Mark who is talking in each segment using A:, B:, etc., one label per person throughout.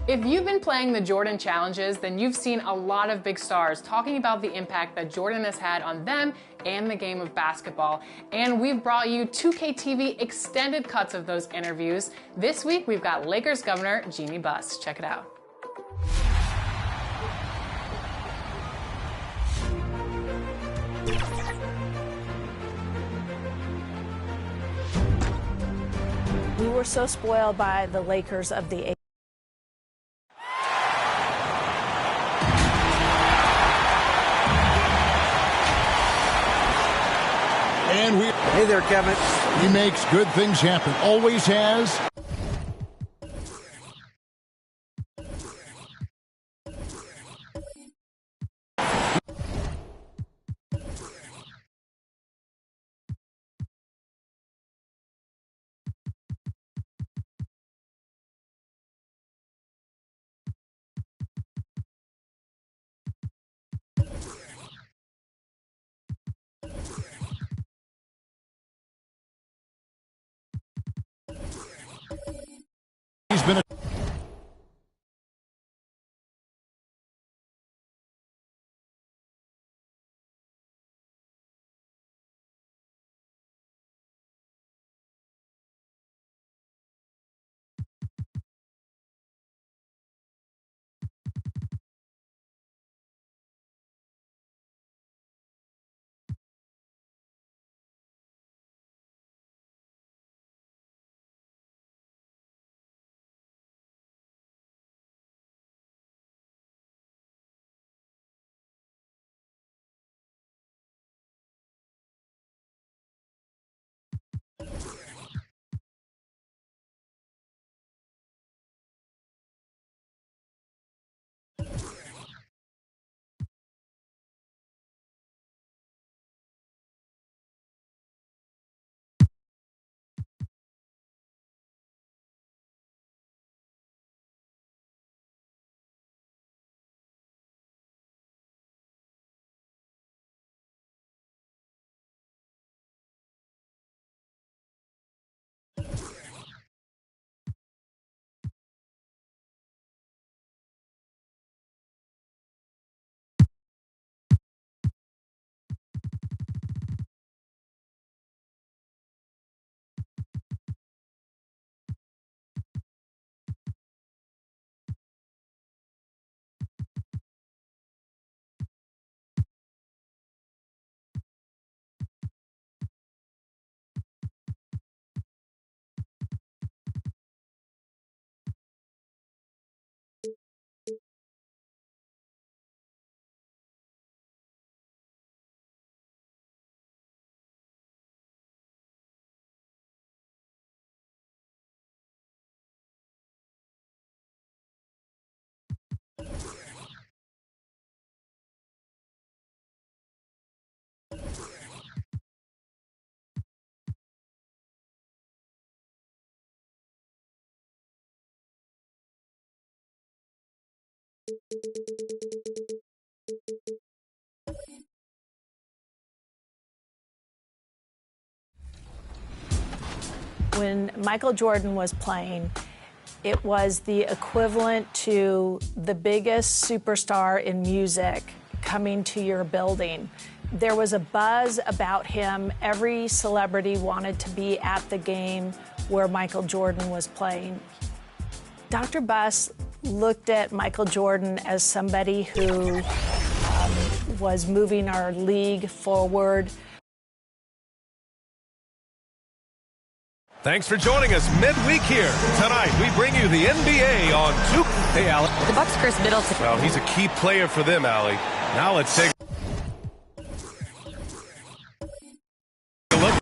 A: If you've been playing the Jordan Challenges, then you've seen a lot of big stars talking about the impact that Jordan has had on them and the game of basketball. And we've brought you 2K TV extended cuts of those interviews. This week, we've got Lakers Governor Jeanie Buss. Check it out.
B: We were so spoiled by the Lakers of the 80s.
C: Hey there, Kevin.
D: He makes good things happen. Always has. He's been a
B: When Michael Jordan was playing, it was the equivalent to the biggest superstar in music coming to your building. There was a buzz about him. Every celebrity wanted to be at the game where Michael Jordan was playing. Dr. Buss looked at Michael Jordan as somebody who was moving our league forward.
E: Thanks for joining us midweek here. Tonight, we bring you the NBA on 2. Hey, Allie.
F: The Bucks' Chris Middleton.
E: Well, he's a key player for them, Allie. Now let's take a look.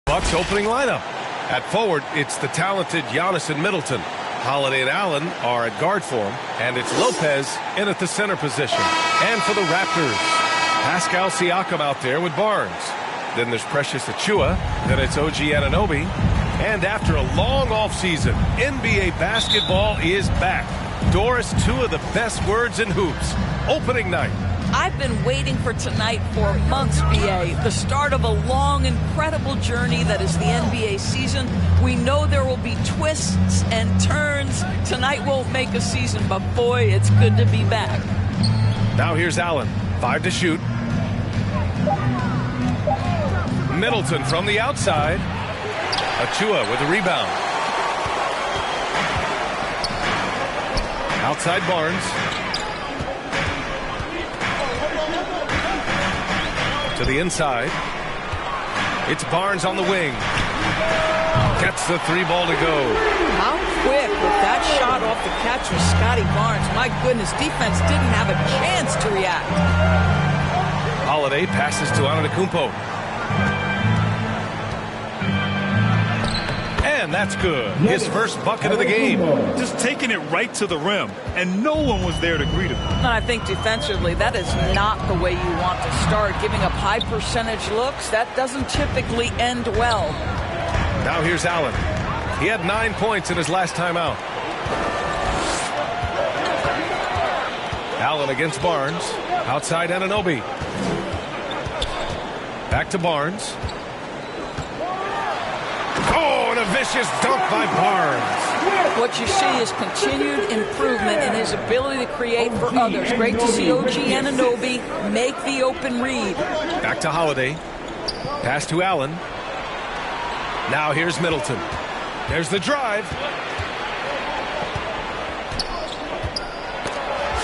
E: Bucks opening lineup. At forward, it's the talented Giannis and Middleton. Holiday and Allen are at guard for him, and it's Lopez in at the center position. And for the Raptors, Pascal Siakam out there with Barnes. Then there's Precious Achiuwa. Then it's OG Anunoby. And after a long offseason, NBA basketball is back. Doris, two of the best words in hoops. Opening night.
F: I've been waiting for tonight for months, BA. The start of a long, incredible journey that is the NBA season. We know there will be twists and turns. Tonight won't make a season, but boy, it's good to be back.
E: Now here's Allen. 5 to shoot. Middleton from the outside. Achiuwa with a rebound. Outside Barnes. To the inside. It's Barnes on the wing. Gets the 3 ball to go.
F: How quick with that shot off the catch with Scotty Barnes. My goodness, defense didn't have a chance to react.
E: Holiday passes to Antetokounmpo. And that's good. His first bucket of the game.
G: Just taking it right to the rim, and no one was there to greet him.
F: And I think defensively, that is not the way you want to start. Giving up high percentage looks, that doesn't typically end well.
E: Now here's Allen. He had 9 points in his last time out. Allen against Barnes. Outside Anunoby. Back to Barnes. Oh, and a vicious dunk by Barnes.
F: What you see is continued improvement in his ability to create for others. Great to see OG Anunoby make the open read.
E: Back to Holiday. Pass to Allen. Now here's Middleton. There's the drive.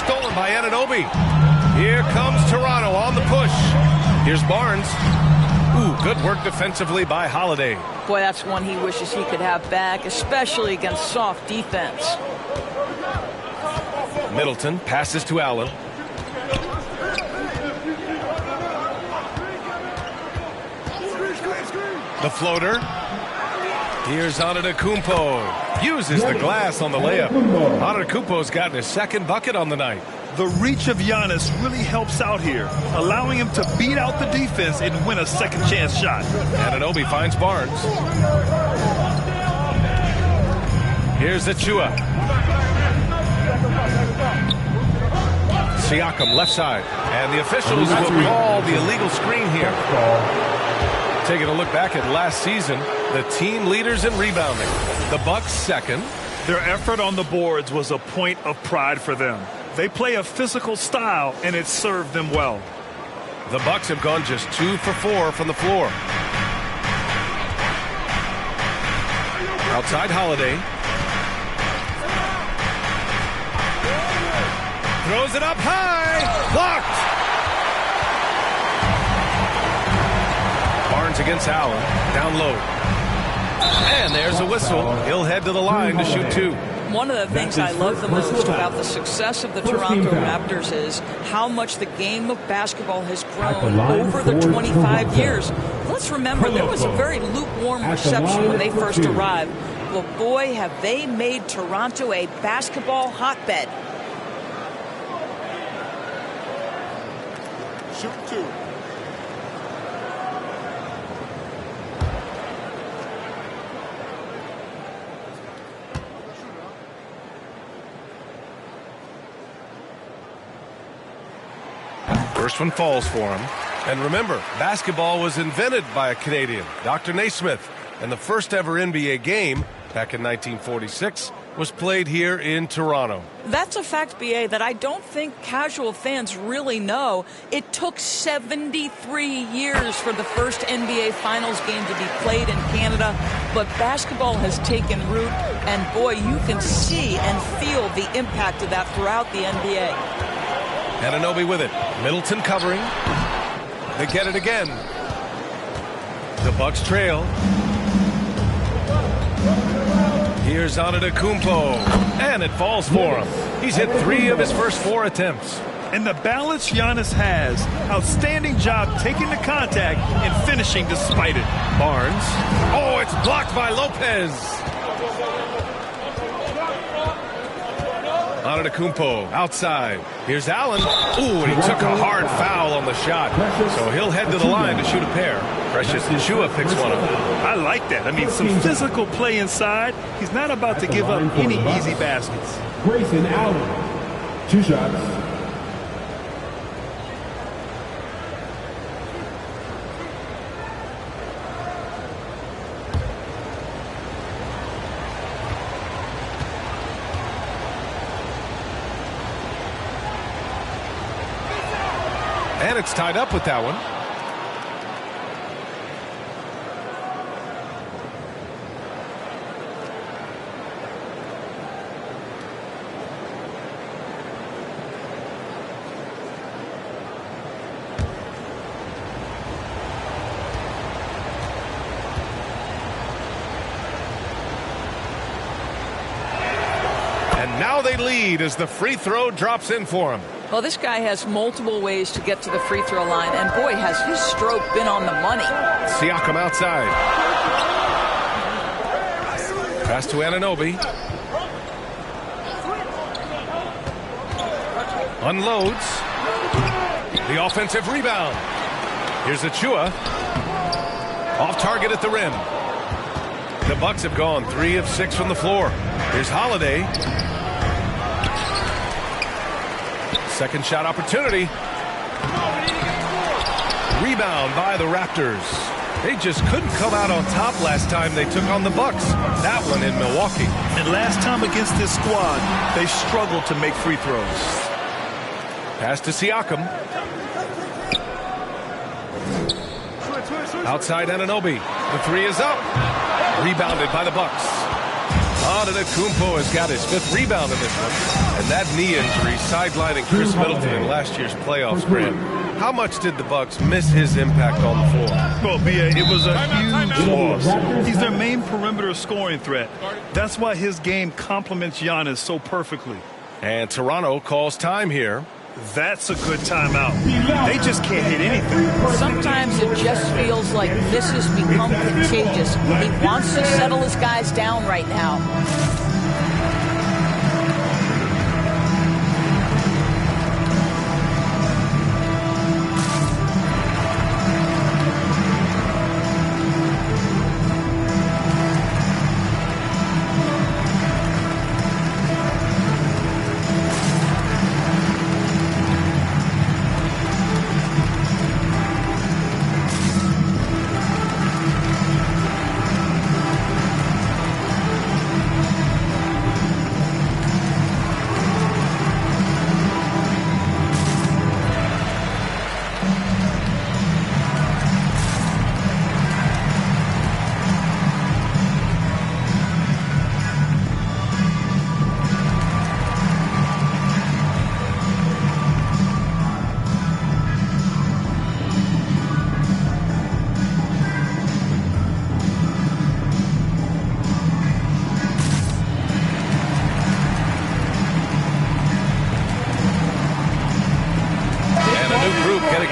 E: Stolen by Anunoby. Here comes Toronto on the push. Here's Barnes. Ooh, good work defensively by Holiday.
F: Boy, that's one he wishes he could have back, especially against soft defense.
E: Middleton passes to Allen. The floater. Here's Antetokounmpo. Uses the glass on the layup. Antetokounmpo's gotten his second bucket on the night.
G: The reach of Giannis really helps out here, allowing him to beat out the defense and win a second chance shot.
E: Anunoby finds Barnes. Here's Achiuwa. Siakam left side. And the officials will call the illegal screen here. Taking a look back at last season, the team leaders in rebounding. The Bucks second.
G: Their effort on the boards was a point of pride for them. They play a physical style, and it served them well.
E: The Bucks have gone just 2 for 4 from the floor. Outside Holiday. Throws it up high. Blocked. Barnes against Allen. Down low. And there's a whistle. He'll head to the line to shoot 2.
F: One of the things I love the most about the success of the Toronto Raptors is how much the game of basketball has grown over the 25 years. Let's remember, there was a very lukewarm reception when they first arrived. Well, boy, have they made Toronto a basketball hotbed.
C: Shoot 2.
E: First one falls for him. And remember, basketball was invented by a Canadian, Dr. Naismith. And the first ever NBA game, back in 1946, was played here in Toronto.
F: That's a fact, BA, that I don't think casual fans really know. It took 73 years for the first NBA Finals game to be played in Canada, but basketball has taken root, and boy, you can see and feel the impact of that throughout the NBA.
E: Anunoby with it. Middleton covering. They get it again. The Bucks trail. Here's Antetokounmpo. And it falls for him. He's hit 3 of his first 4 attempts.
G: And the balance Giannis has. Outstanding job taking the contact and finishing despite it.
E: Barnes. Oh, it's blocked by Lopez. Antetokounmpo outside. Here's Allen. Ooh, and he took a hard foul on the shot. So he'll head to the line to shoot a pair. Precious Achiuwa picks one up.
G: I like that. I mean, some physical play inside. He's not about to give up any easy baskets.
H: Grayson Allen, 2 shots.
E: And it's tied up with that one. And now they lead as the free throw drops in for him.
F: Well, this guy has multiple ways to get to the free throw line, and boy, has his stroke been on the money.
E: Siakam outside. Pass to Anunoby. Unloads. The offensive rebound. Here's Achiuwa. Off target at the rim. The Bucks have gone 3 of 6 from the floor. Here's Holiday. Second shot opportunity. Rebound by the Raptors. They just couldn't come out on top last time they took on the Bucks. That one in Milwaukee.
G: And last time against this squad, they struggled to make free throws.
E: Pass to Siakam. Outside Anunoby. The 3 is up. Rebounded by the Bucks. Antetokounmpo has got his 5th rebound in this one. And that knee injury sidelining Chris Middleton in last year's playoffs, Grant. How much did the Bucks miss his impact on the floor?
G: Well, B.A., it was a huge loss. He's their main perimeter scoring threat. That's why his game complements Giannis so perfectly.
E: And Toronto calls time here.
G: That's a good timeout. They just can't hit anything.
F: Sometimes it just feels like this has become contagious. He wants to settle his guys down right now.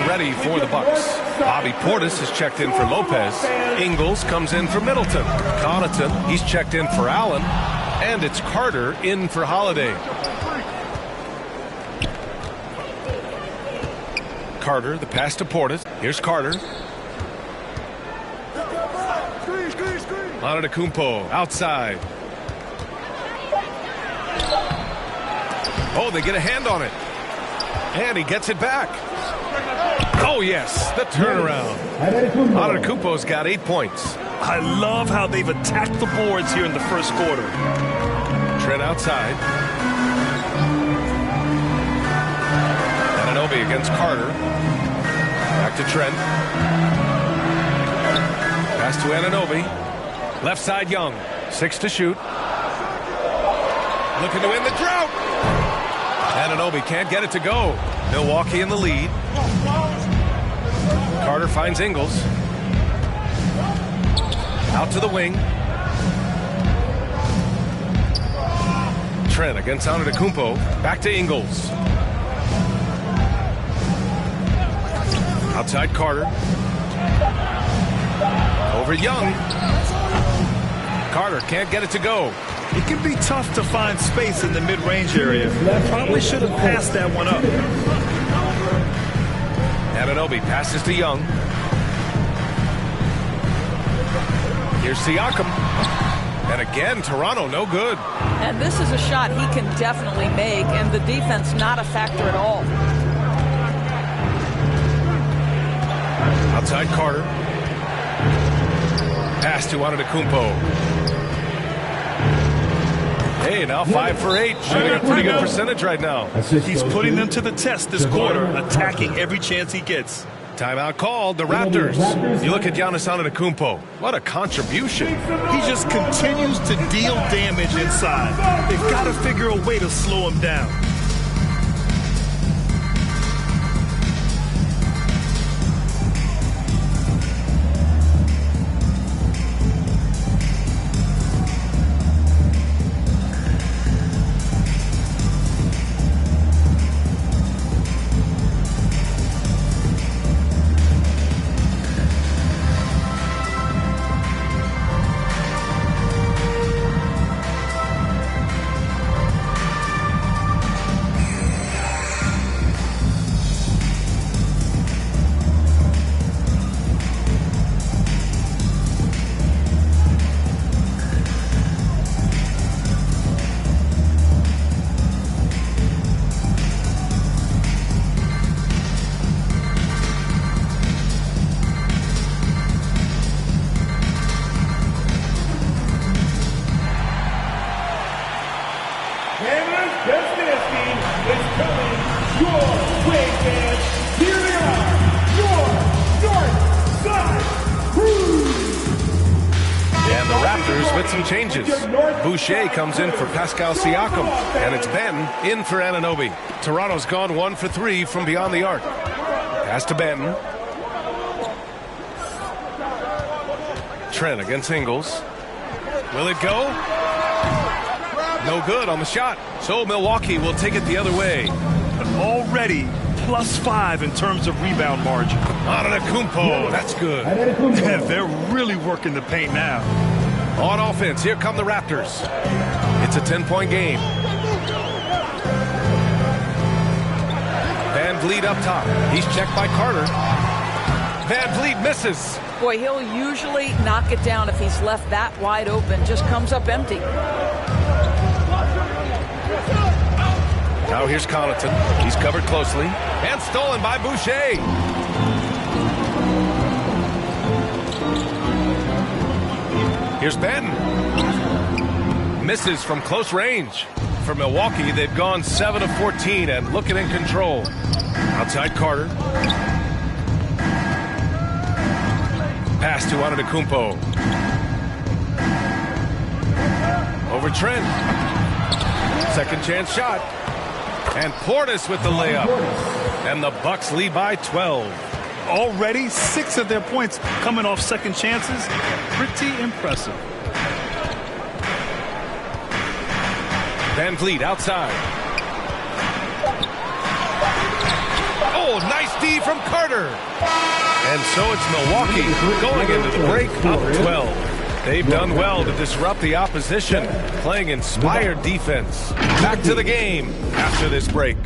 E: Ready for the Bucks. Bobby Portis has checked in for Lopez. Ingles comes in for Middleton. Connaughton, he's checked in for Allen. And it's Carter in for Holiday. Carter, the pass to Portis. Here's Carter. Antetokounmpo outside. Oh, they get a hand on it. And he gets it back. Oh, yes, the turnaround. Antetokounmpo's got 8 points.
G: I love how they've attacked the boards here in the first quarter.
E: Trent outside. Anunoby against Carter. Back to Trent. Pass to Anunoby. Left side Young. 6 to shoot. Looking to win the drought. Anunoby can't get it to go. Milwaukee in the lead. Carter finds Ingles. Out to the wing. Trent against Antetokounmpo. Back to Ingles. Outside Carter. Over Young. Carter can't get it to go.
G: It can be tough to find space in the mid-range area. Probably should have passed that one up.
E: Anunoby passes to Young. Here's Siakam. And again, Toronto no good.
F: And this is a shot he can definitely make, and the defense not a factor at all.
E: Outside Carter. Pass to Antetokounmpo. Hey, now 5 for 8. Shooting a pretty good percentage right now.
G: He's putting them to the test this quarter, attacking every chance he gets.
E: Timeout called, the Raptors. You look at Giannis Antetokounmpo. What a contribution.
G: He just continues to deal damage inside. They've got to figure a way to slow him down.
E: Changes. Boucher comes in for Pascal Siakam, and it's Ben in for Anunoby. Toronto's gone 1 for 3 from beyond the arc. Pass to Benton. Trent against Ingles. Will it go? No good on the shot. So Milwaukee will take it the other way.
G: Already +5 in terms of rebound margin.
E: Antetokounmpo, that's good.
G: Yeah, they're really working the paint now.
E: On offense, here come the Raptors. It's a 10-point game. Van Vliet up top. He's checked by Carter. Van Vliet misses.
F: Boy, he'll usually knock it down if he's left that wide open. Just comes up empty.
E: Now here's Connaughton. He's covered closely. And stolen by Boucher. Here's Benton. Misses from close range. For Milwaukee, they've gone 7 of 14 and looking in control. Outside Carter. Pass to Antetokounmpo. Over Trent. Second chance shot. And Portis with the layup. And the Bucks lead by 12.
G: Already 6 of their points coming off second chances. Pretty impressive.
E: Van Vliet outside. Oh, nice D from Carter. And so it's Milwaukee going into the break up 12. They've done well to disrupt the opposition, playing inspired defense. Back to the game after this break.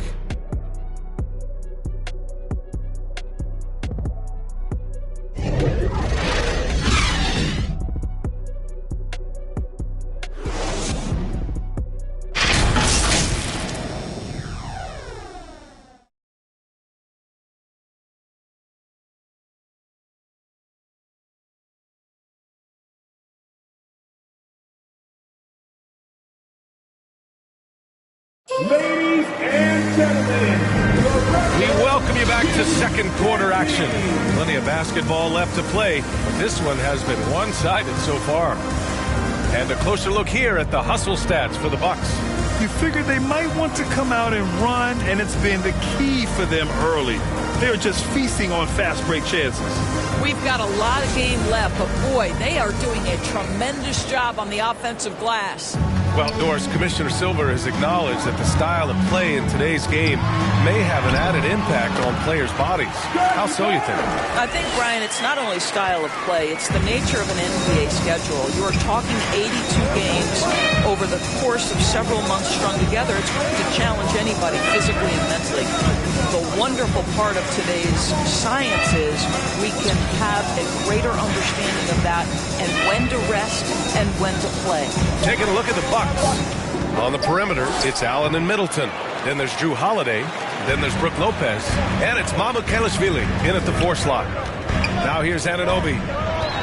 H: Ladies and gentlemen,
E: we welcome you back to second quarter action. Plenty of basketball left to play, but this one has been one-sided so far. And a closer look here at the hustle stats for the Bucks.
G: You figured they might want to come out and run, and it's been the key for them early. They're just feasting on fast break chances.
F: We've got a lot of game left, but boy, they are doing a tremendous job on the offensive glass.
E: Well, Doris, Commissioner Silver has acknowledged that the style of play in today's game may have an added impact on players' bodies. How so, you think?
F: I think, Brian, it's not only style of play, it's the nature of an NBA schedule. You are talking 82 games over the course of several months strung together. It's going to challenge anybody physically and mentally. The wonderful part of today's science is we can have a greater understanding of that and when to rest and when to play.
E: Taking a look at the Bucks. On the perimeter, it's Allen and Middleton. Then there's Drew Holiday. Then there's Brook Lopez. And it's Mamu Kelishvili in at the 4 slot. Now here's Anunoby.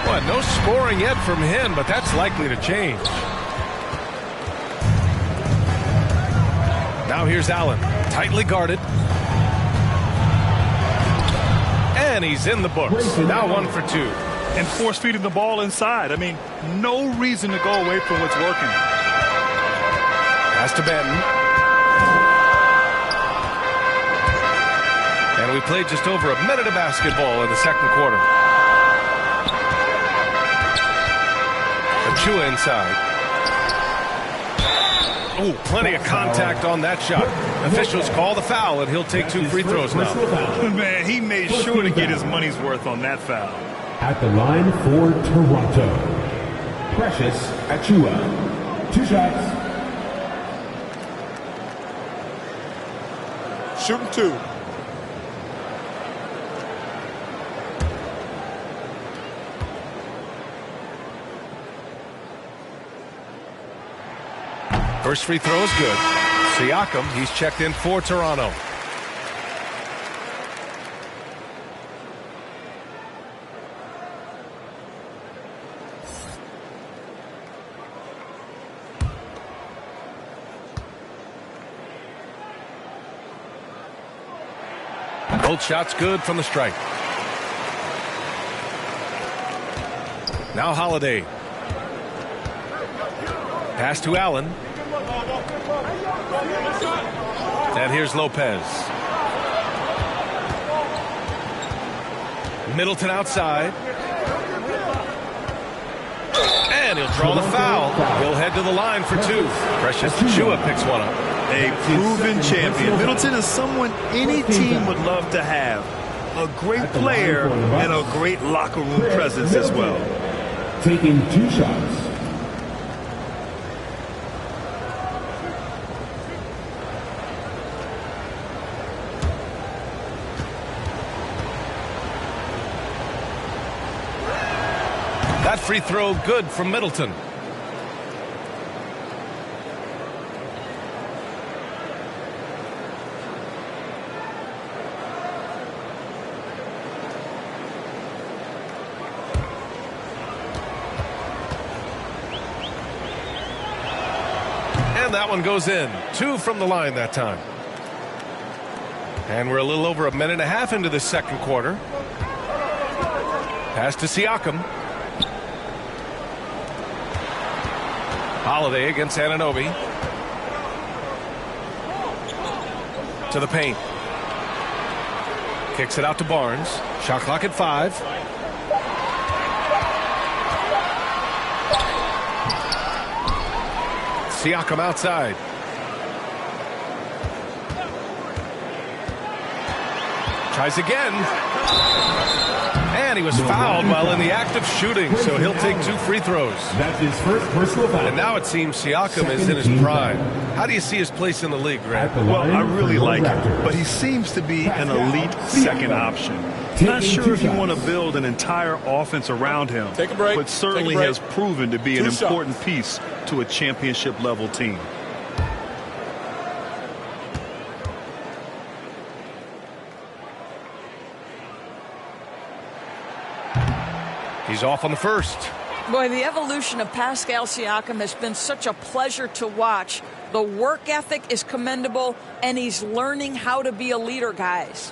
E: Well, no scoring yet from him, but that's likely to change. Now here's Allen. Tightly guarded. And he's in the books. Now 1 for 2.
G: And force feeding the ball inside. I mean, no reason to go away from what's working.
E: Pass to Benton. And we played just over a minute of basketball in the second quarter. Achua inside. Oh, plenty of contact on that shot. Officials call the foul, and he'll take 2 free throws now.
G: Man, he made sure to get his money's worth on that foul.
H: At the line for Toronto, Precious Achua. 2 shots.
C: Shooting 2.
E: First free throw is good. Siakam, he's checked in for Toronto. Both shots good from the stripe. Now Holiday. Pass to Allen. And here's Lopez. Middleton outside. And he'll draw the foul. He'll head to the line for 2. Precious Achua picks one up.
G: A proven champion. Middleton is someone any team would love to have. A great player and a great locker room presence as well.
H: Taking 2 shots.
E: That free throw good from Middleton. And that one goes in. 2 from the line that time. And we're a little over a minute and a half into the second quarter. Pass to Siakam. Holiday against Anunoby. To the paint. Kicks it out to Barnes. Shot clock at 5. Siakam outside. Tries again. And he was fouled while in the act of shooting, so he'll take 2 free throws.
H: That's his first personal foul.
E: And now it seems Siakam is in his prime. How do you see his place in the league, Grant?
G: Well, I really like him, but he seems to be an elite second option. Not sure if you want to build an entire offense around him, but certainly has proven to be an important piece to a championship-level team.
E: He's off on the first.
F: Boy, the evolution of Pascal Siakam has been such a pleasure to watch. The work ethic is commendable, and he's learning how to be a leader, guys.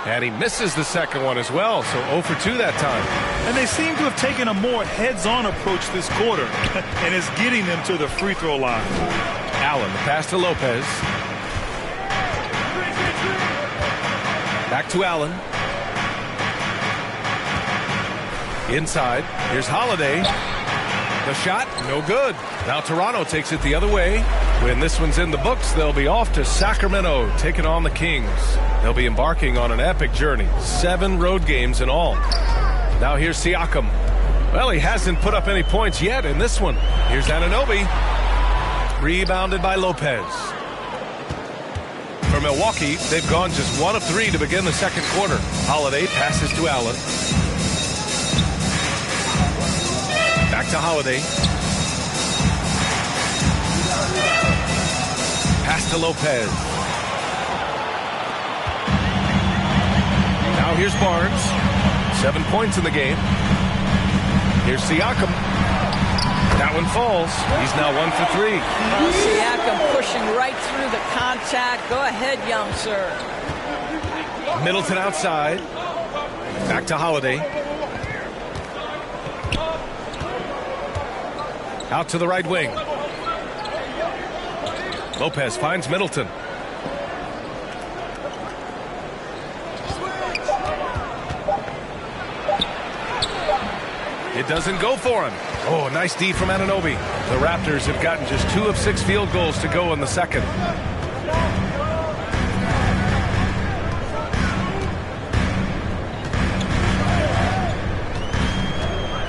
E: And he misses the second one as well, so 0 for 2 that time.
G: And they seem to have taken a more heads-on approach this quarter, and it's getting them to the free throw line.
E: Allen, the pass to Lopez. Back to Allen. Inside. Here's Holiday. The shot, no good. Now Toronto takes it the other way. When this one's in the books, they'll be off to Sacramento, taking on the Kings. They'll be embarking on an epic journey. 7 road games in all. Now here's Siakam. Well, he hasn't put up any points yet in this one. Here's Anunoby. Rebounded by Lopez. For Milwaukee, they've gone just 1 of 3 to begin the second quarter. Holiday passes to Allen. Back to Holiday. Pass to Lopez. Now here's Barnes. 7 points in the game. Here's Siakam. That one falls. He's now 1 for 3.
F: Siakam pushing right through the contact. Go ahead, young sir.
E: Middleton outside. Back to Holiday. Out to the right wing. Lopez finds Middleton. It doesn't go for him. Oh, nice D from Anunoby. The Raptors have gotten just 2 of 6 field goals to go in the second.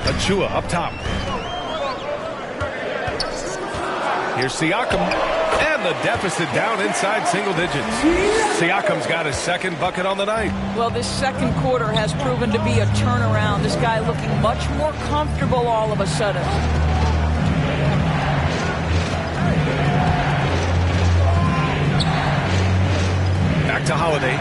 E: Achua up top. Here's Siakam, and the deficit down inside single digits. Siakam's got his second bucket on the night.
F: Well, this second quarter has proven to be a turnaround. This guy looking much more comfortable all of a sudden.
E: Back to Holiday.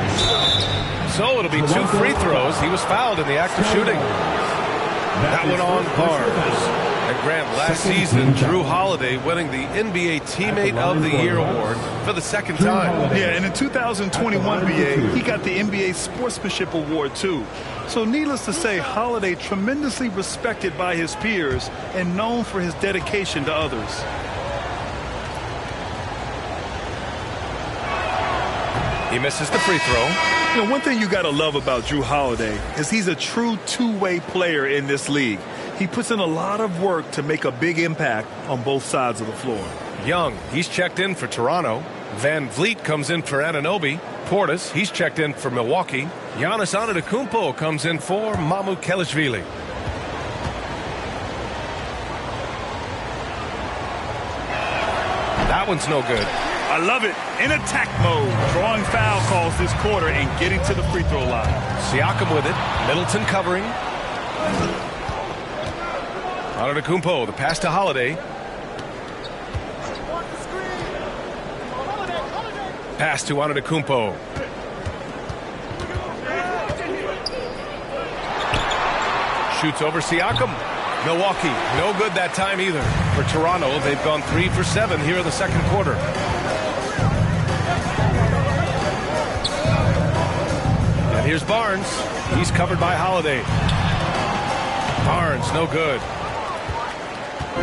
E: So it'll be 2 free throws. He was fouled in the act of shooting. That one on Barnes. And Grant, last season, Drew Holiday winning the NBA Teammate of the Year award for the second time.
G: Yeah, and in 2021 BA, he got the NBA Sportsmanship Award too. So needless to say, Holiday tremendously respected by his peers and known for his dedication to others.
E: He misses the free throw.
G: You know, one thing you got to love about Drew Holiday is he's a true two-way player in this league. He puts in a lot of work to make a big impact on both sides of the floor.
E: Young, he's checked in for Toronto. Van Vliet comes in for Anunoby. Portis, he's checked in for Milwaukee. Giannis Antetokounmpo comes in for Mamoukelashvili. That one's no good.
G: I love it. In attack mode. Drawing foul calls this quarter and getting to the free throw line.
E: Siakam with it. Middleton covering. Antetokounmpo, the pass to Holiday. Pass to Antetokounmpo. Shoots over Siakam. Milwaukee, no good that time either. For Toronto, they've gone 3 for 7 here in the second quarter. And here's Barnes. He's covered by Holiday. Barnes, no good.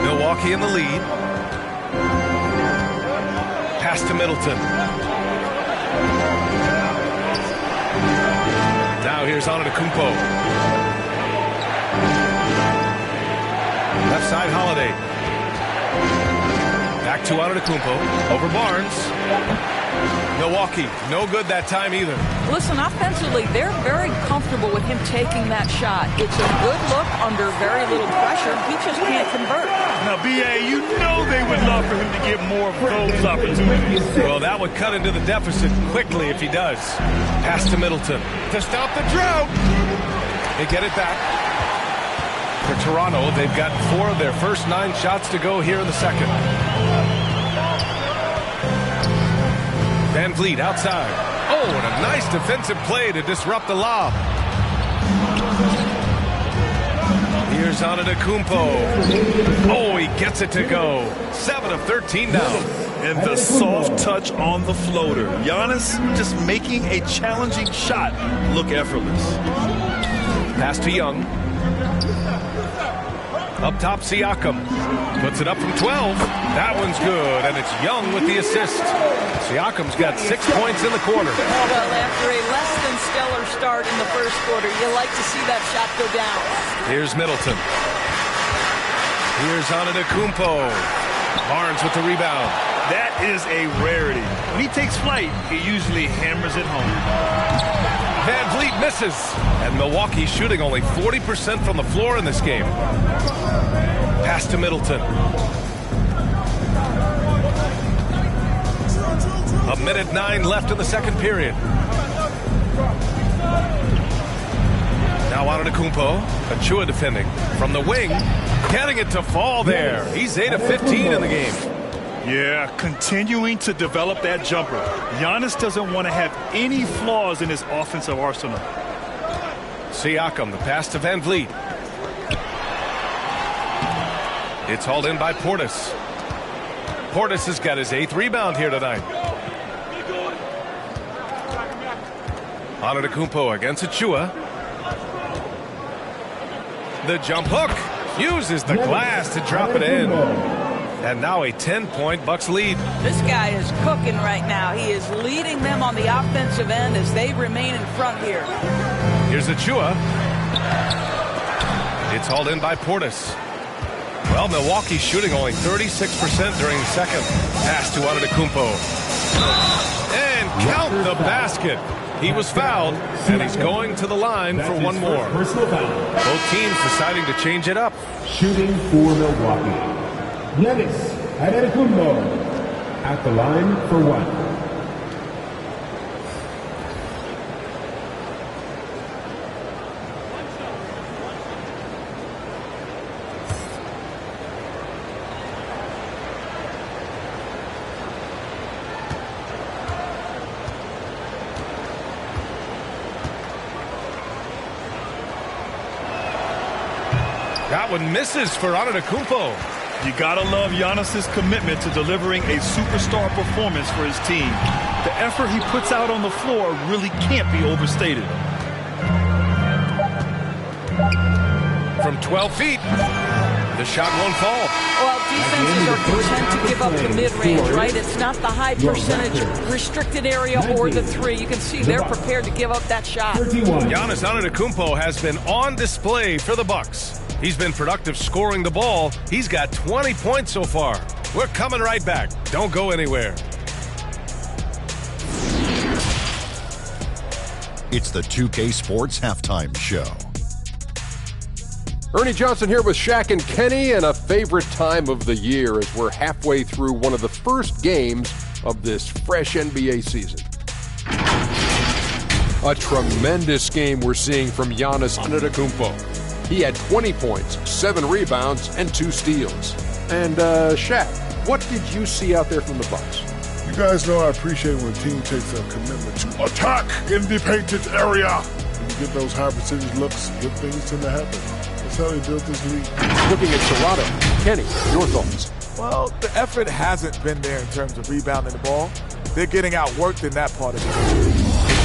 E: Milwaukee in the lead. Pass to Middleton. Now here's Antetokounmpo. Left side Holiday. Back to Antetokounmpo. Over Barnes. Milwaukee, no good that time either.
F: Listen, offensively, they're very comfortable with him taking that shot. It's a good look under very little pressure. He just can't convert.
G: Now, BA, you know they would love for him to get more of those opportunities.
E: Well, that would cut into the deficit quickly if he does. Pass to Middleton to stop the drought. They get it back. For Toronto, they've got 4 of their first 9 shots to go here in the second. Van Vliet outside. Oh, and a nice defensive play to disrupt the lob. Here's Antetokounmpo. Oh, he gets it to go. 7 of 13 now.
G: And the soft touch on the floater. Giannis just making a challenging shot look effortless.
E: Pass to Young. Up top, Siakam. Puts it up from 12. That one's good, and it's Young with the assist. Siakam's got 6 points in the quarter.
F: Well, after a less than stellar start in the first quarter, you like to see that shot go down.
E: Here's Middleton. Here's Antetokounmpo. Barnes with the rebound.
G: That is a rarity. When he takes flight, he usually hammers it home.
E: Van Vliet misses, and Milwaukee shooting only 40% from the floor in this game. Pass to Middleton. A minute 9 left in the second period. Now Antetokounmpo. Achua defending from the wing, getting it to fall there. He's 8 of 15 in the game.
G: Yeah, continuing to develop that jumper. Giannis doesn't want to have any flaws in his offensive arsenal.
E: Siakam, the pass to Van Vliet. It's hauled in by Portis. Portis has got his 8th rebound here tonight. Antetokounmpo against Achua. The jump hook. Uses the glass to drop it in. And now a 10-point Bucks lead.
F: This guy is cooking right now. He is leading them on the offensive end as they remain in front here.
E: Here's Achua. It's hauled in by Portis. Well, Milwaukee's shooting only 36% during the second. Pass to Antetokounmpo. And count the basket. He was fouled, and he's going to the line for one more. Both teams deciding to change it up.
H: Shooting for Milwaukee. Giannis Antetokounmpo at the line for one.
E: That one misses for Antetokounmpo.
G: You gotta love Giannis's commitment to delivering a superstar performance for his team. The effort he puts out on the floor really can't be overstated.
E: From 12 feet, the shot won't fall.
F: Well, defenses are content to give up the mid-range, right? It's not the high percentage restricted area or the three. You can see they're prepared to give up that shot.
E: Giannis Antetokounmpo has been on display for the Bucks. He's been productive scoring the ball. He's got 20 points so far. We're coming right back. Don't go anywhere.
I: It's the 2K Sports Halftime Show.
J: Ernie Johnson here with Shaq and Kenny, and a favorite time of the year as we're halfway through one of the first games of this fresh NBA season. A tremendous game we're seeing from Giannis Antetokounmpo. He had 20 points, 7 rebounds, and 2 steals. And Shaq, what did you see out there from the Bucks?
K: You guys know I appreciate when a team takes a commitment to attack in the painted area. When you get those high percentage looks, good things tend to happen. That's how they built this league.
J: Looking at Toronto, Kenny, your thoughts?
C: Well, the effort hasn't been there in terms of rebounding the ball. They're getting outworked in that part of it.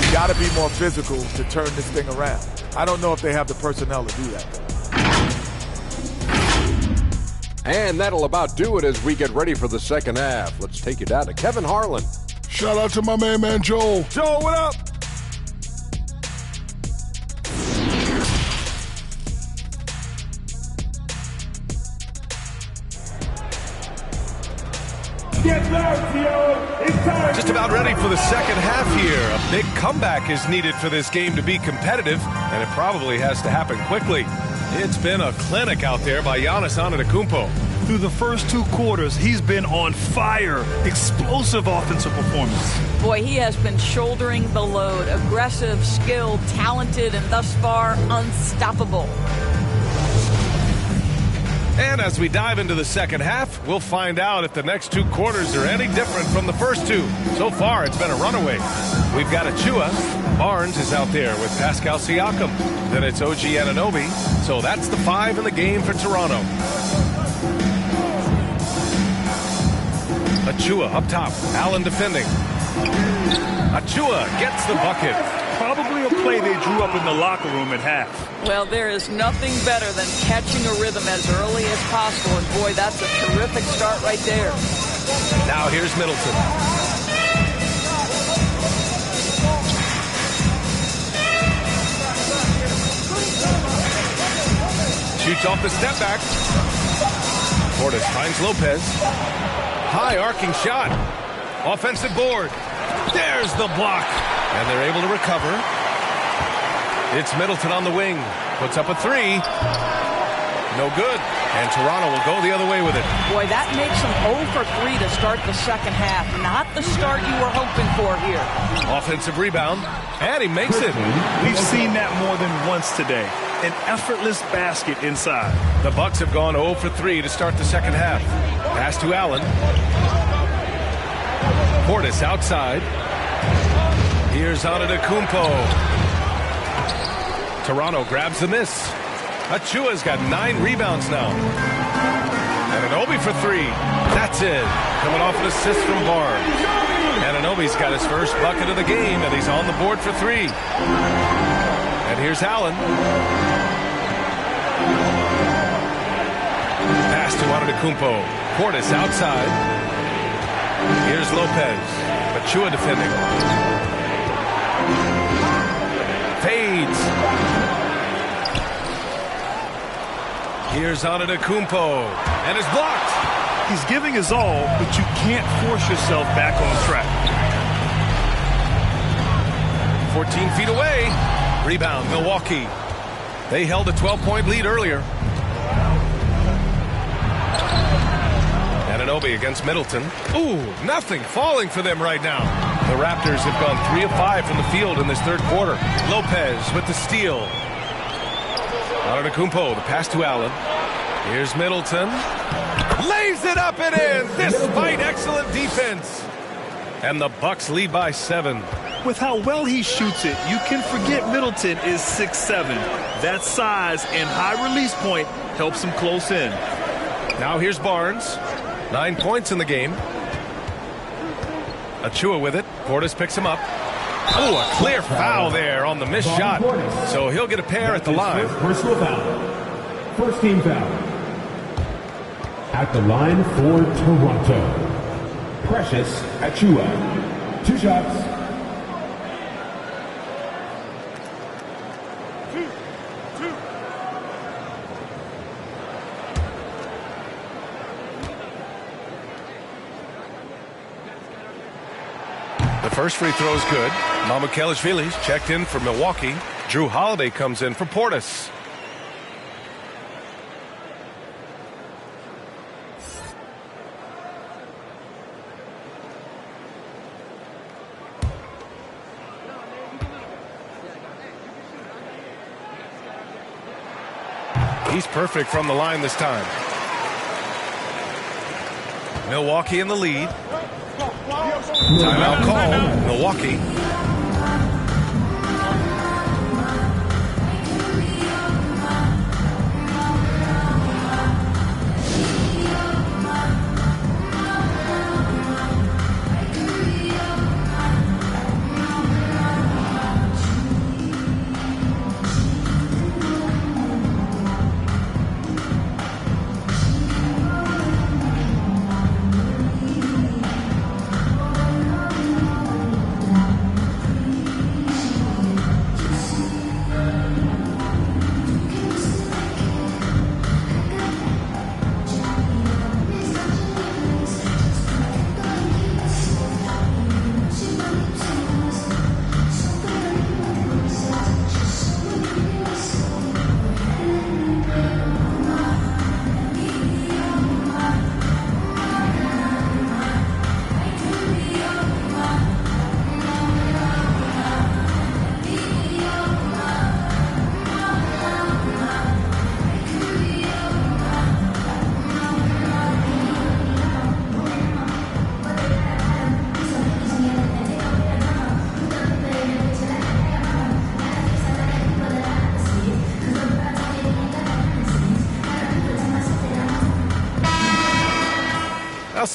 C: You got to be more physical to turn this thing around. I don't know if they have the personnel to do that, though.
J: And that'll about do it as we get ready for the second half. Let's take you down to Kevin Harlan.
K: Shout out to my man Joel.
C: Joel, what up?
E: Just about ready for the second half here. A big comeback is needed for this game to be competitive, and it probably has to happen quickly. It's been a clinic out there by Giannis Antetokounmpo.
G: Through the first 2 quarters, he's been on fire. Explosive offensive performance.
F: Boy, he has been shouldering the load. Aggressive, skilled, talented, and thus far unstoppable.
E: And as we dive into the second half, we'll find out if the next 2 quarters are any different from the first 2. So far, it's been a runaway. We've got Achua. Barnes is out there with Pascal Siakam. Then it's OG Anunoby. So that's the 5 in the game for Toronto. Achua up top. Allen defending. Achua gets the bucket.
G: Probably a play they drew up in the locker room at half.
F: Well, there is nothing better than catching a rhythm as early as possible. And boy, that's a terrific start right there.
E: Now here's Middleton. Shoots off the step back. Portis finds Lopez. High arcing shot. Offensive board. There's the block. And they're able to recover. It's Middleton on the wing. Puts up a three. No good. And Toronto will go the other way with it.
F: Boy, that makes them 0 for 3 to start the second half. Not the start you were hoping for here.
E: Offensive rebound. And he makes it.
G: We've seen that more than once today. An effortless basket inside.
E: The Bucks have gone 0 for 3 to start the second half. Pass to Allen. Portis outside. Here's Antetokounmpo. Toronto grabs the miss. Achua's got 9 rebounds now. Anunoby for 3. That's it. Coming off an assist from Barnes. Anunoby's got his first bucket of the game, and he's on the board for 3. And here's Allen. Pass to Antetokounmpo. Portis outside. Here's Lopez. Achua defending. Fades. Here's Antetokounmpo. And is blocked.
G: He's giving his all, but you can't force yourself back on track.
E: 14 feet away. Rebound, Milwaukee. They held a 12-point lead earlier. Anunoby against Middleton. Ooh, nothing falling for them right now. The Raptors have gone 3 of 5 from the field in this third quarter. Lopez with the steal. Antetokounmpo, the pass to Allen. Here's Middleton. Lays it up and in, despite excellent defense. And the Bucks lead by 7.
G: With how well he shoots it, you can forget Middleton is 6'7". That size and high release point helps him close in.
E: Now here's Barnes. 9 points in the game. Achua with it. Portis picks him up. Oh, a clear foul there on the missed shot. So he'll get a pair at the line.
H: Personal foul. First team foul. At the line for Toronto, Precious Achua. 2 shots.
E: The first free throw is good. Mamukelashvili's checked in for Milwaukee. Drew Holiday comes in for Portis. He's perfect from the line this time. Milwaukee in the lead. Timeout call. Milwaukee.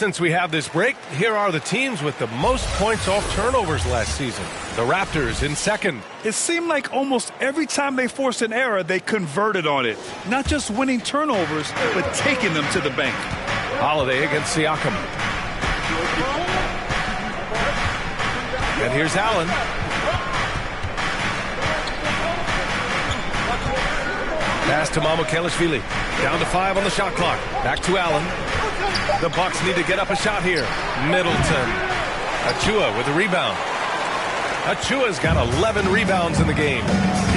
E: since we have this break, here are the teams with the most points off turnovers last season. The Raptors in second.
G: It seemed like almost every time they forced an error, they converted on it. Not just winning turnovers, but taking them to the bank.
E: Holiday against Siakam. And here's Allen. Pass to Mamukelashvili. Down to 5 on the shot clock. Back to Allen. The Bucks need to get up a shot here. Middleton. Achua with a rebound. Achua's got 11 rebounds in the game.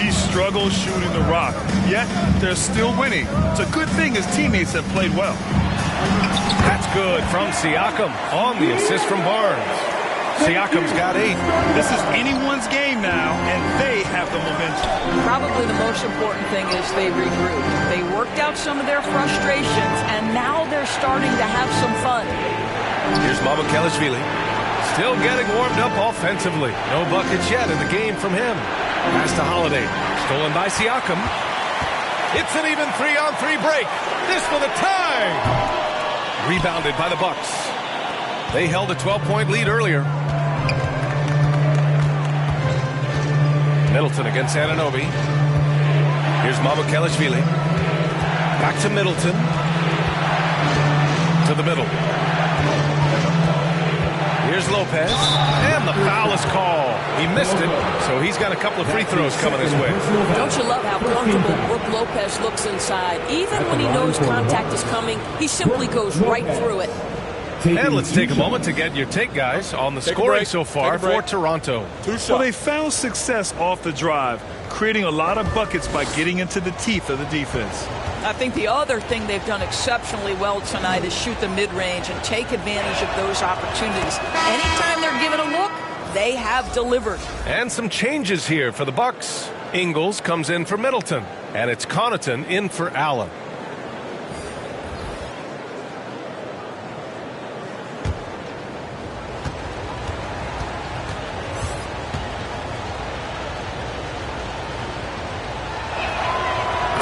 G: He struggles shooting the rock, yet they're still winning. It's a good thing his teammates have played well.
E: That's good from Siakam on the assist from Barnes. Siakam's got 8.
G: This is anyone's game now, and they have the momentum.
F: Probably the most important thing is they regrouped. They worked out some of their frustrations, and now they're starting to have some fun.
E: Here's Mamukelashvili. Still getting warmed up offensively. No buckets yet in the game from him. Pass to Holiday. Stolen by Siakam. It's an even 3-on-3 break. This for the tie. Rebounded by the Bucks. They held a 12-point lead earlier. Middleton against Anunoby. Here's Mamukelashvili. Back to Middleton. To the middle. Here's Lopez. And the foul is called. He missed it, so he's got a couple of free throws coming his way.
L: Don't you love how comfortable Brook Lopez looks inside? Even when he knows contact is coming, he simply goes right through it.
E: And let's take a moment to get your take, guys, on the scoring so far for Toronto.
G: Well, they found success off the drive, creating a lot of buckets by getting into the teeth of the defense.
F: I think the other thing they've done exceptionally well tonight is shoot the mid-range and take advantage of those opportunities. Anytime they're given a look, they have delivered.
E: And some changes here for the Bucks. Ingles comes in for Middleton, and it's Connaughton in for Allen.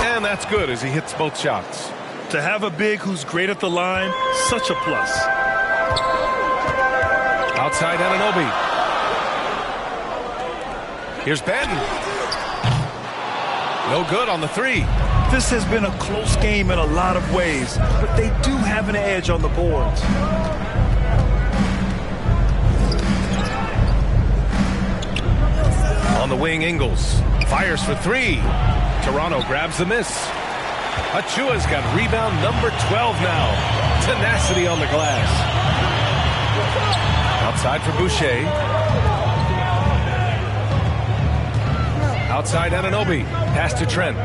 E: And that's good as he hits both shots.
G: To have a big who's great at the line, such a plus.
E: Outside Anunoby. Here's Benton. No good on the 3.
G: This has been a close game in a lot of ways, but they do have an edge on the boards.
E: On the wing, Ingles fires for 3. Toronto grabs the miss. Achua's got rebound number 12 now. Tenacity on the glass. Outside for Boucher. Outside Anunoby. Pass to Trent.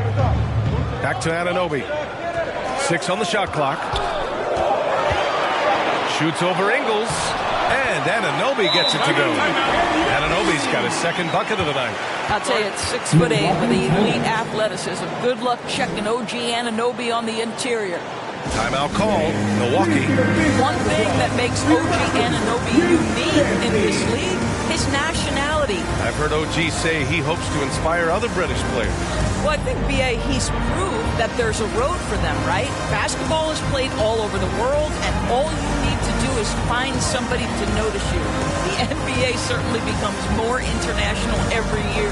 E: Back to Anunoby. 6 on the shot clock. Shoots over Ingles. And Anunoby gets it to go. Anunoby's got his second bucket of the night.
F: I'll tell you, it's 6'8" with elite athleticism. Good luck checking OG Anunoby on the interior.
E: Timeout call, Milwaukee.
F: One thing that makes OG Anunoby unique in this league, his nationality.
E: I've heard OG say he hopes to inspire other British players.
F: Well, I think, B.A., he's proved that there's a road for them, right? Basketball is played all over the world, and all you need to do is find somebody to notice you. The NBA certainly becomes more international every year.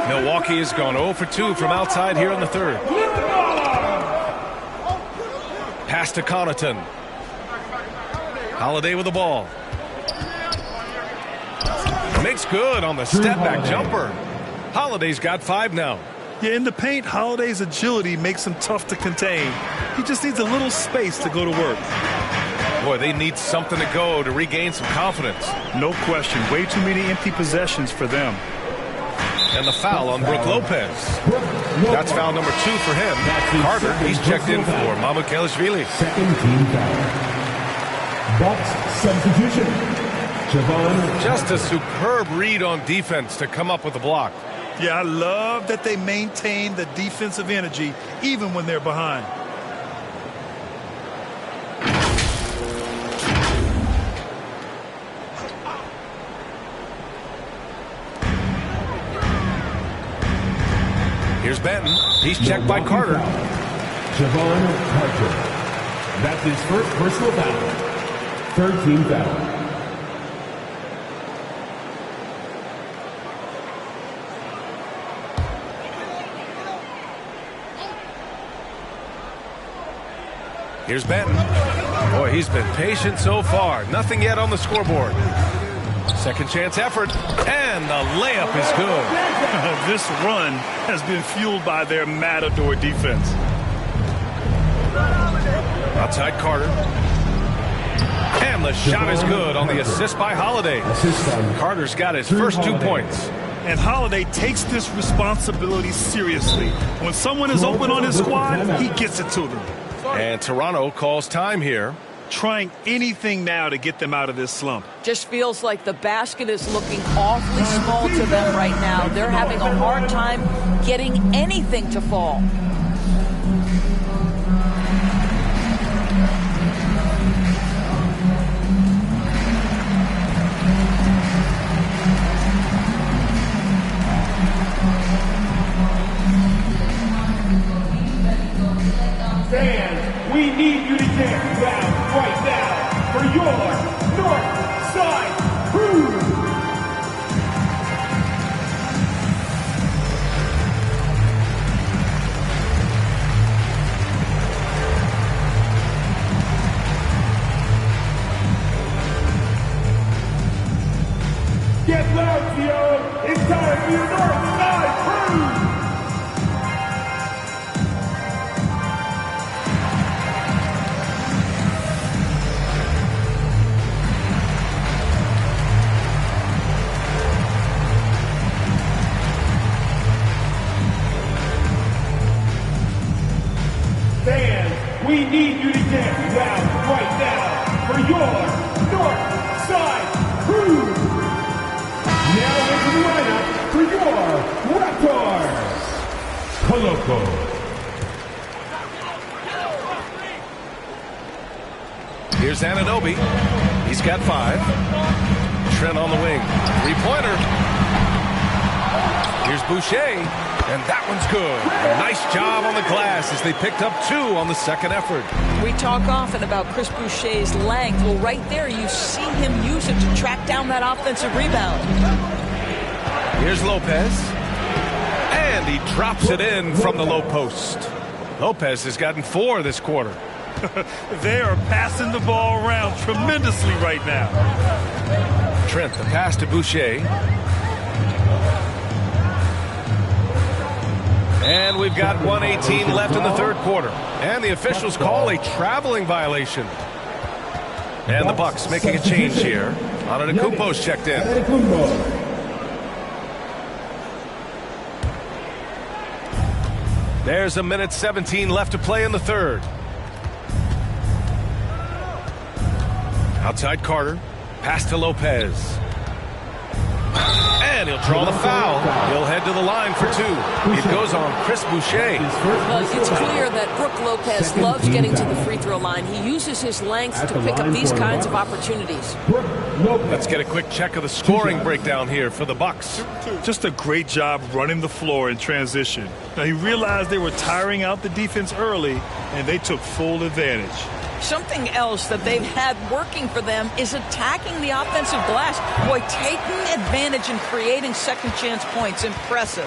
E: Milwaukee has gone 0 for 2 from outside here in the third. Pass to Connaughton. Holiday with the ball. Makes good on the step-back jumper. Holiday's got 5 now.
G: Yeah, in the paint, Holiday's agility makes him tough to contain. He just needs a little space to go to work.
E: Boy, they need something to go to regain some confidence.
G: No question. Way too many empty possessions for them.
E: And the foul on Brook Lopez. That's foul number 2 for him. Carter, he's checked in for Mamukelashvili.
H: Second team foul. Bucks substitution. Javon.
E: Just a superb read on defense to come up with the block.
G: Yeah, I love that they maintain the defensive energy even when they're behind.
E: Here's Benton. He's checked by Carter.
H: Javon Carter. That's his first personal foul. Third team foul.
E: Here's Benton. Boy, he's been patient so far. Nothing yet on the scoreboard. Second chance effort, and the layup is good.
G: This run has been fueled by their Matador defense.
E: Outside Carter. And the shot is good on the assist by Holiday. Carter's got his first 2 points.
G: And Holiday takes this responsibility seriously. When someone is open on his squad, he gets it to them.
E: And Toronto calls time here.
G: Trying anything now to get them out of this slump.
F: Just feels like the basket is looking awfully small to them right now. They're having a hard time getting anything to fall.
H: Fans, we need you to dance loud right now for your North Side Crew. Get loud, Theo. It's time for your North Side Crew. Fans, we need you to dance loud right now for your North Side Crew. Now into the lineup for your Raptors. Koloko.
E: Here's Anunoby. He's got 5. Trent on the wing. 3-pointer. Here's Boucher. And that one's good. A nice job on the glass as they picked up 2 on the second effort.
F: We talk often about Chris Boucher's length. Well, right there, you see him use it to track down that offensive rebound.
E: Here's Lopez. And he drops it in from the low post. Lopez has gotten 4 this quarter.
G: They are passing the ball around tremendously right now.
E: Trent, the pass to Boucher. And we've got 1:18 left in the third quarter. And the officials call a traveling violation. And the Bucks making a change here. Antetokounmpo's checked in. There's 1:17 left to play in the third. Outside Carter. Pass to Lopez. And he'll draw the foul. He'll head to the line for 2. It goes on Chris Boucher.
L: Well, it's clear that Brook Lopez loves getting to the free throw line. He uses his length to pick up these kinds of opportunities.
E: Let's get a quick check of the scoring breakdown here for the Bucks.
G: Just a great job running the floor in transition. Now, he realized they were tiring out the defense early, and they took full advantage.
F: Something else that they've had working for them is attacking the offensive glass. Boy, taking advantage and creating second chance points. Impressive.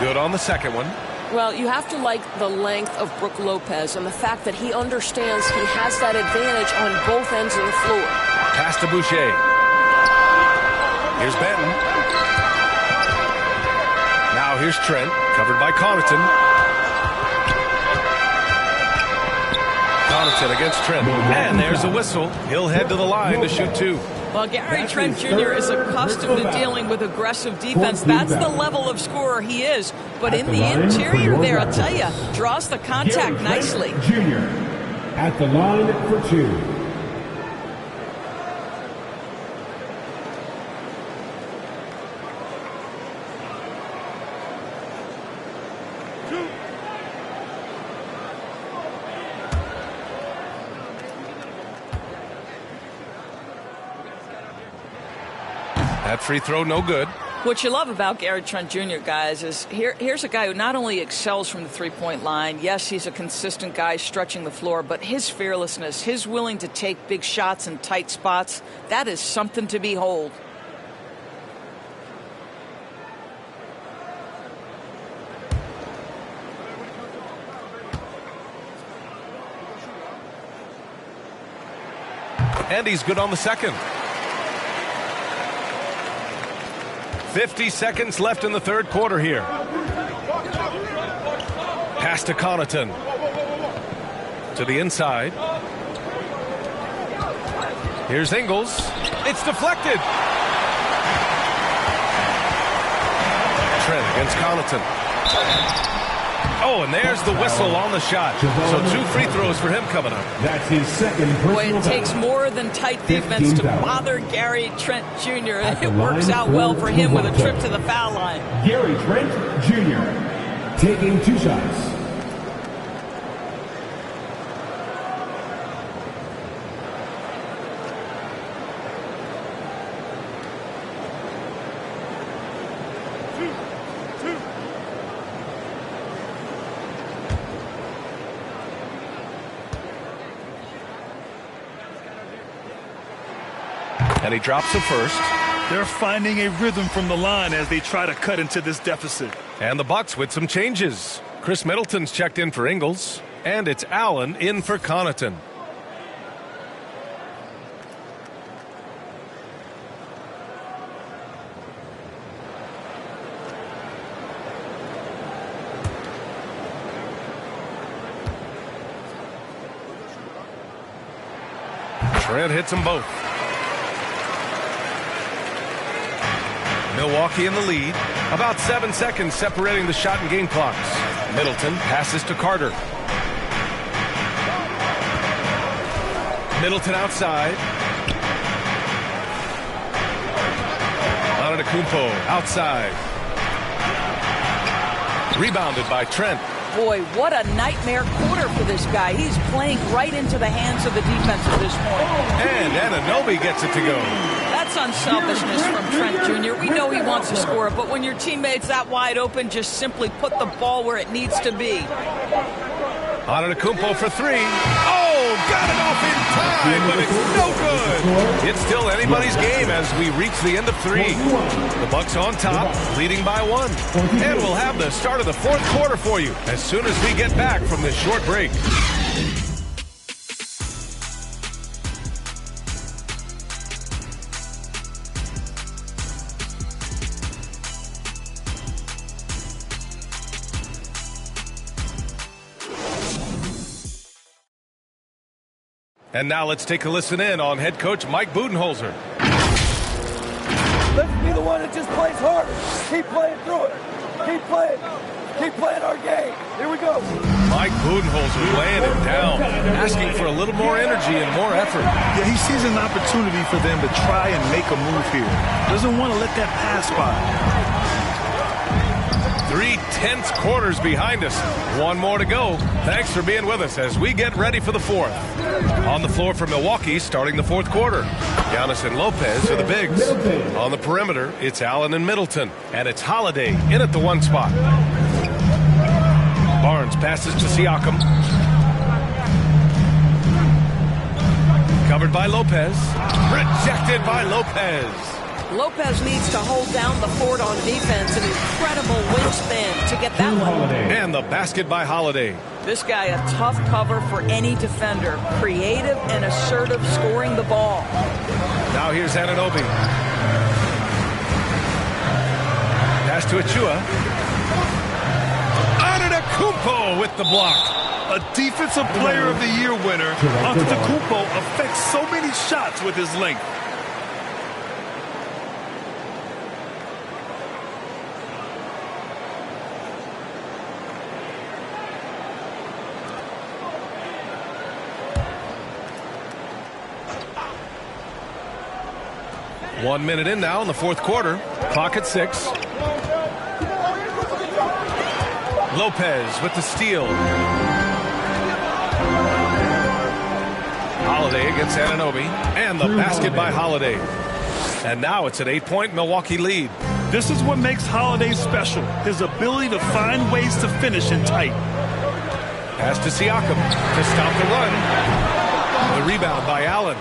E: Good on the second one.
L: Well, you have to like the length of Brook Lopez and the fact that he understands he has that advantage on both ends of the floor.
E: Pass to Boucher. Here's Benton. Now here's Trent, covered by Connaughton. Connaughton against Trent. And there's a whistle. He'll head to the line to shoot 2.
F: Well, Gary Trent Jr. is accustomed to dealing with aggressive defense. That's the level of scorer he is. But in the interior there, I'll tell you, draws the contact nicely.
H: Jr. at the line for 2.
E: That free throw, no good.
F: What you love about Gary Trent Jr., guys, is here's a guy who not only excels from the three-point line. Yes, he's a consistent guy stretching the floor, but his fearlessness, his willing to take big shots in tight spots, that is something to behold.
E: And he's good on the second. 50 seconds left in the third quarter here. Pass to Connaughton. To the inside. Here's Ingles. It's deflected. Trent against Connaughton. Oh, and there's the whistle on the shot. So 2 free throws for him coming up.
H: That's his second personal
F: Boy, it takes more than tight defense to bother Gary Trent Jr. It works out well for him with a trip to the foul line.
H: Gary Trent Jr. taking 2 shots.
E: And he drops the first.
G: They're finding a rhythm from the line as they try to cut into this deficit.
E: And the Bucks with some changes. Chris Middleton's checked in for Ingles. And it's Allen in for Connaughton. Trent hits them both. Milwaukee in the lead. About 7 seconds separating the shot and game clocks. Middleton passes to Carter. Middleton outside. Antetokounmpo outside. Rebounded by Trent.
F: Boy, what a nightmare quarter for this guy. He's playing right into the hands of the defense at this point.
E: And Anunoby gets it to go.
F: That's unselfishness from Trent Jr. We know he wants to score, but when your teammate's that wide open, just simply put the ball where it needs to be.
E: Antetokounmpo for 3. Oh, got it off in time, but it's no good. It's still anybody's game as we reach the end of 3. The Bucks on top, leading by 1. And we'll have the start of the fourth quarter for you as soon as we get back from this short break. And now let's take a listen in on head coach Mike Budenholzer.
M: Let's be the one that just plays harder. Keep playing through it. Keep playing. Keep playing our game. Here we go.
E: Mike Budenholzer laying it down, asking for a little more energy and more effort.
G: Yeah, he sees an opportunity for them to try and make a move here. Doesn't want to let that pass by.
E: 3 tense quarters behind us. 1 more to go. Thanks for being with us as we get ready for the fourth. On the floor for Milwaukee, starting the fourth quarter. Giannis and Lopez are the bigs. On the perimeter, it's Allen and Middleton. And it's Holiday in at the 1 spot. Barnes passes to Siakam. Covered by Lopez. Rejected by Lopez.
L: Lopez needs to hold down the fort on defense. An incredible wingspan to
F: get that one.
E: And the basket by Holiday.
F: This guy, a tough cover for any defender. Creative and assertive scoring the ball.
E: Now here's Anunoby. Pass to Achua. Antetokounmpo with the block.
G: A Defensive Player of the Year winner, Antetokounmpo affects so many shots with his length.
E: One minute in now in the fourth quarter. Clock at 6. Lopez with the steal. Holiday against Anunoby. And the basket by Holiday. And now it's an 8-point Milwaukee lead.
G: This is what makes Holiday special. His ability to find ways to finish in tight.
E: Pass to Siakam to stop the run. The rebound by Allen.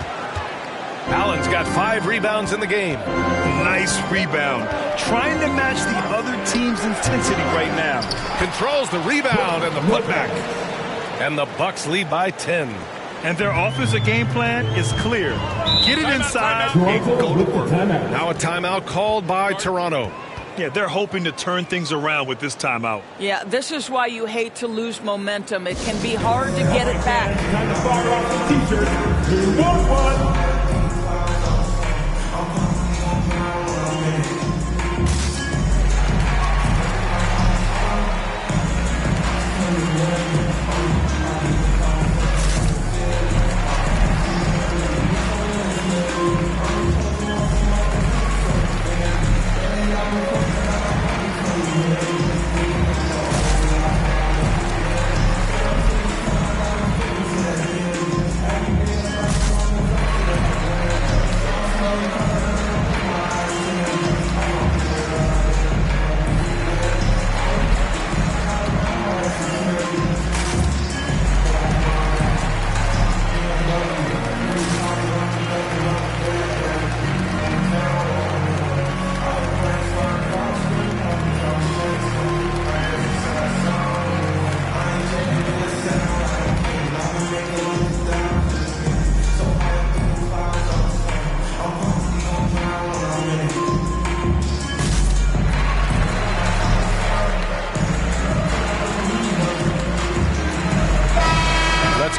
E: Allen's got 5 rebounds in the game.
G: Nice rebound. Trying to match the other team's intensity right now.
E: Controls the rebound and the putback. And the Bucks lead by 10.
G: And their offensive game plan is clear. Get it inside and go to work.
E: Now a timeout called by Toronto.
G: Yeah, they're hoping to turn things around with this timeout.
F: Yeah, this is why you hate to lose momentum. It can be hard to get it back.
H: Time to fire off the t-shirt. 2 1 1.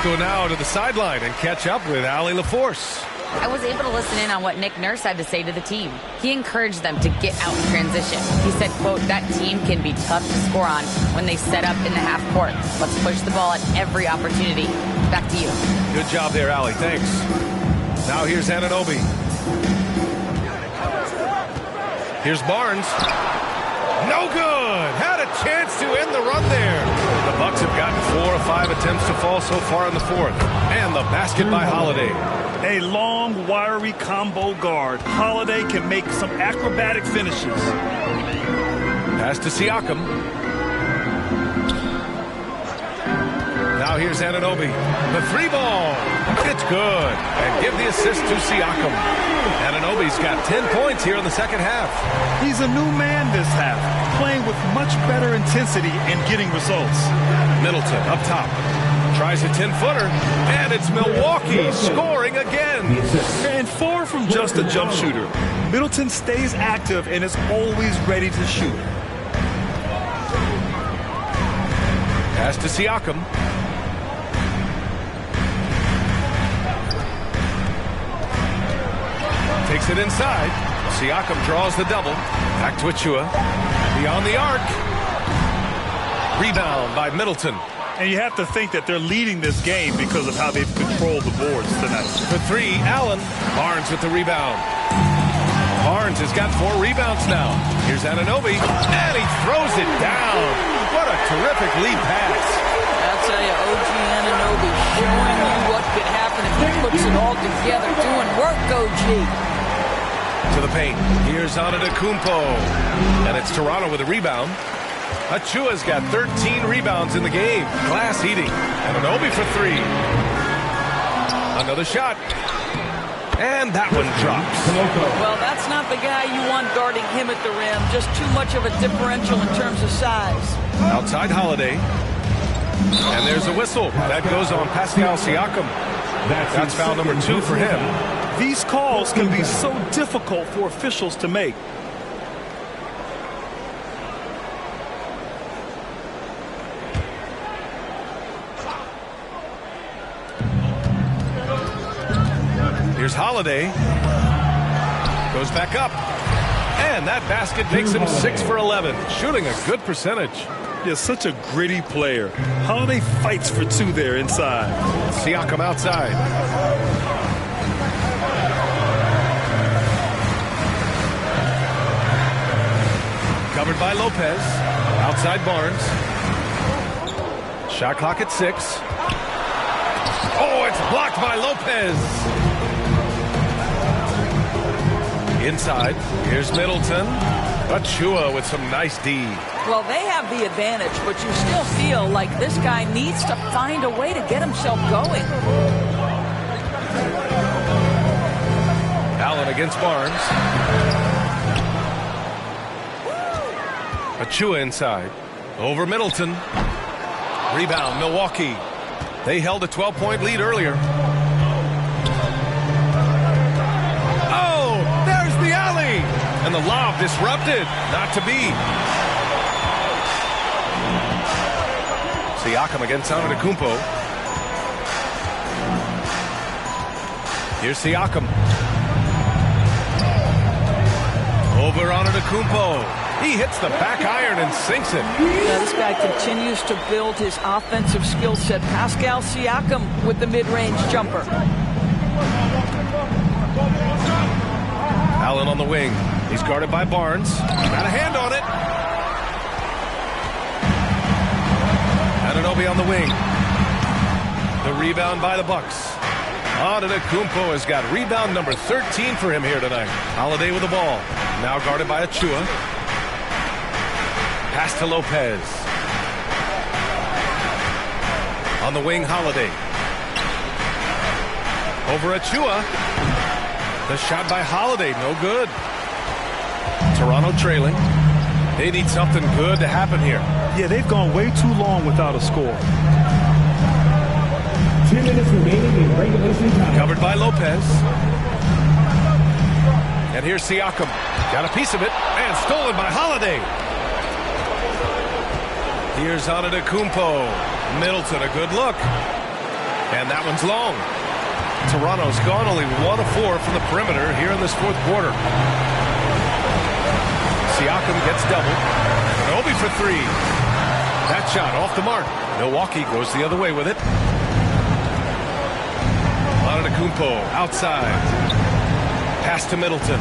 E: Go now to the sideline and catch up with Allie LaForce.
N: I was able to listen in on what Nick Nurse had to say to the team. He encouraged them to get out in transition. He said, quote, that team can be tough to score on when they set up in the half court. Let's push the ball at every opportunity. Back to you.
E: Good job there, Allie. Thanks. Now here's Anunoby. Here's Barnes. No good. Had a chance to end the run there. The Bucks have gotten 4 of 5 attempts to fall so far in the fourth. And the basket by Holiday.
G: A long, wiry combo guard. Holiday can make some acrobatic finishes.
E: Pass to Siakam. Now here's Anunoby. The 3-ball. It's good. And give the assist to Siakam. Anunoby's got 10 points here in the second half.
G: He's a new man this half, playing with much better intensity and getting results.
E: Middleton up top. Tries a 10-footer. And it's Milwaukee scoring again.
G: And far from just a jump shooter, Middleton stays active and is always ready to shoot.
E: Pass to Siakam. Takes it inside. Siakam draws the double. Back to Achua. Beyond the arc. Rebound by Middleton.
G: And you have to think that they're leading this game because of how they've controlled the boards tonight.
E: For 3, Allen. Barnes with the rebound. Barnes has got 4 rebounds now. Here's Anunoby. And he throws it down. What a terrific lead pass.
F: I'll tell you, OG Anunoby showing you what could happen if he puts it all together. Doing work, OG.
E: To the paint. Here's Antetokounmpo. And it's Toronto with a rebound. Achua's got 13 rebounds in the game. Glass eating. Anunoby for 3. Another shot. And that one drops.
F: Well, that's not the guy you want guarding him at the rim. Just too much of a differential in terms of size.
E: Outside Holiday. And there's a whistle. That goes on Pascal Siakam. That's foul number 2 for him.
G: These calls can be so difficult for officials to make.
E: Here's Holiday. Goes back up. And that basket makes him 6 for 11. Shooting a good percentage.
G: Yeah, such a gritty player. Holiday fights for 2 there inside.
E: Siakam outside. Covered by Lopez. Outside Barnes. Shot clock at 6. Oh, it's blocked by Lopez. Inside. Here's Middleton. Achua with some nice D.
F: Well, they have the advantage, but you still feel like this guy needs to find a way to get himself going.
E: Allen against Barnes. Achua inside. Over Middleton. Rebound, Milwaukee. They held a 12-point lead earlier. Oh, there's the alley. And the lob disrupted. Not to be. Siakam against Antetokounmpo. Here's Siakam. Over Antetokounmpo. He hits the back iron and sinks it.
F: Yeah, this guy continues to build his offensive skill set. Pascal Siakam with the mid-range jumper.
E: Allen on the wing. He's guarded by Barnes. Got a hand on it. Anunoby on the wing. The rebound by the Bucks. Antetokounmpo has got rebound number 13 for him here tonight. Holiday with the ball. Now guarded by Achua. Pass to Lopez. On the wing, Holiday. Over Achua. The shot by Holiday, no good. Toronto trailing. They need something good to happen here.
G: Yeah, they've gone way too long without a score.
H: 2 minutes remaining in regulation time.
E: Covered by Lopez. And here's Siakam. Got a piece of it. And stolen by Holiday. Here's Antetokounmpo. Middleton, a good look. And that one's long. Toronto's gone only 1 of 4 from the perimeter here in this fourth quarter. Siakam gets doubled. Obi for 3. That shot off the mark. Milwaukee goes the other way with it. Antetokounmpo outside. Pass to Middleton.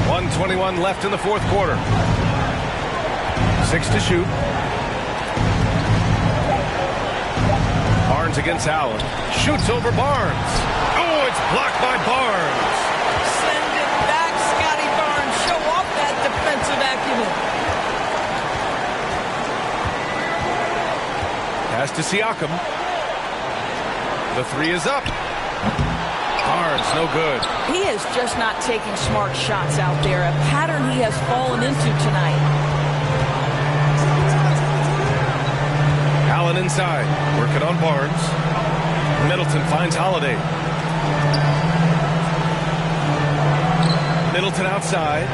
E: 1:21 left in the fourth quarter. 6 to shoot. Barnes against Allen. Shoots over Barnes. Oh, it's blocked by Barnes.
F: Send it back, Scotty Barnes. Show off that defensive acumen.
E: Pass to Siakam. The 3 is up. Barnes, no good.
F: He is just not taking smart shots out there. A pattern he has fallen into tonight.
E: Allen inside, working on Barnes. Middleton finds Holiday. Middleton outside.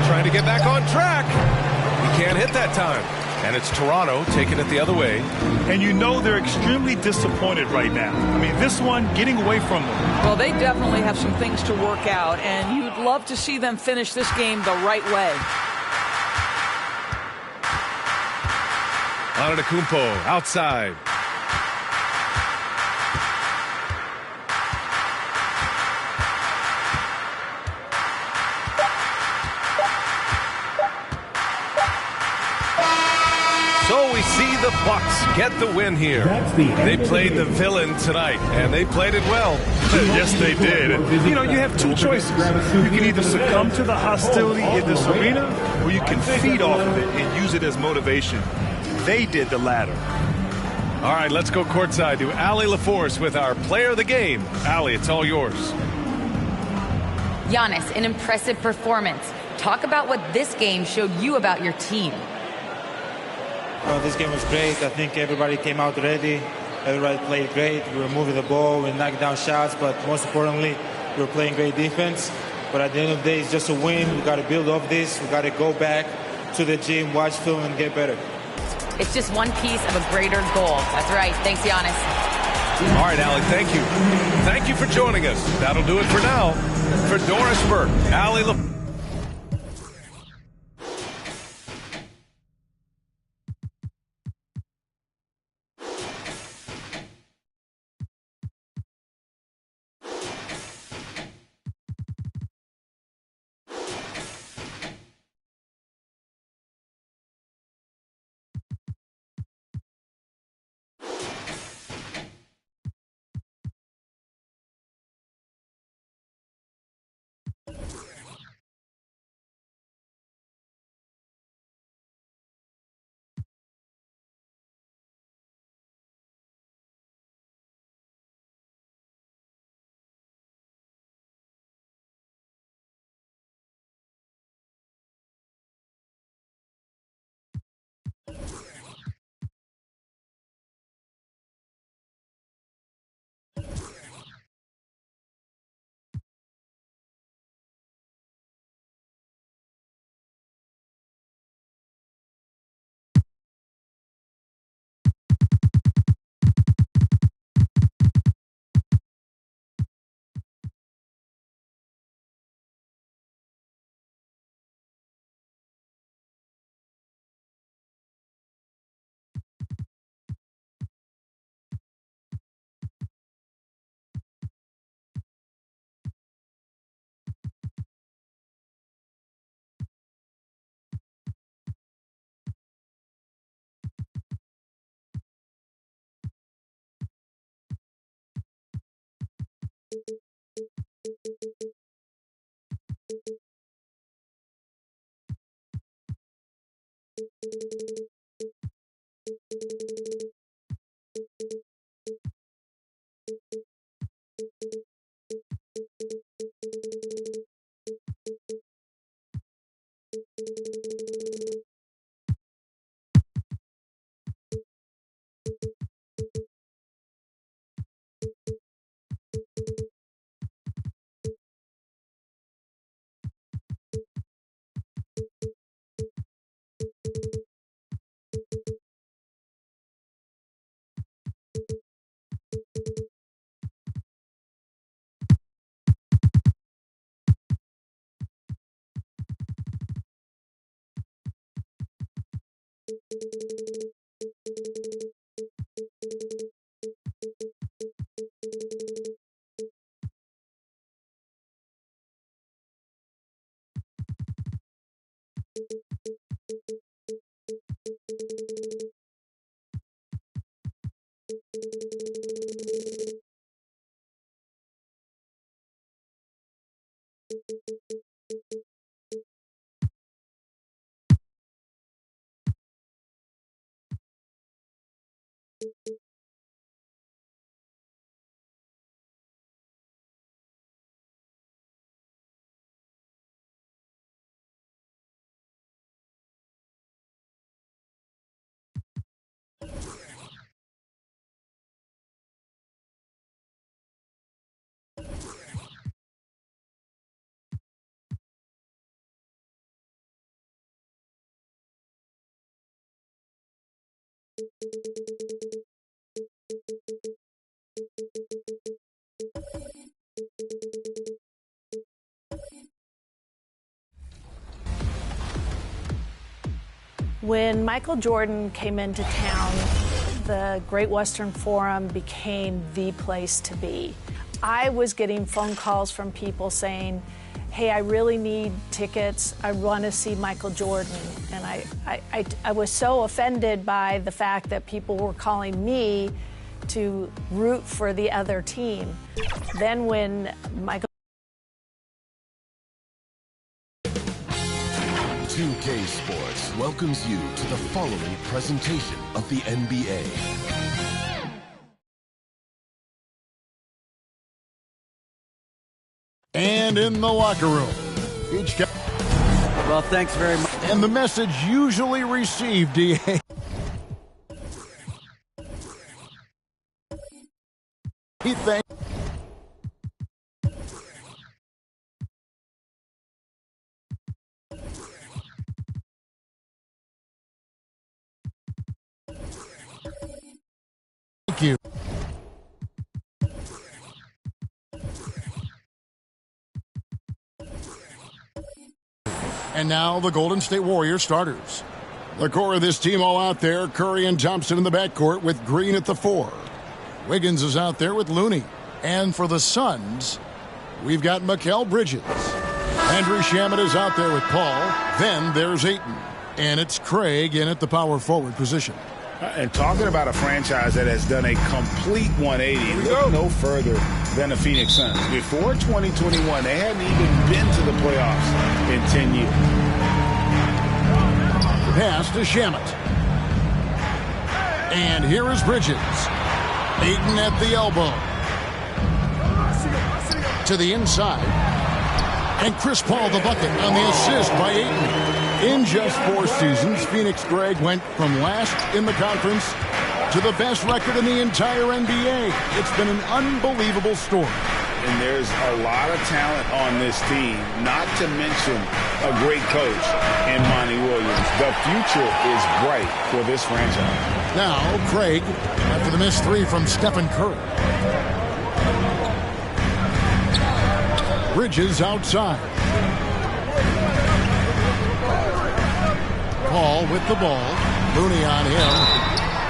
E: Trying to get back on track. He can't hit that time. And it's Toronto taking it the other way.
G: And you know they're extremely disappointed right now. I mean, this one getting away from them.
F: Well, they definitely have some things to work out, and you'd love to see them finish this game the right way.
E: Antetokounmpo outside. So we see the Bucks get the win here. They played the villain tonight, and they played it well.
G: Yes, they did. And, you know, you have 2 choices. You can either succumb to the hostility in this arena, or you can feed off of it and use it as motivation. They did the latter.
E: All right, let's go courtside to Allie LaForce with our player of the game. Allie, it's all yours.
N: Giannis, an impressive performance. Talk about what this game showed you about your team.
O: This game was great. I think everybody came out ready. Everybody played great. We were moving the ball, we knocked down shots, but most importantly, we were playing great defense. But at the end of the day, it's just a win. We got to build off this. We got to go back to the gym, watch film, and get better.
N: It's just one piece of a greater goal. That's right. Thanks, Giannis.
E: All right, Allie, thank you. Thank you for joining us. That'll do it for now. For Doris Burke, Allie LaForce.
B: When Michael Jordan came into town, the Great Western Forum became the place to be. I was getting phone calls from people saying, hey, I really need tickets. I want to see Michael Jordan. And I was so offended by the fact that people were calling me to root for the other team. Then when Michael
P: 2K Sports welcomes you to the following presentation of the NBA.
D: And in the locker room, each guy.
P: Well, thanks very much.
D: And the message usually received, D.A. Thank you. And now the Golden State Warriors starters. The core of this team all out there. Curry and Thompson in the backcourt with Green at the 4. Wiggins is out there with Looney. And for the Suns, we've got Mikal Bridges. Andrew Shamet is out there with Paul. Then there's Ayton. And it's Craig in at the power forward position.
Q: And talking about a franchise that has done a complete 180, look no further than the Phoenix Suns. Before 2021, they hadn't even been to the playoffs in 10 years.
D: Pass to Shamet. And here is Bridges. Ayton at the elbow. To the inside. And Chris Paul the bucket on the assist by Ayton. In just 4 seasons, Phoenix, Greg, went from last in the conference to the best record in the entire NBA. It's been an unbelievable story.
Q: And there's a lot of talent on this team, not to mention a great coach in Monty Williams. The future is bright for this franchise.
D: Now, Craig, after the missed 3 from Stephen Curry. Bridges outside. Paul with the ball. Looney on him.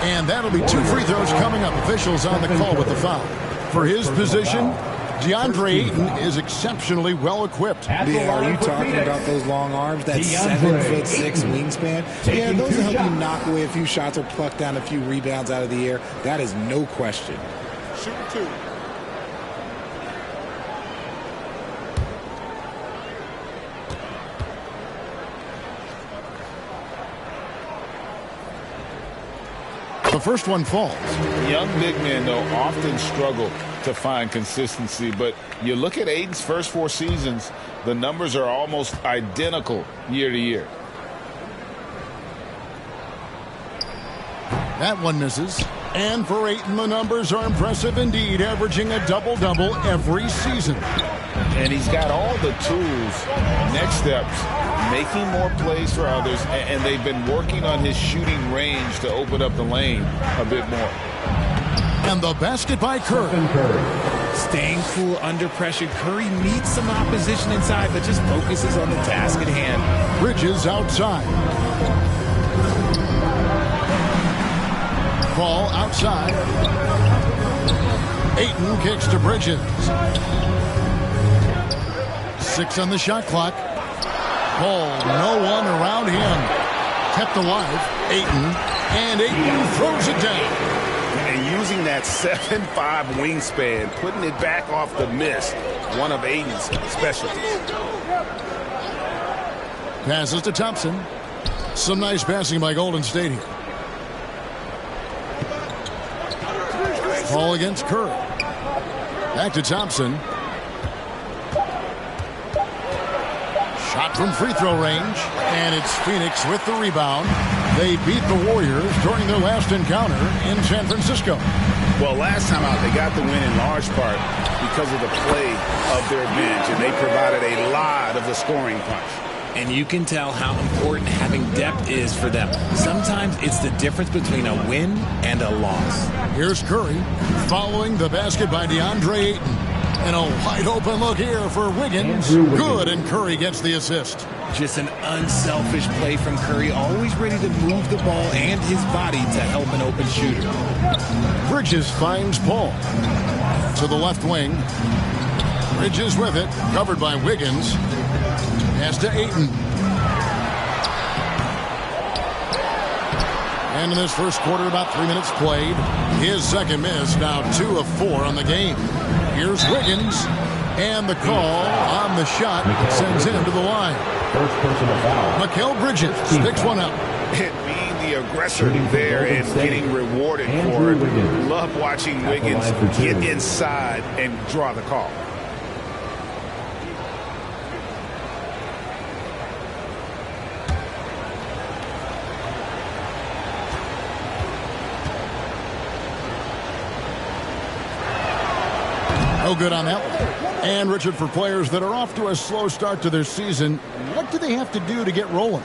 D: And that'll be 2 free throws coming up. Officials on the call with the foul. For his position, DeAndre Ayton is exceptionally well equipped.
R: Yeah, are you talking about those long arms? That 7'6" wingspan? Yeah, those will help you knock away a few shots or pluck down a few rebounds out of the air. That is no question.
K: Shoot 2.
D: The first one falls.
Q: Young big men, though, often struggle to find consistency, but you look at Ayton's first 4 seasons, the numbers are almost identical year to year.
D: That one misses. And for Ayton, the numbers are impressive indeed, averaging a double-double every season.
Q: And he's got all the tools. Next steps, making more plays for others, and they've been working on his shooting range to open up the lane a bit more.
D: And the basket by Curry.
R: Staying cool under pressure. Curry meets some opposition inside, but just focuses on the task at hand.
D: Bridges outside. Ball outside. Ayton kicks to Bridges. 6 on the shot clock. Ball, no one around him. Kept alive. Ayton. And Ayton throws it down.
Q: And using that 7'5" wingspan, putting it back off the miss, one of Ayton's specialties.
D: Passes to Thompson. Some nice passing by Golden State here. Ball against Curry. Back to Thompson. Shot from free throw range. And it's Phoenix with the rebound. They beat the Warriors during their last encounter in San Francisco.
Q: Well, last time out, they got the win in large part because of the play of their bench, and they provided a lot of the scoring punch.
R: And you can tell how important having depth is for them. Sometimes it's the difference between a win and a loss.
D: Here's Curry following the basket by DeAndre Ayton. And a wide open look here for Wiggins. Good, and Curry gets the assist.
R: Just an unselfish play from Curry, always ready to move the ball and his body to help an open shooter.
D: Bridges finds Paul to the left wing. Bridges with it, covered by Wiggins. Pass to Ayton. And in this first quarter, about 3 minutes played. His second miss, now 2 of 4 on the game. Here's Wiggins. And the call on the shot sends him to the line.
H: First personal foul.
D: Mikal Bridges sticks one up.
Q: Being the aggressor there and getting rewarded for it. Love watching Wiggins get inside and draw the call.
D: No good on that one. And, Richard, for players that are off to a slow start to their season, what do they have to do to get rolling?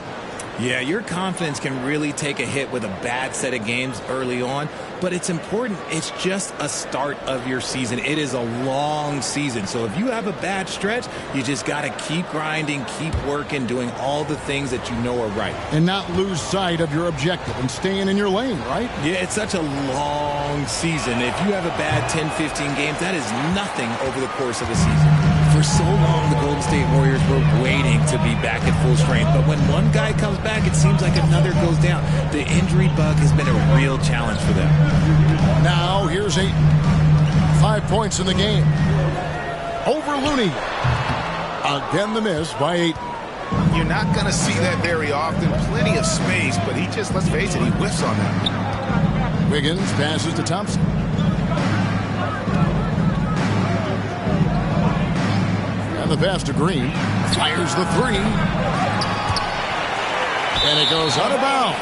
S: Yeah, your confidence can really take a hit with a bad set of games early on, but it's important. It's just a start of your season. It is a long season, so if you have a bad stretch, you just got to keep grinding, keep working, doing all the things that you know are right.
D: And not lose sight of your objective and staying in your lane, right?
S: Yeah, it's such a long season. If you have a bad 10, 15 games, that is nothing over the course of a season. For so long, the Golden State Warriors were waiting to be back at full strength. But when one guy comes back, it seems like another goes down. The injury bug has been a real challenge for them.
D: Now, here's Ayton. 5 points in the game. Over Looney. Again, the miss by Ayton.
Q: You're not going to see that very often. Plenty of space, but he just, let's face it, he whiffs on that.
D: Wiggins passes to Thompson. The pass to Green. Fires the three. And it goes out of bounds.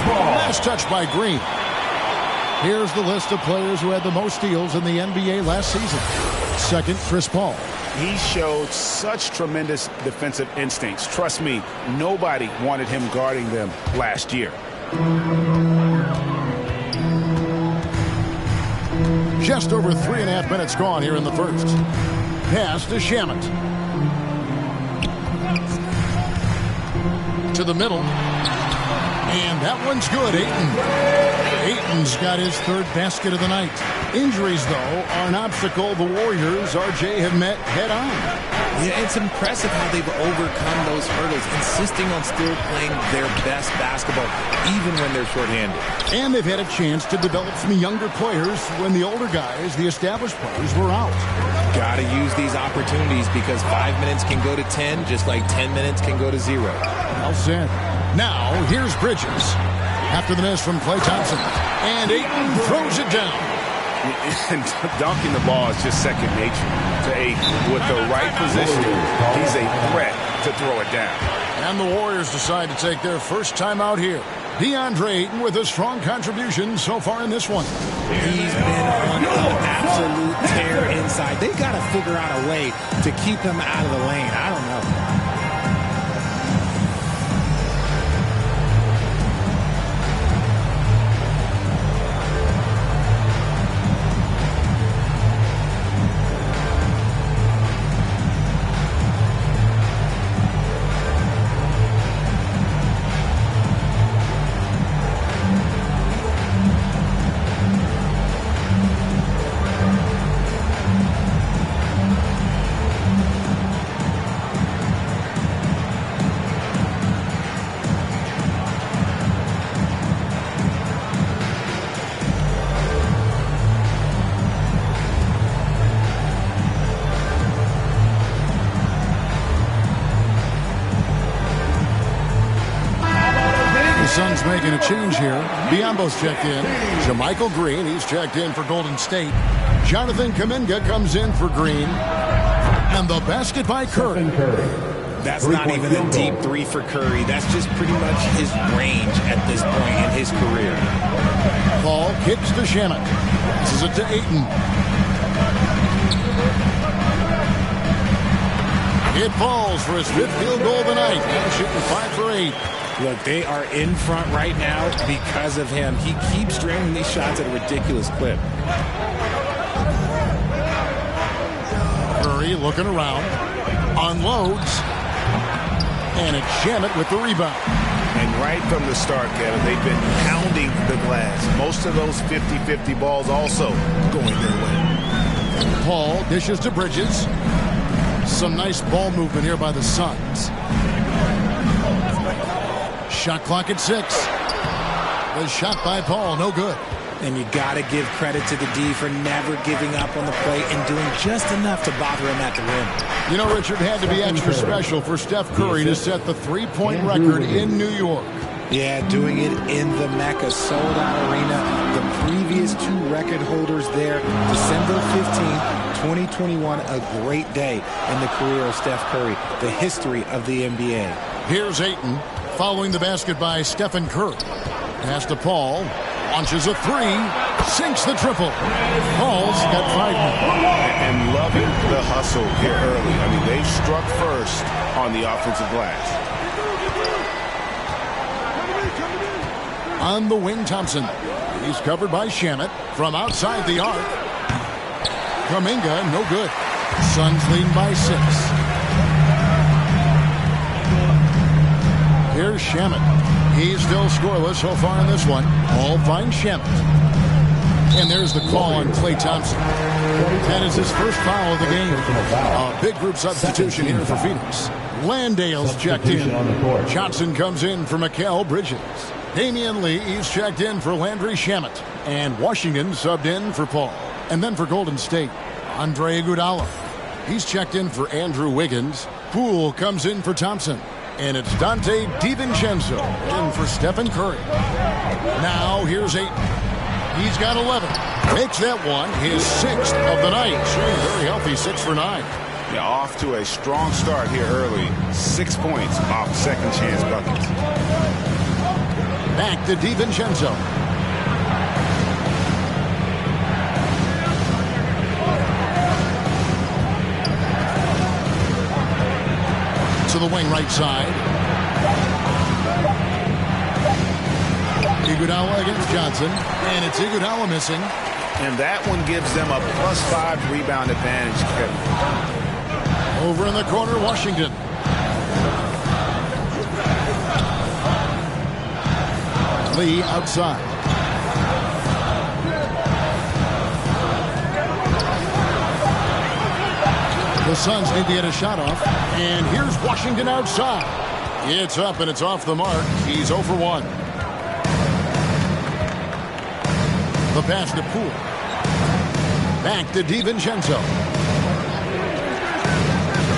D: Last touch by Green. Here's the list of players who had the most steals in the NBA last season. Second, Chris Paul.
Q: He showed such tremendous defensive instincts. Trust me, nobody wanted him guarding them last year.
D: Just over 3.5 minutes gone here in the first. Pass to Shamet. To the middle. And that one's good, Ayton's got his third basket of the night. Injuries, though, are an obstacle the Warriors, RJ, have met head-on.
S: Yeah, it's impressive how they've overcome those hurdles, insisting on still playing their best basketball, even when they're shorthanded.
D: And they've had a chance to develop some younger players when the older guys, the established players, were out.
S: Got to use these opportunities because 5 minutes can go to 10, just like 10 minutes can go to 0.
D: Well said. Now, here's Bridges. After the miss from Klay Thompson. And Ayton throws it down.
Q: And dunking the ball is just second nature to Ayton. With the right position, he's a threat to throw it down.
D: And the Warriors decide to take their first time out here. DeAndre Ayton with a strong contribution so far in this one.
R: He's been on an absolute tear inside. They got to figure out a way to keep him out of the lane. I don't know.
D: Suns making a change here. Biombo's checked in. JaMychal Green, he's checked in for Golden State. Jonathan Kuminga comes in for Green. And the basket by Curry.
S: That's not even a deep three for Curry. That's just pretty much his range at this point in his career.
D: Paul kicks to Shamet. This is it to Ayton. It falls for his fifth field goal of the night. Now shooting 5 for 8.
S: Look, they are in front right now because of him. He keeps draining these shots at a ridiculous clip.
D: Curry looking around. Unloads. And it's Shamet with the rebound.
Q: And right from the start, Kevin, they've been pounding the glass. Most of those 50-50 balls also going their way.
D: Paul dishes to Bridges. Some nice ball movement here by the Suns. Shot clock at 6. The shot by Paul, no good.
R: And you got to give credit to the D for never giving up on the play and doing just enough to bother him at the rim.
D: You know, Richard, had to be extra special for Steph Curry to set the three-point record in New York.
R: Yeah, doing it in the Mecca sold-out arena. The previous 2 record holders there, December 15th, 2021, a great day in the career of Steph Curry, the history of the NBA.
D: Here's Ayton. Following the basket by Stephen Curry. Pass to Paul. Launches a 3. Sinks the triple. Paul's got 5 now.
Q: And loving the hustle here early. I mean, they've struck first on the offensive glass.
D: On the wing, Thompson. He's covered by Shamet from outside the arc. Kuminga, no good. Suns lead by 6. Here's Shamet. He's still scoreless so far in this one. All find Shamet. And there's the call on Klay Thompson. That is his first foul of the game. A big group substitution here for Phoenix. Landale's checked in. Johnson comes in for Mikal Bridges. Damian Lee is checked in for Landry Shamet. And Washington subbed in for Paul. And then for Golden State, Andre Iguodala. He's checked in for Andrew Wiggins. Poole comes in for Thompson. And it's Dante DiVincenzo in for Stephen Curry. Now here's 8. He's got 11. Makes that one his 6th of the night. Shooting very healthy, 6 for 9.
Q: Yeah, off to a strong start here early. 6 points off second chance buckets.
D: Back to DiVincenzo. To the wing right side. Iguodala against Johnson, and it's Iguodala missing.
Q: And that one gives them a +5 rebound advantage.
D: Over in the corner, Washington. Lee outside. The Suns need to get a shot off, and here's Washington outside. It's up and it's off the mark. He's 0 for 1. The pass to Poole. Back to DiVincenzo.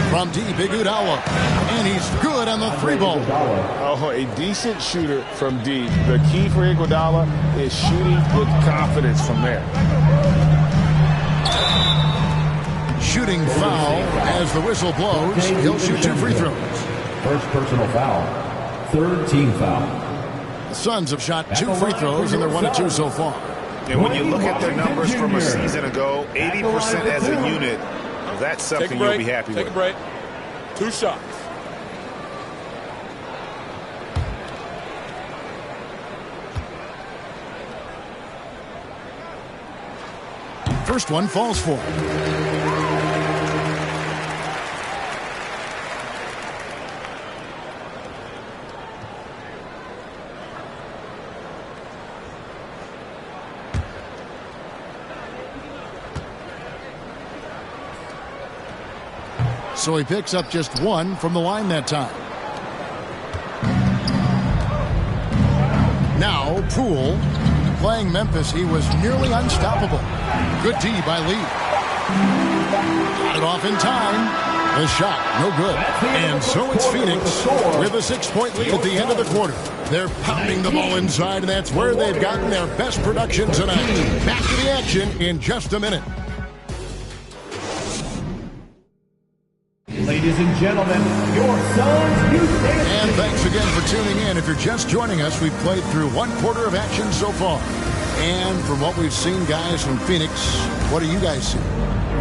D: From deep, Iguodala. And he's good on the 3-ball.
Q: Oh, a decent shooter from deep. The key for Iguodala is shooting with confidence from there.
D: Shooting foul as the whistle blows. He'll shoot 2 free throws.
H: First personal foul. 3rd team foul.
D: The Suns have shot 2 free throws, and they're 1 of 2 so far.
Q: And when you look at their numbers from a season ago, 80% as a unit, that's something you'll be happy with.
J: Take a break. 2 shots.
D: First one falls for him. So he picks up just 1 from the line that time. Now Poole. Playing Memphis, he was nearly unstoppable. Good D by Lee. Got it off in time. The shot, no good. And so it's Phoenix with a 6-point lead at the end of the quarter. They're pounding the ball inside, and that's where they've gotten their best production tonight. Back to the action in just a minute.
H: Ladies and gentlemen, your Suns Youth.
D: And thanks again for tuning in. If you're just joining us, we've played through 1 quarter of action so far. And from what we've seen, guys, from Phoenix, what do you guys see?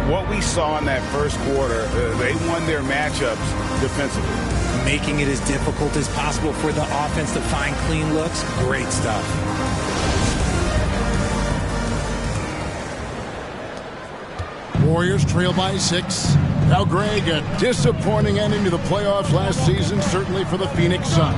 Q: What we saw in that first quarter, they won their matchups defensively.
R: Making it as difficult as possible for the offense to find clean looks. Great stuff.
D: Warriors trail by 6. Now, Greg, a disappointing ending to the playoffs last season, certainly for the Phoenix Suns.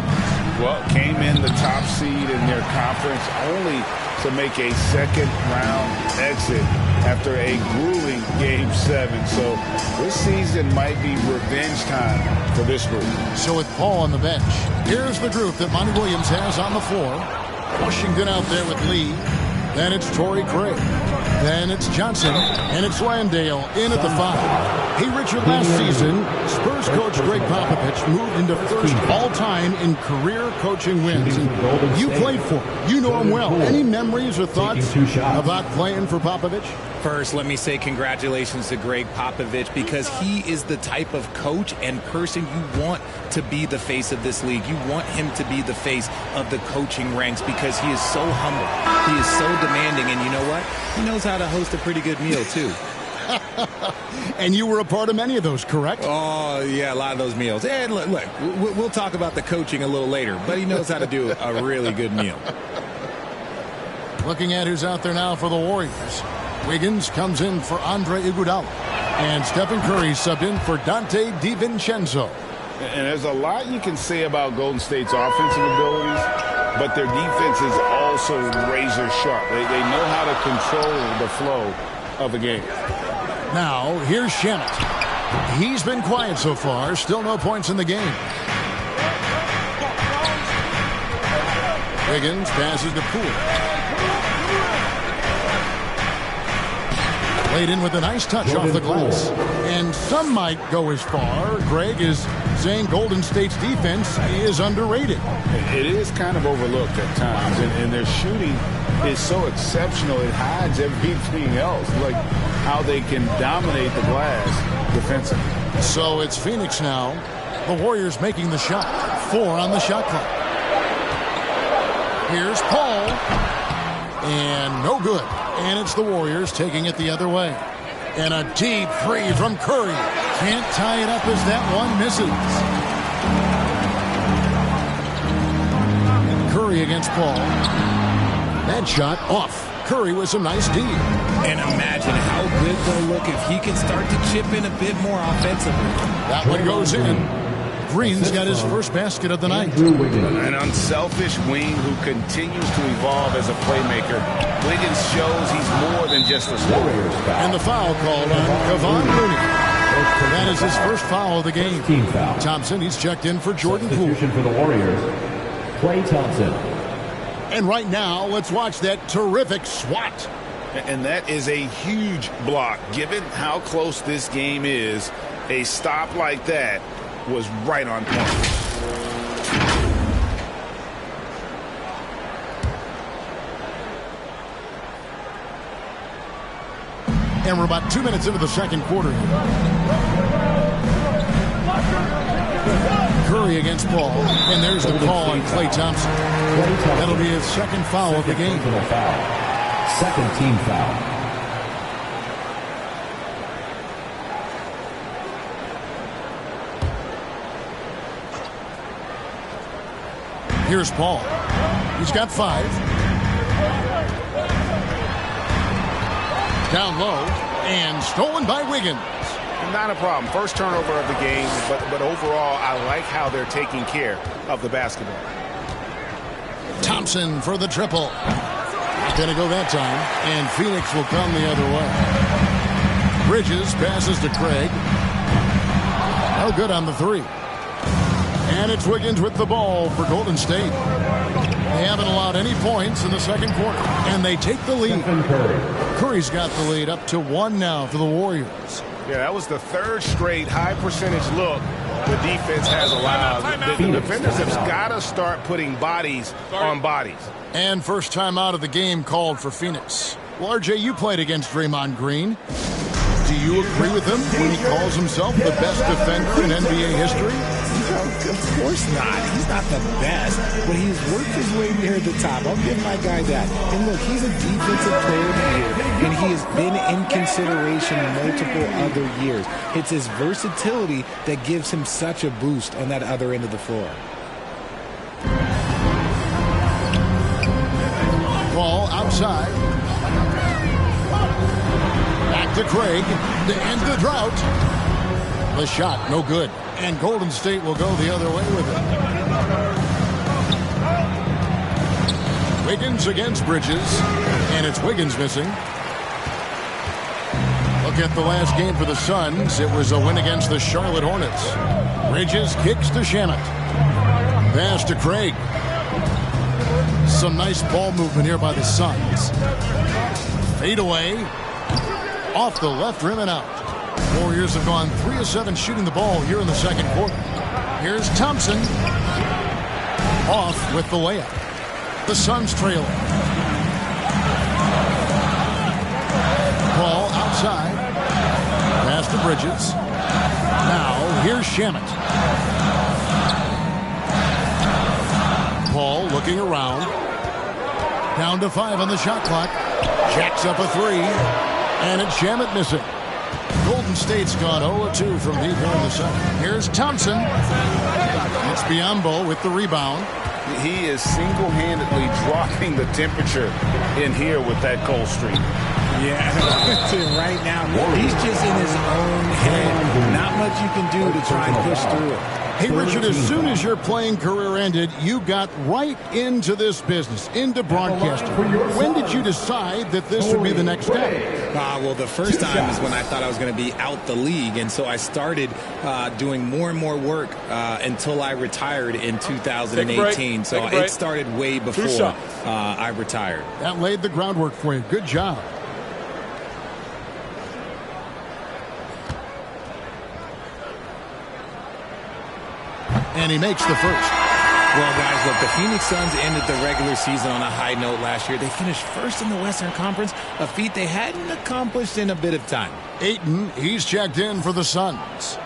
Q: Well, came in the top seed in their conference only to make a second-round exit after a grueling Game 7. So this season might be revenge time for this group.
D: So with Paul on the bench, here's the group that Monty Williams has on the floor. Washington out there with Lee. Then it's Torrey Craig. Then it's Johnson. And it's Landale in at the 5. Hey, Richard, last season, Spurs coach Greg Popovich moved into first all-time in career coaching wins. And you played for him. You know him well. Any memories or thoughts about playing for Popovich?
S: First, let me say congratulations to Greg Popovich, because he is the type of coach and person you want to be the face of this league. You want him to be the face of the coaching ranks, because he is so humble. He is so demanding, and you know what? He knows how to host a pretty good meal, too.
D: And you were a part of many of those, correct?
S: Oh, yeah, a lot of those meals. And look, we'll talk about the coaching a little later, but he knows how to do a really good meal.
D: Looking at who's out there now for the Warriors. Wiggins comes in for Andre Iguodala. And Stephen Curry subbed in for Dante DiVincenzo.
Q: And there's a lot you can say about Golden State's offensive abilities, but their defense is also razor sharp. They know how to control the flow of a game.
D: Now, here's Shamet. He's been quiet so far. Still no points in the game. Wiggins passes to Poole. Played in with a nice touch off the glass. And some might go as far, Greg, is saying Golden State's defense is underrated.
Q: It is kind of overlooked at times, and their shooting is so exceptional it hides everything else, like how they can dominate the glass defensively.
D: So it's Phoenix now. The Warriors making the shot. 4 on the shot clock. Here's Paul. And no good. And it's the Warriors taking it the other way. And a deep three from Curry. Can't tie it up as that one misses. Curry against Paul. That shot off. Curry with some nice D.
S: And imagine how good they'll look if he can start to chip in a bit more offensively.
D: That one goes in. Green's got his first basket of the night.
Q: An unselfish wing who continues to evolve as a playmaker. Wiggins shows he's more than just a scorer.
D: And the foul called on Kevon Looney. That is his first foul of the game. Thompson, he's checked in for Jordan Poole.
H: For the Warriors, Klay Thompson.
D: And right now, let's watch that terrific swat.
Q: And that is a huge block. Given how close this game is, a stop like that was right on point.
D: And we're about 2 minutes into the second quarter. Curry against Paul. And there's the call on Klay Thompson. That'll be his second foul of the game.
H: Second team foul.
D: Here's Paul. He's got 5. Down low. And stolen by Wiggins.
Q: Not a problem. First turnover of the game, but overall, I like how they're taking care of the basketball.
D: Thompson for the triple. Not going to go that time. And Phoenix will come the other way. Bridges passes to Craig. No good on the 3. And it's Wiggins with the ball for Golden State. They haven't allowed any points in the second quarter. And they take the lead. Curry's got the lead up to 1 now for the Warriors.
Q: Yeah, that was the 3rd straight high percentage look the defense has allowed. The defenders have got to start putting bodies on bodies.
D: And first time out of the game called for Phoenix. Well, RJ, you played against Draymond Green. Do you agree with him when he calls himself the best defender in NBA history?
R: Of course not. He's not the best, but he's worked his way near the top. I'll give my guy that. And look, he's a defensive player of the year, and he has been in consideration multiple other years. It's his versatility that gives him such a boost on that other end of the floor.
D: Ball outside. Back to Craig to end the drought. The shot, no good. And Golden State will go the other way with it. Wiggins against Bridges. And it's Wiggins missing. Look at the last game for the Suns. It was a win against the Charlotte Hornets. Bridges kicks to Shamet. Pass to Craig. Some nice ball movement here by the Suns. Fade away. Off the left rim and out. Warriors have gone 3 of 7 shooting the ball here in the second quarter. Here's Thompson. Off with the layup. The Suns trail. Ball outside. Pass to Bridges. Now here's Shamet. Paul looking around. Down to 5 on the shot clock. Jacks up a 3. And it's Shamet missing. Golden State's gone 0-2 from deep here in the second. Here's Thompson. It's Biyombo with the rebound.
Q: He is single-handedly dropping the temperature in here with that cold streak.
R: Yeah, right now, he's just in his own head. Not much you can do to try and push through it.
D: Hey, Richard, as soon as your playing career ended, you got right into this business, into broadcasting. When did you decide that this would be the next step?
R: Well, the first time is when I thought I was going to be out the league, and so I started doing more and more work until I retired in 2018. So it started way before I retired.
D: That laid the groundwork for you. Good job. And he makes the first.
R: Well, guys, look, the Phoenix Suns ended the regular season on a high note last year. They finished first in the Western Conference, a feat they hadn't accomplished in a bit of time.
D: Ayton, he's checked in for the Suns.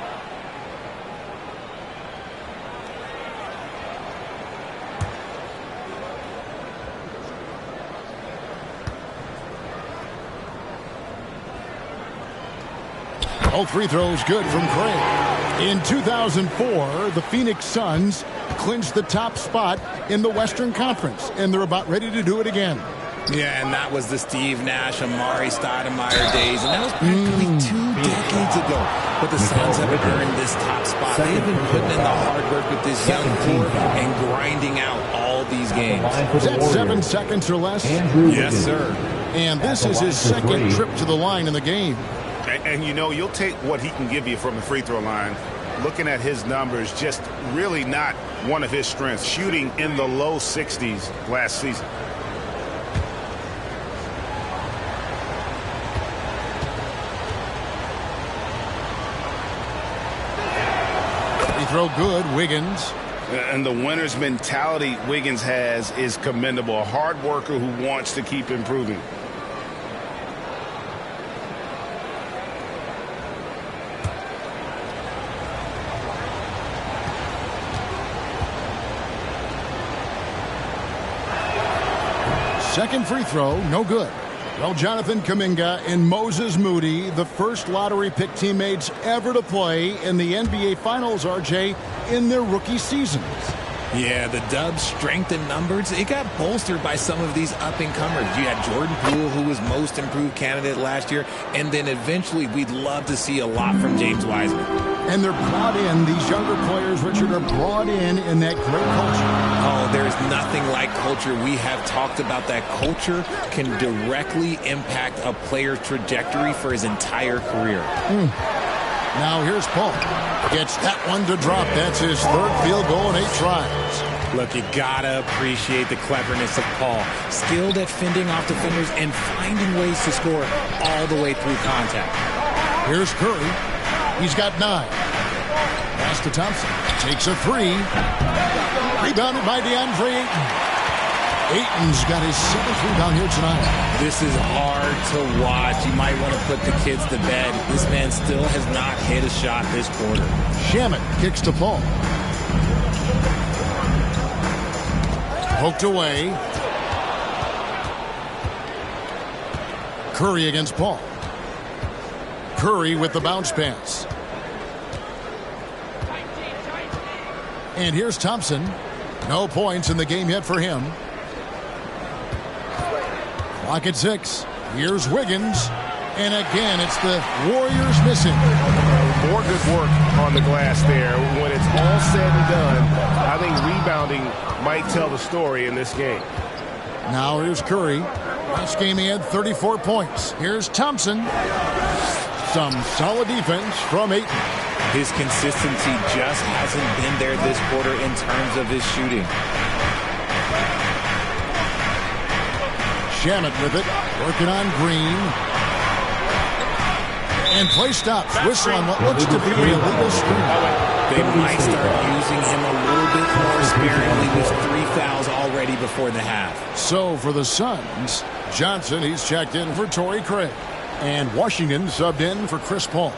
D: All free throws good from Craig. In 2004, the Phoenix Suns clinched the top spot in the Western Conference, and they're about ready to do it again.
R: Yeah, and that was the Steve Nash, Amari Stoudemire days, and that was practically 2 decades ago. But the Suns have earned this top spot. They have been putting in the hard work with this young core and grinding out all these games.
D: Is that 7 seconds or less?
R: Yes, sir.
D: And this is his second trip to the line in the game.
Q: And you know, you'll take what he can give you from the free throw line. Looking at his numbers, just really not one of his strengths. Shooting in the low 60s last season.
D: Free throw good, Wiggins.
Q: And the winner's mentality Wiggins has is commendable. A hard worker who wants to keep improving.
D: Second free throw, no good. Well, Jonathan Kuminga and Moses Moody, the first lottery pick teammates ever to play in the NBA Finals, RJ, in their rookie seasons.
R: Yeah, the Dubs' strength in numbers, it got bolstered by some of these up-and-comers. You had Jordan Poole, who was most improved candidate last year, and then eventually we'd love to see a lot from James Wiseman.
D: And they're brought in, these younger players, Richard, are brought in that great culture.
R: Oh, there's nothing like culture. We have talked about that culture can directly impact a player's trajectory for his entire career.
D: Now here's Paul. Gets that one to drop. That's his third field goal in 8 tries.
R: Look, you gotta appreciate the cleverness of Paul. Skilled at fending off defenders and finding ways to score all the way through contact.
D: Here's Curry. He's got 9. Pass to Thompson. Takes a 3. Rebounded by DeAndre Ayton. Ayton's got his 7th rebound here tonight.
R: This is hard to watch. You might want to put the kids to bed. This man still has not hit a shot this quarter.
D: Shamet kicks to Paul. Poked away. Curry against Paul. Curry with the bounce pass. And here's Thompson. No points in the game yet for him. Clock at 6. Here's Wiggins. And again, it's the Warriors missing.
Q: More good work on the glass there. When it's all said and done, I think rebounding might tell the story in this game.
D: Now here's Curry. Last game he had 34 points. Here's Thompson. Some solid defense from Ayton.
R: His consistency just hasn't been there this quarter in terms of his shooting.
D: Shamet with it. Working on Green. And play stops. Whistle on what looks to be a illegal screen.
R: They might start using him a little bit more sparingly with 3 fouls already before the half.
D: So for the Suns, Johnson, he's checked in for Torrey Craig. And Washington subbed in for Chris Paul.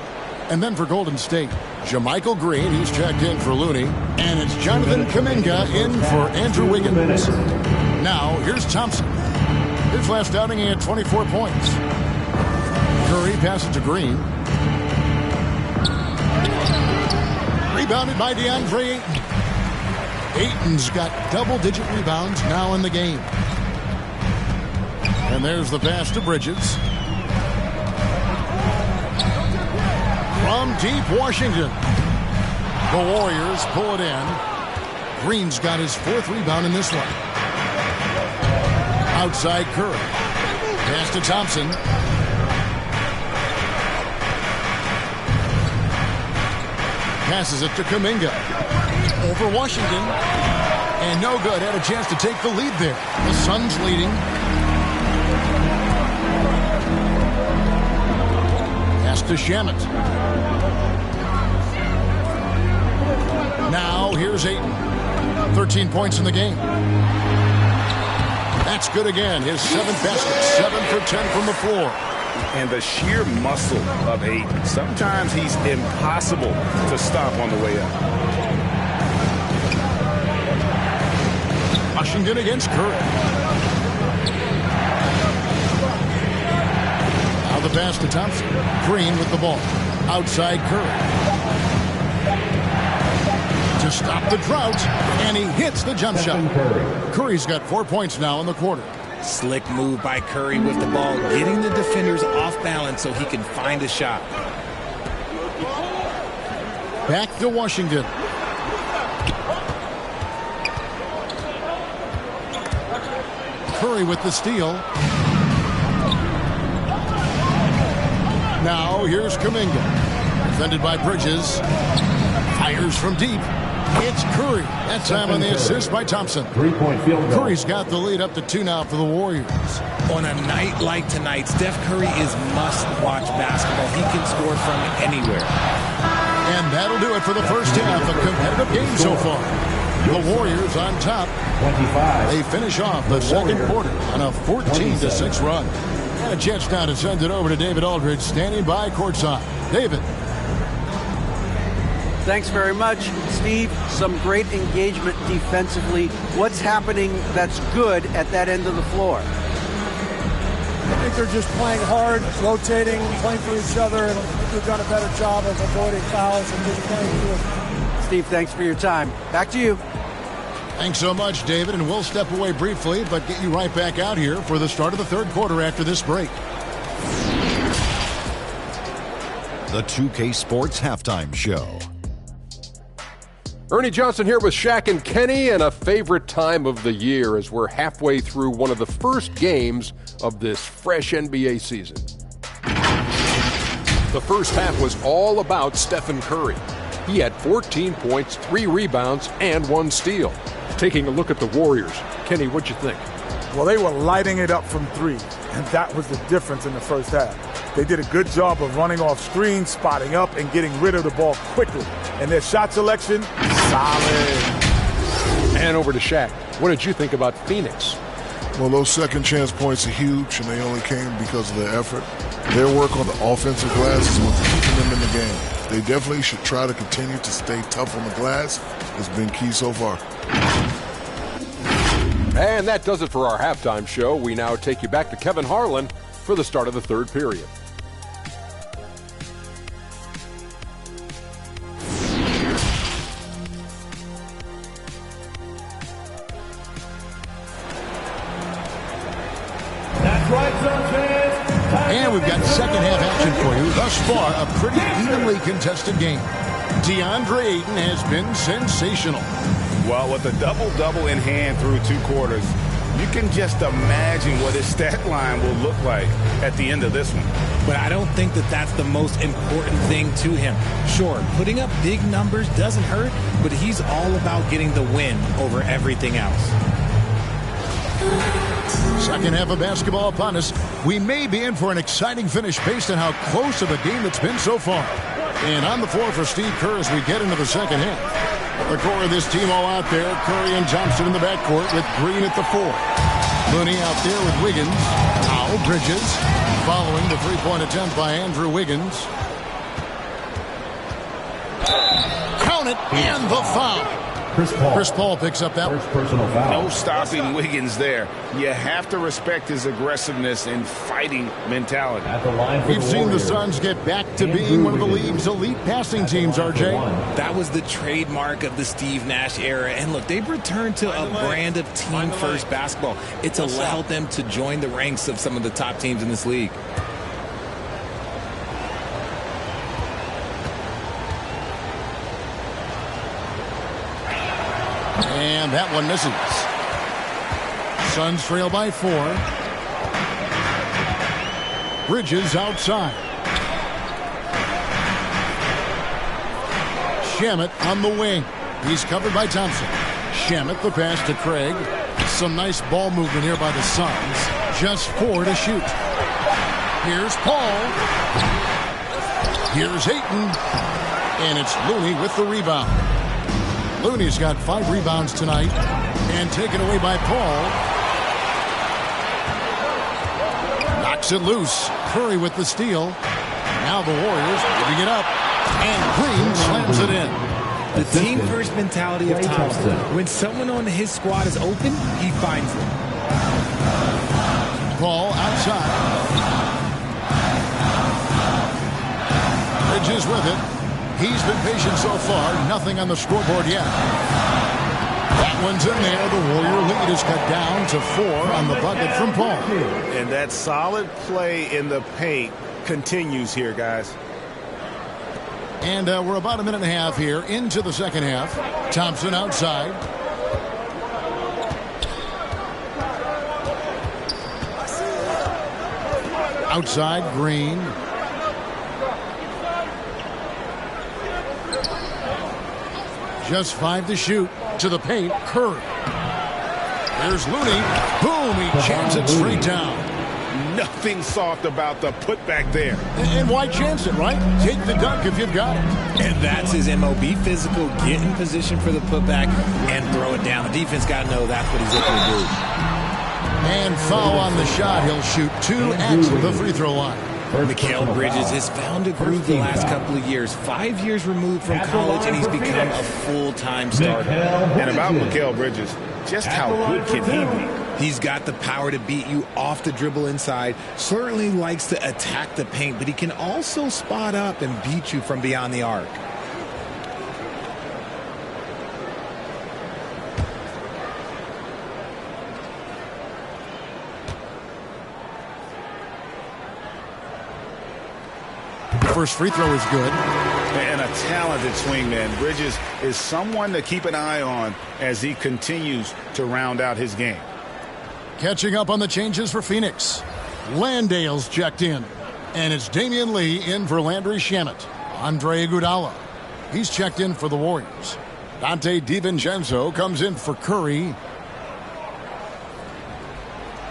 D: And then for Golden State, JaMychal Green, he's checked in for Looney. And it's Jonathan Kuminga in for Andrew Wiggins. Now, here's Thompson. His last outing, he had 24 points. Curry passes to Green. Rebounded by DeAndre Ayton. Ayton's got double-digit rebounds now in the game. And there's the pass to Bridges. From deep Washington. The Warriors pull it in. Green's got his 4th rebound in this one. Outside Curry. Pass to Thompson. Passes it to Kuminga. Over Washington. And no good. Had a chance to take the lead there. The Suns leading. Pass to Shamet. Now here's Ayton. 13 points in the game. That's good again. His 7th basket. 7 for 10 from the floor.
Q: And the sheer muscle of Ayton. Sometimes he's impossible to stop on the way up.
D: Washington against Curry. Now the pass to Thompson. Green with the ball. Outside Curry. To stop the drought. And he hits the jump shot. Curry's got 4 points now in the quarter.
R: Slick move by Curry with the ball, getting the defenders off balance so he can find a shot.
D: Back to Washington. Curry with the steal. Now here's Kuminga. Defended by Bridges. Fires from deep. It's Curry. That time on the assist by Thompson.
H: 3-point field goal.
D: Curry's got the lead up to 2 now for the Warriors.
R: On a night like tonight, Steph Curry is must-watch basketball. He can score from anywhere.
D: And that'll do it for the first half. A competitive game so far. The Warriors on top.
H: 25.
D: They finish off the second quarter on a 14-6 run. And a chance now to send it over to David Aldridge, standing by courtside. David.
P: Thanks very much, Steve. Some great engagement defensively. What's happening that's good at that end of the floor?
T: I think they're just playing hard, rotating, playing for each other, and they've done a better job of avoiding fouls and just playing through it.
P: Steve, thanks for your time. Back to you.
D: Thanks so much, David, and we'll step away briefly, but get you right back out here for the start of the third quarter after this break.
I: The 2K Sports Halftime Show.
J: Ernie Johnson here with Shaq and Kenny, and a favorite time of the year as we're halfway through one of the first games of this fresh NBA season. The first half was all about Stephen Curry. He had 14 points, 3 rebounds, and 1 steal. Taking a look at the Warriors, Kenny, what'd you think?
C: Well, they were lighting it up from 3, and that was the difference in the first half. They did a good job of running off screens, spotting up, and getting rid of the ball quickly. And their shot selection, solid.
J: And over to Shaq. What did you think about Phoenix?
K: Well, those second chance points are huge, and they only came because of their effort. Their work on the offensive glass is what's keeping them in the game. They definitely should try to continue to stay tough on the glass. It's been key so far.
J: And that does it for our halftime show. We now take you back to Kevin Harlan for the start of the third period.
D: And we've got second half action for you. Thus far, a pretty evenly contested game. DeAndre Ayton has been sensational.
Q: Well, with a double-double in hand through 2 quarters, you can just imagine what his stat line will look like at the end of this one.
R: But I don't think that that's the most important thing to him. Sure, putting up big numbers doesn't hurt, but he's all about getting the win over everything else.
D: Second half of basketball upon us. We may be in for an exciting finish based on how close of a game it's been so far. And on the floor for Steve Kerr as we get into the second half. The core of this team all out there. Curry and Thompson in the backcourt with Green at the 4. Looney out there with Wiggins. Powell, Bridges. Following the three-point attempt by Andrew Wiggins. Count it, and the foul. Chris Paul picks up that
Q: personal foul. No stopping Wiggins there. You have to respect his aggressiveness and fighting mentality.
D: We've seen the Suns get back to being one of the league's elite passing teams, RJ.
S: That was the trademark of the Steve Nash era. And look, they've returned to a brand of team-first basketball. It's allowed them to join the ranks of some of the top teams in this league.
D: And that one misses. Suns trail by 4. Bridges outside. Shamet on the wing. He's covered by Thompson. Shamet the pass to Craig. Some nice ball movement here by the Suns. Just 4 to shoot. Here's Paul. Here's Ayton. And it's Looney with the rebound. Looney's got 5 rebounds tonight and taken away by Paul. Knocks it loose. Curry with the steal. Now the Warriors giving it up. And Green slams it in.
S: The team-first mentality of Thompson. When someone on his squad is open, he finds them.
D: Paul outside. Bridges with it. He's been patient so far. Nothing on the scoreboard yet. That one's in there. The Warrior lead is cut down to 4 on the bucket from Paul.
Q: And that solid play in the paint continues here, guys.
D: And we're about a minute and a half here into the second half. Thompson outside. Outside, Green. Just 5 to shoot. To the paint, Curry. There's Looney. Boom, he jams it straight down.
Q: Nothing soft about the putback there.
D: And why chance it, right? Take the dunk if you've got it.
S: And that's his MO. Be physical, get in position for the putback, and throw it down. The defense got to know that's what he's looking to do.
D: And foul on the shot. He'll shoot 2 at the free throw line.
S: Mikal Bridges has found a groove the last couple of years. 5 years removed from college, and he's become a full-time starter.
Q: And about Mikal Bridges, just how good can he be?
S: He's got the power to beat you off the dribble inside. Certainly likes to attack the paint, but he can also spot up and beat you from beyond the arc.
D: First free throw is good.
Q: And a talented swingman. Bridges is someone to keep an eye on as he continues to round out his game.
D: Catching up on the changes for Phoenix. Landale's checked in. And it's Damian Lee in for Landry Shamet. Andre Iguodala. He's checked in for the Warriors. Dante DiVincenzo comes in for Curry.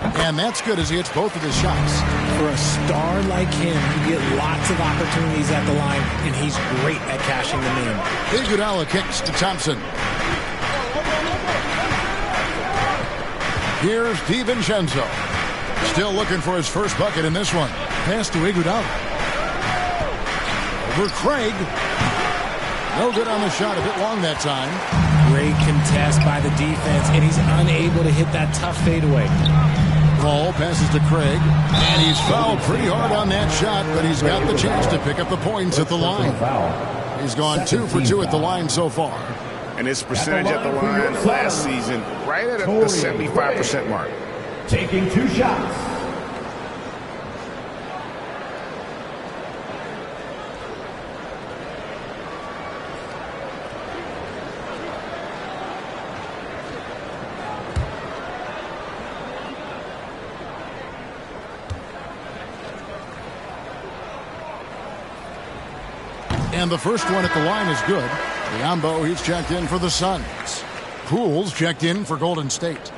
D: And that's good as he hits both of his shots.
S: For a star like him, you get lots of opportunities at the line, and he's great at cashing them in.
D: Iguodala kicks to Thompson. Here's DiVincenzo. Still looking for his first bucket in this one. Pass to Iguodala. Over Craig. No good on the shot. A bit long that time.
S: Great contest by the defense, and he's unable to hit that tough fadeaway.
D: Paul passes to Craig, and he's fouled pretty hard on that shot, but he's got the chance to pick up the points at the line. He's gone 2 for 2 at the line so far.
Q: And his percentage at the line last season, right at the 75% mark.
H: Taking 2 shots.
D: And the first one at the line is good. Biombo, he's checked in for the Suns. Poole's checked in for Golden State.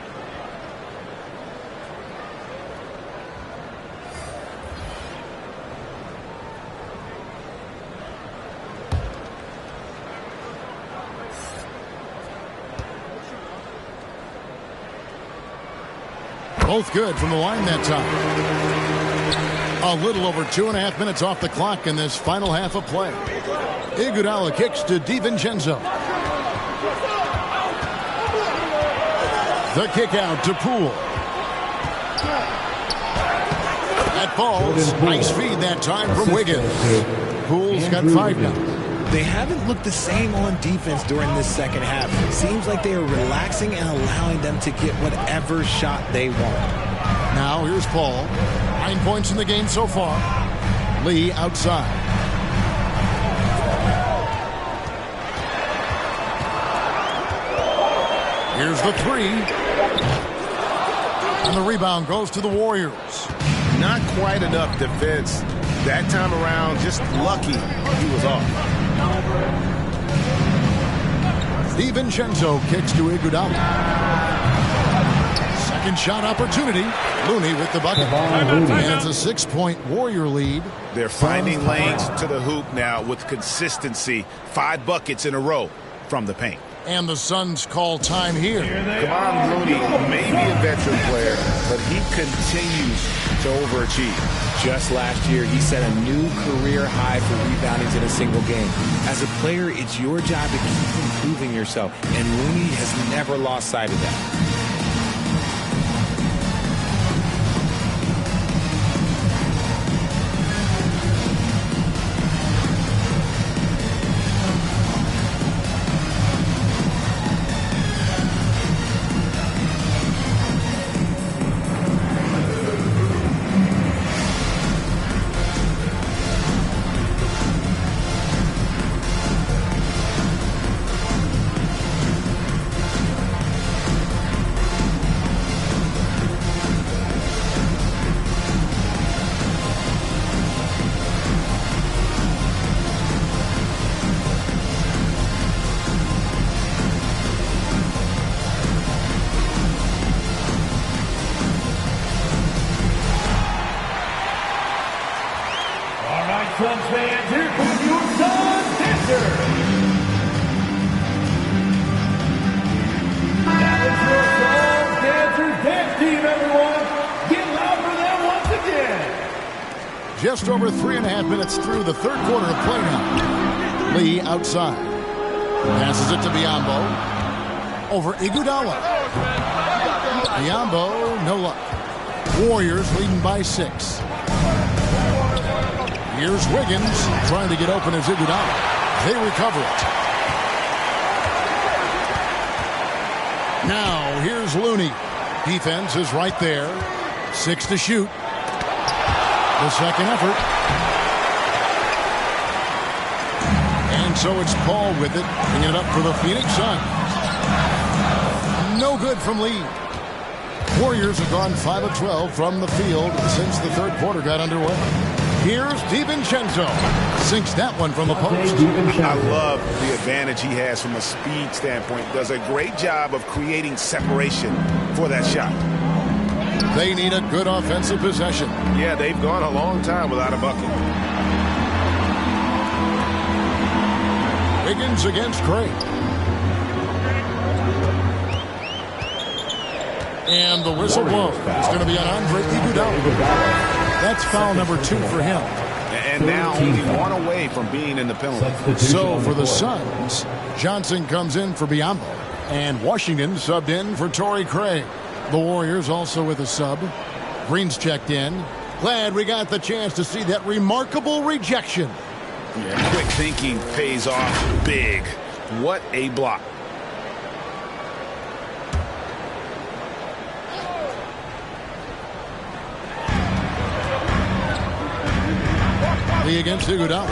D: Both good from the line that time. A little over 2.5 minutes off the clock in this final half of play. Iguodala kicks to DiVincenzo. The kick out to Poole. That falls. Nice feed that time from Wiggins. Poole's got 5 now.
R: They haven't looked the same on defense during this second half. Seems like they are relaxing and allowing them to get whatever shot they want.
D: Now here's Paul. 9 points in the game so far. Lee outside. Here's the 3. And the rebound goes to the Warriors.
Q: Not quite enough defense that time around. Just lucky he was off.
D: DiVincenzo kicks to Iguodala. Second shot opportunity. Looney with the bucket. And it's a 6-point Warrior lead.
Q: They're finding lanes to the hoop now with consistency. 5 buckets in a row from the paint.
D: And the Suns call time here.
Q: Come on, Looney. Maybe a veteran player, but he continues to overachieve.
R: Just last year, he set a new career high for reboundings in a single game. As a player, it's your job to keep improving yourself, and Looney has never lost sight of that.
H: Suns fans, here comes your Suns dancer. That is your Suns Dancers dance team, everyone. Get loud for them once again.
D: Just over 3.5 minutes through the third quarter of play now. Lee outside. Passes it to Biyombo. Over Iguodala. Biyombo, no luck. Warriors leading by 6. Here's Wiggins trying to get open as Iguodala. They recover it. Now here's Looney. Defense is right there. 6 to shoot. The second effort. And so it's Paul with it, bringing it up for the Phoenix Suns. No good from Lee. Warriors have gone 5 of 12 from the field since the third quarter got underway. Here's DiVincenzo. Sinks that one from the post.
Q: I love the advantage he has from a speed standpoint. Does a great job of creating separation for that shot.
D: They need a good offensive possession.
Q: Yeah, they've gone a long time without a bucket.
D: Wiggins against Craig. And the whistle blows. It's going to be on Andre Iguodala. That's foul number 2 for him.
Q: And now only 1 away from being in the penalty.
D: So for the Suns, Johnson comes in for Biyombo. And Washington subbed in for Torrey Craig. The Warriors also with a sub. Green's checked in. Glad we got the chance to see that remarkable rejection.
Q: Yeah, quick thinking pays off big. What a block.
D: Lee against Iguodala.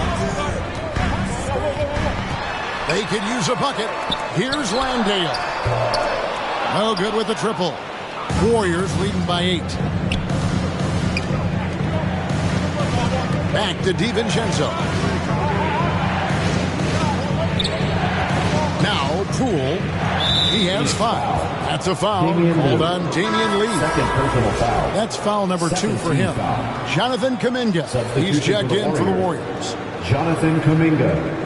D: They could use a bucket. Here's Landale. No good with the triple. Warriors leading by 8. Back to DiVincenzo. Now Poole. He has 5. That's a foul. Called on Damian Lee.
H: Second personal foul.
D: That's foul number 2 for him. Jonathan Kuminga. He's checked in for the Warriors.
H: Jonathan Kuminga.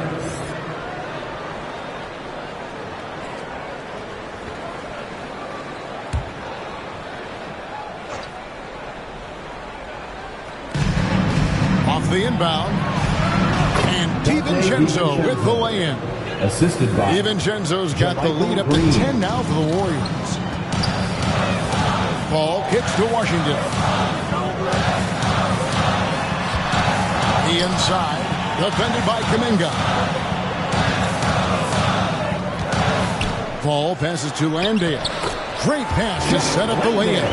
D: the inbound. And DiVincenzo with the lay-in.
H: Assisted by
D: DiVincenzo's got the lead up to 10 now for the Warriors. Ball kicks to Washington. The inside, defended by Kuminga. Ball passes to Landale. Great pass to set up the lay-in.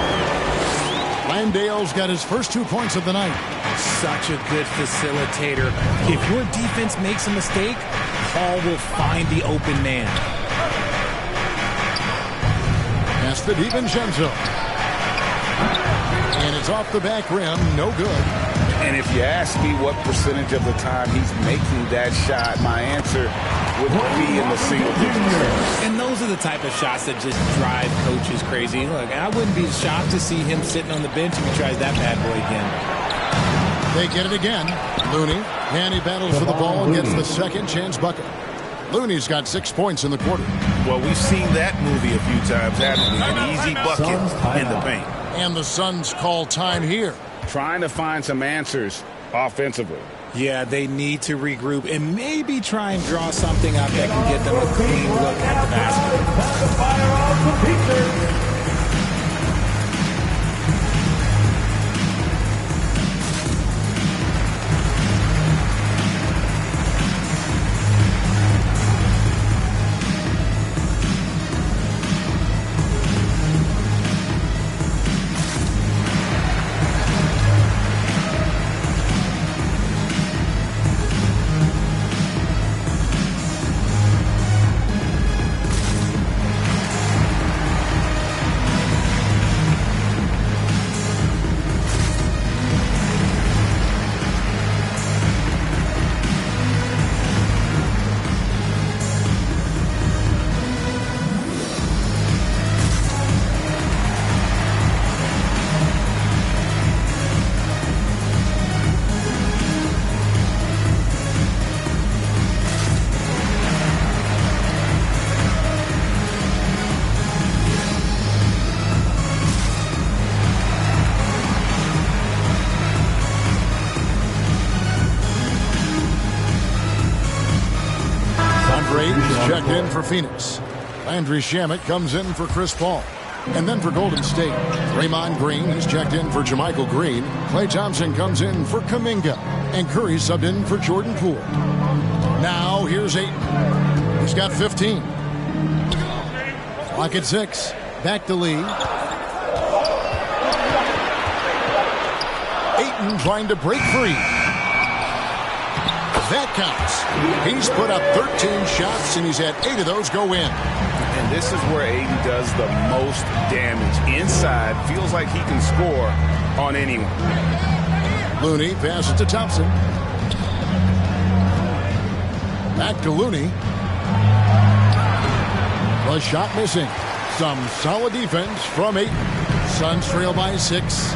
D: Landale's got his first 2 points of the night.
S: Such a good facilitator. If your defense makes a mistake, Paul will find the open man.
D: Pass to DiVincenzo. And it's off the back rim. No good.
Q: And if you ask me what percentage of the time he's making that shot, my answer would be in the single digits.
S: And those are the type of shots that just drive coaches crazy. Look, I wouldn't be shocked to see him sitting on the bench if he tries that bad boy again.
D: They get it again. Looney. And he battles for the ball and gets the second chance bucket. Looney's got 6 points in the quarter.
Q: Well, we've seen that movie a few times, haven't we? An easy bucket in the paint.
D: And the Suns call time here.
Q: Trying to find some answers offensively.
S: Yeah, they need to regroup and maybe try and draw something up that can get them a clean look at the basket.
D: Checked in for Phoenix. Landry Shamet comes in for Chris Paul. And then for Golden State, Draymond Green is checked in for Jermichael Green. Klay Thompson comes in for Kuminga. And Curry subbed in for Jordan Poole. Now here's Ayton. He's got 15. Clock at 6. Back to Lee. Ayton trying to break free. That counts. He's put up 13 shots, and he's had 8 of those go in.
Q: And this is where Ayton does the most damage. Inside, feels like he can score on anyone.
D: Looney passes to Thompson. Back to Looney. The shot missing. Some solid defense from Ayton. Suns trail by 6.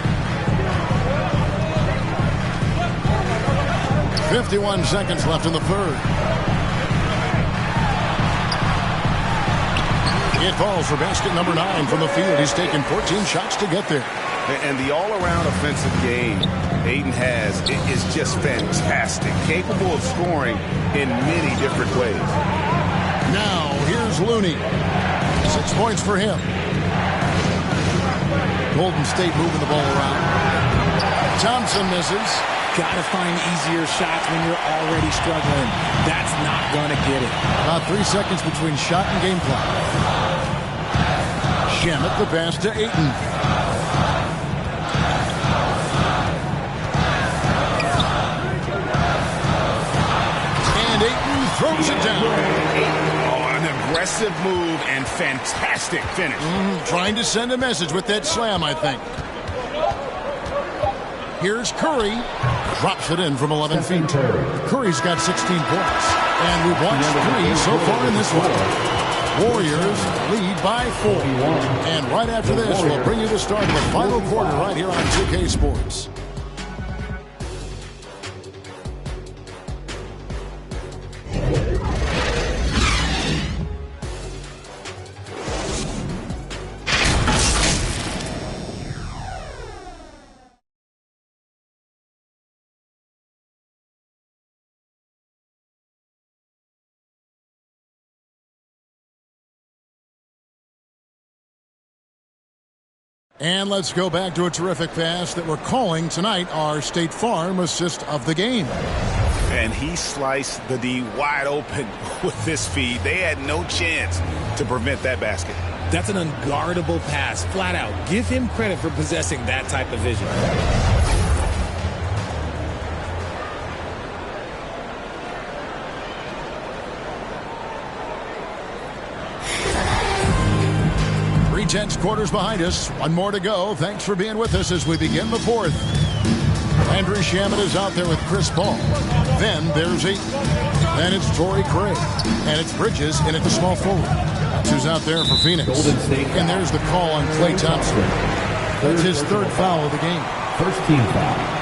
D: 51 seconds left in the third. It falls for basket number 9 from the field. He's taken 14 shots to get there.
Q: And the all-around offensive game Ayton has is just fantastic. Capable of scoring in many different ways.
D: Now, here's Looney. 6 points for him. Golden State moving the ball around. Thompson misses.
S: Got to find easier shots when you're already struggling. That's not going to get it.
D: About 3 seconds between shot and game clock. Shamet the pass to Ayton. And Ayton throws it down.
Q: Oh, an aggressive move and fantastic finish.
D: Trying to send a message with that slam, I think. Here's Curry. Drops it in from 11 feet. Curry's got 16 points. And we've watched 3 so far in this one. Warriors lead by 4. And right after this, we'll bring you the start of the final quarter right here on 2K Sports. And let's go back to a terrific pass that we're calling tonight our State Farm assist of the game.
Q: And he sliced the D wide open with this feed. They had no chance to prevent that basket.
S: That's an unguardable pass, flat out. Give him credit for possessing that type of vision.
D: Tense quarters behind us. One more to go. Thanks for being with us as we begin the fourth. Andrew Shamet is out there with Chris Paul. Then there's Aiton. Then it's Torrey Craig. And it's Bridges in at the small forward. That's who's out there for Phoenix. And there's the call on Klay Thompson. That's his third foul of the game.
H: First team foul.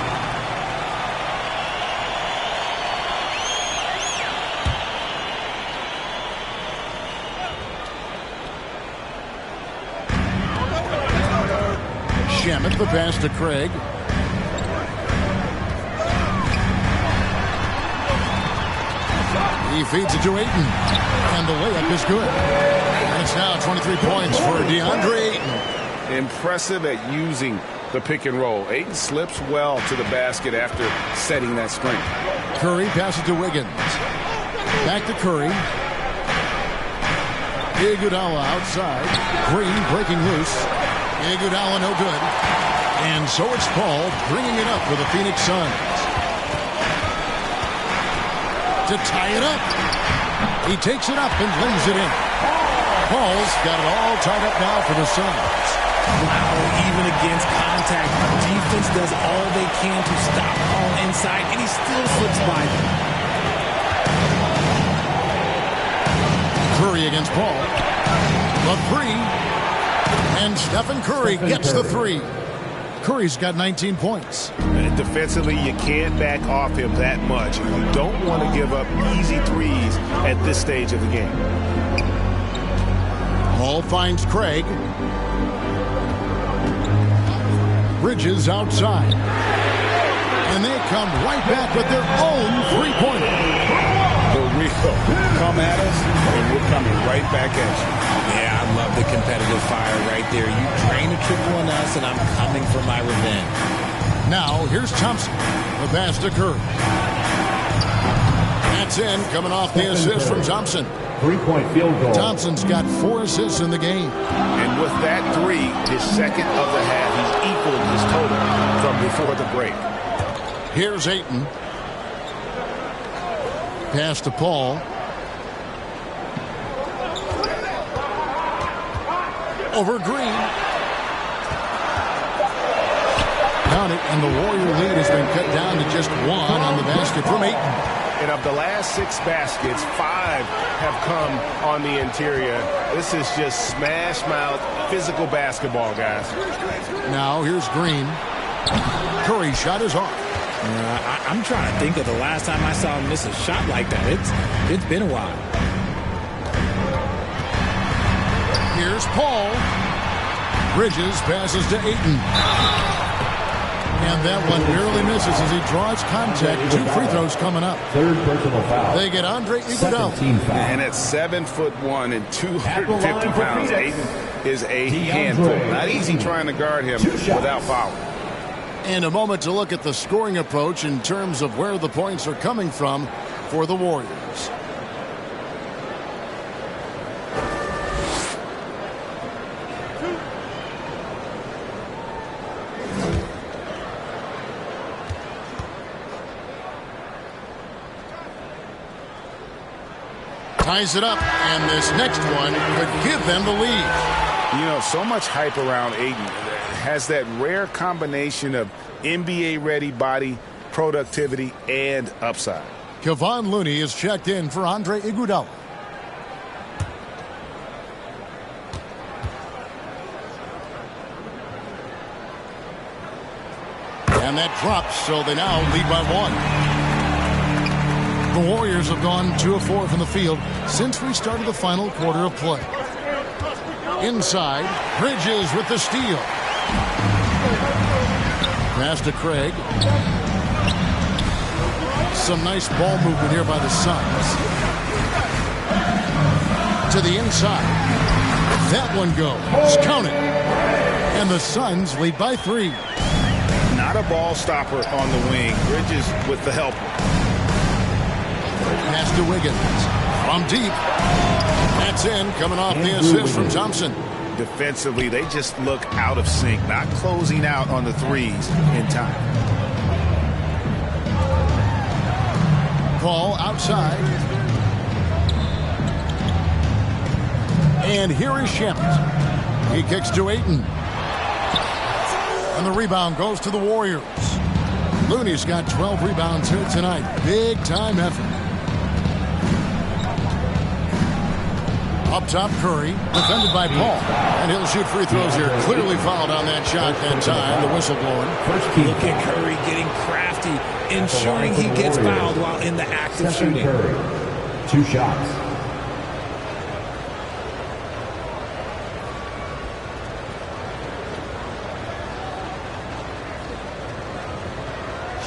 D: Shamet, the pass to Craig. He feeds it to Aiton. And the layup is good. And it's now 23 points for DeAndre Ayton.
Q: Impressive at using the pick and roll. Ayton slips well to the basket after setting that screen.
D: Curry passes to Wiggins. Back to Curry. Iguodala outside. Green breaking loose. Iguodala no good. And so it's Paul bringing it up for the Phoenix Suns. To tie it up. He takes it up and lays it in. Paul's got it all tied up now for the Suns.
S: Wow, even against contact, defense does all they can to stop Paul inside, and he still slips by them.
D: Curry against Paul. The three. And Stephen Curry gets the three. Curry's got 19 points.
Q: And defensively, you can't back off him that much. You don't want to give up easy threes at this stage of the game.
D: Paul finds Craig. Bridges outside. And they come right back with their own three-pointer.
Q: For real. Come at us, and we're coming right back at you.
S: Yeah, I love the competitive fire right there. You drain a triple on us, and I'm coming for my revenge.
D: Now, here's Thompson. The pass to Curry. That's in, coming off the assist from Thompson.
H: 3-point field goal.
D: Thompson's got 4 assists in the game.
Q: And with that three, his second of the half, he's equaled his total from before the break.
D: Here's Ayton. Pass to Paul. Over Green. Count it, and the Warrior lead has been cut down to just 1 on the basket from Ayton.
Q: And of the last 6 baskets, 5 have come on the interior. This is just smash mouth physical basketball, guys.
D: Now here's Green. Curry shot is off.
S: I'm trying to think of the last time I saw him miss a shot like that. It's been a while.
D: Here's Paul. Bridges passes to Ayton. And that one barely misses as he draws contact. 2 free throws coming up.
H: Third personal foul.
D: They get Andre Iguodala.
Q: And at 7'1" and 250 pounds, Ayton is a handful. Not easy trying to guard him without fouling.
D: And a moment to look at the scoring approach in terms of where the points are coming from for the Warriors. Ties it up, and this next one could give them the lead.
Q: You know, so much hype around Ayton. Has that rare combination of NBA-ready body, productivity, and upside.
D: Kevon Looney is checked in for Andre Iguodala. And that drops, so they now lead by 1. The Warriors have gone 2 of 4 from the field since we started the final quarter of play. Inside, Bridges with the steal. Pass to Craig. Some nice ball movement here by the Suns. To the inside. That one goes. Count it. And the Suns lead by 3.
Q: Not a ball stopper on the wing. Bridges with the help.
D: Pass to Wiggins. From deep. That's in, coming off the assist from Thompson.
Q: Defensively, they just look out of sync, not closing out on the threes in time.
D: Ball outside. And here is Shamet. He kicks to Ayton. And the rebound goes to the Warriors. Looney's got 12 rebounds here tonight. Big time effort. Up top, Curry, defended by Paul. And he'll shoot free throws here. Clearly fouled on that shot that time. The whistle blowing.
S: Look at Curry getting crafty, ensuring he gets fouled while in the act of shooting.
H: Curry, 2 shots.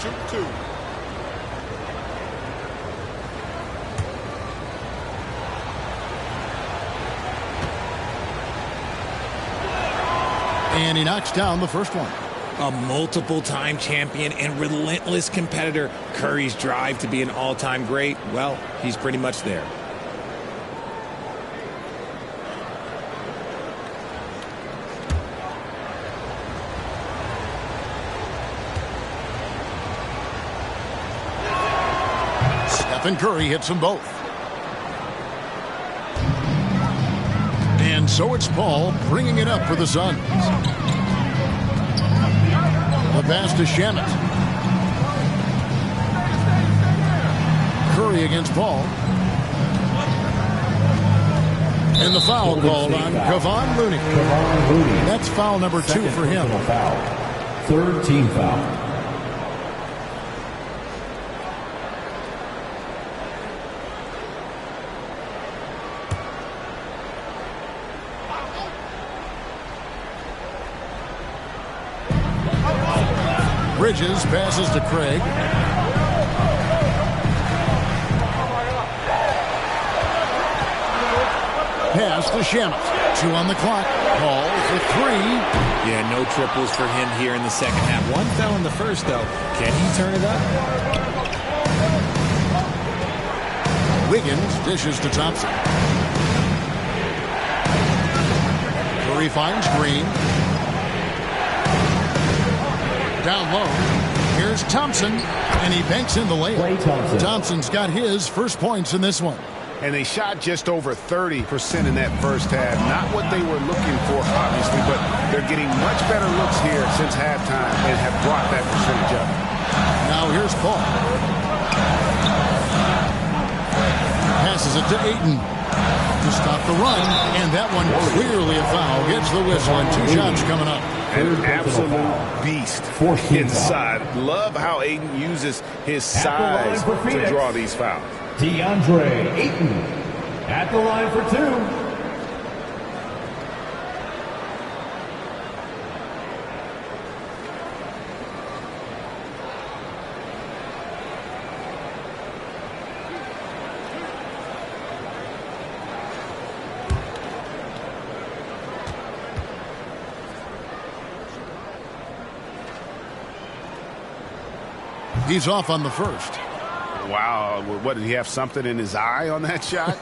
C: Shoot 2.
D: And he knocks down the first one.
S: A multiple-time champion and relentless competitor. Curry's drive to be an all-time great, well, he's pretty much there.
D: Stephen Curry hits them both. And so it's Paul bringing it up for the Suns. The pass to Shamet. Curry against Paul. And the foul called on Kevon Looney. That's foul number 2 for him.
H: Third team foul.
D: Bridges passes to Craig. Pass to Shamet. 2 on the clock. Paul for 3.
S: Yeah, no triples for him here in the second half. 1 fell in the first, though. Can he turn it up?
D: Wiggins dishes to Thompson. Curry finds Green. Down low. Here's Thompson, and he banks in the layup. Thompson's got his first points in this one.
Q: And they shot just over 30% in that first half. Not what they were looking for, obviously, but they're getting much better looks here since halftime and have brought that percentage up.
D: Now here's Paul. Passes it to Ayton to stop the run, and that one clearly a foul. Gets the whistle, and 2 shots coming up.
Q: An absolute beast inside. Love how Ayton uses his size to draw these fouls.
H: DeAndre Ayton at the line for 2.
D: He's off on the first.
Q: Wow. What, did he have something in his eye on that shot?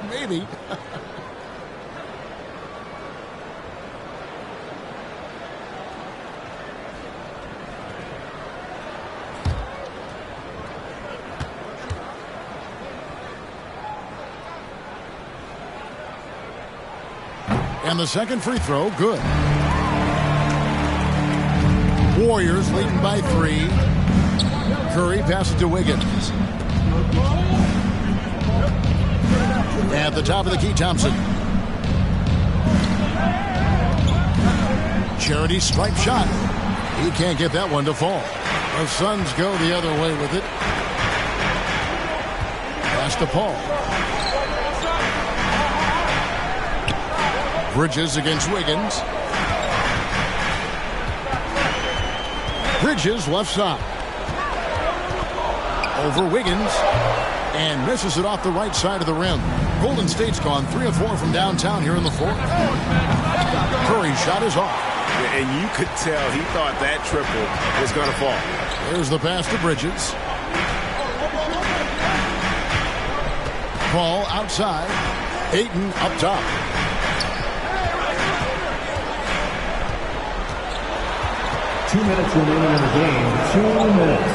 D: Maybe. And the second free throw, good. Warriors leading by 3. Curry passes to Wiggins. At the top of the key, Thompson. Charity stripe shot. He can't get that one to fall. The Suns go the other way with it. Pass to Paul. Bridges against Wiggins. Bridges left side. Over Wiggins. And misses it off the right side of the rim. Golden State's gone 3 of 4 from downtown here in the fourth. Curry's shot is off.
Q: And you could tell he thought that triple was going to fall.
D: There's the pass to Bridges. Ball outside. Ayton up top.
H: Two minutes remaining in the game. 2 minutes.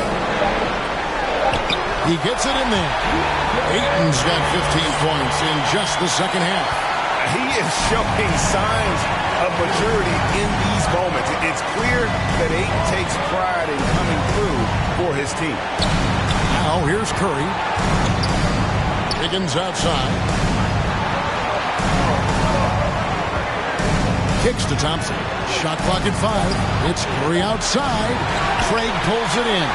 D: He gets it in there. Ayton's got 15 points in just the second half.
Q: He is showing signs of maturity in these moments. It's clear that Ayton takes pride in coming through for his team.
D: Now here's Curry. Higgins outside. Kicks to Thompson. Shot clock at 5. It's Curry outside. Craig pulls it in.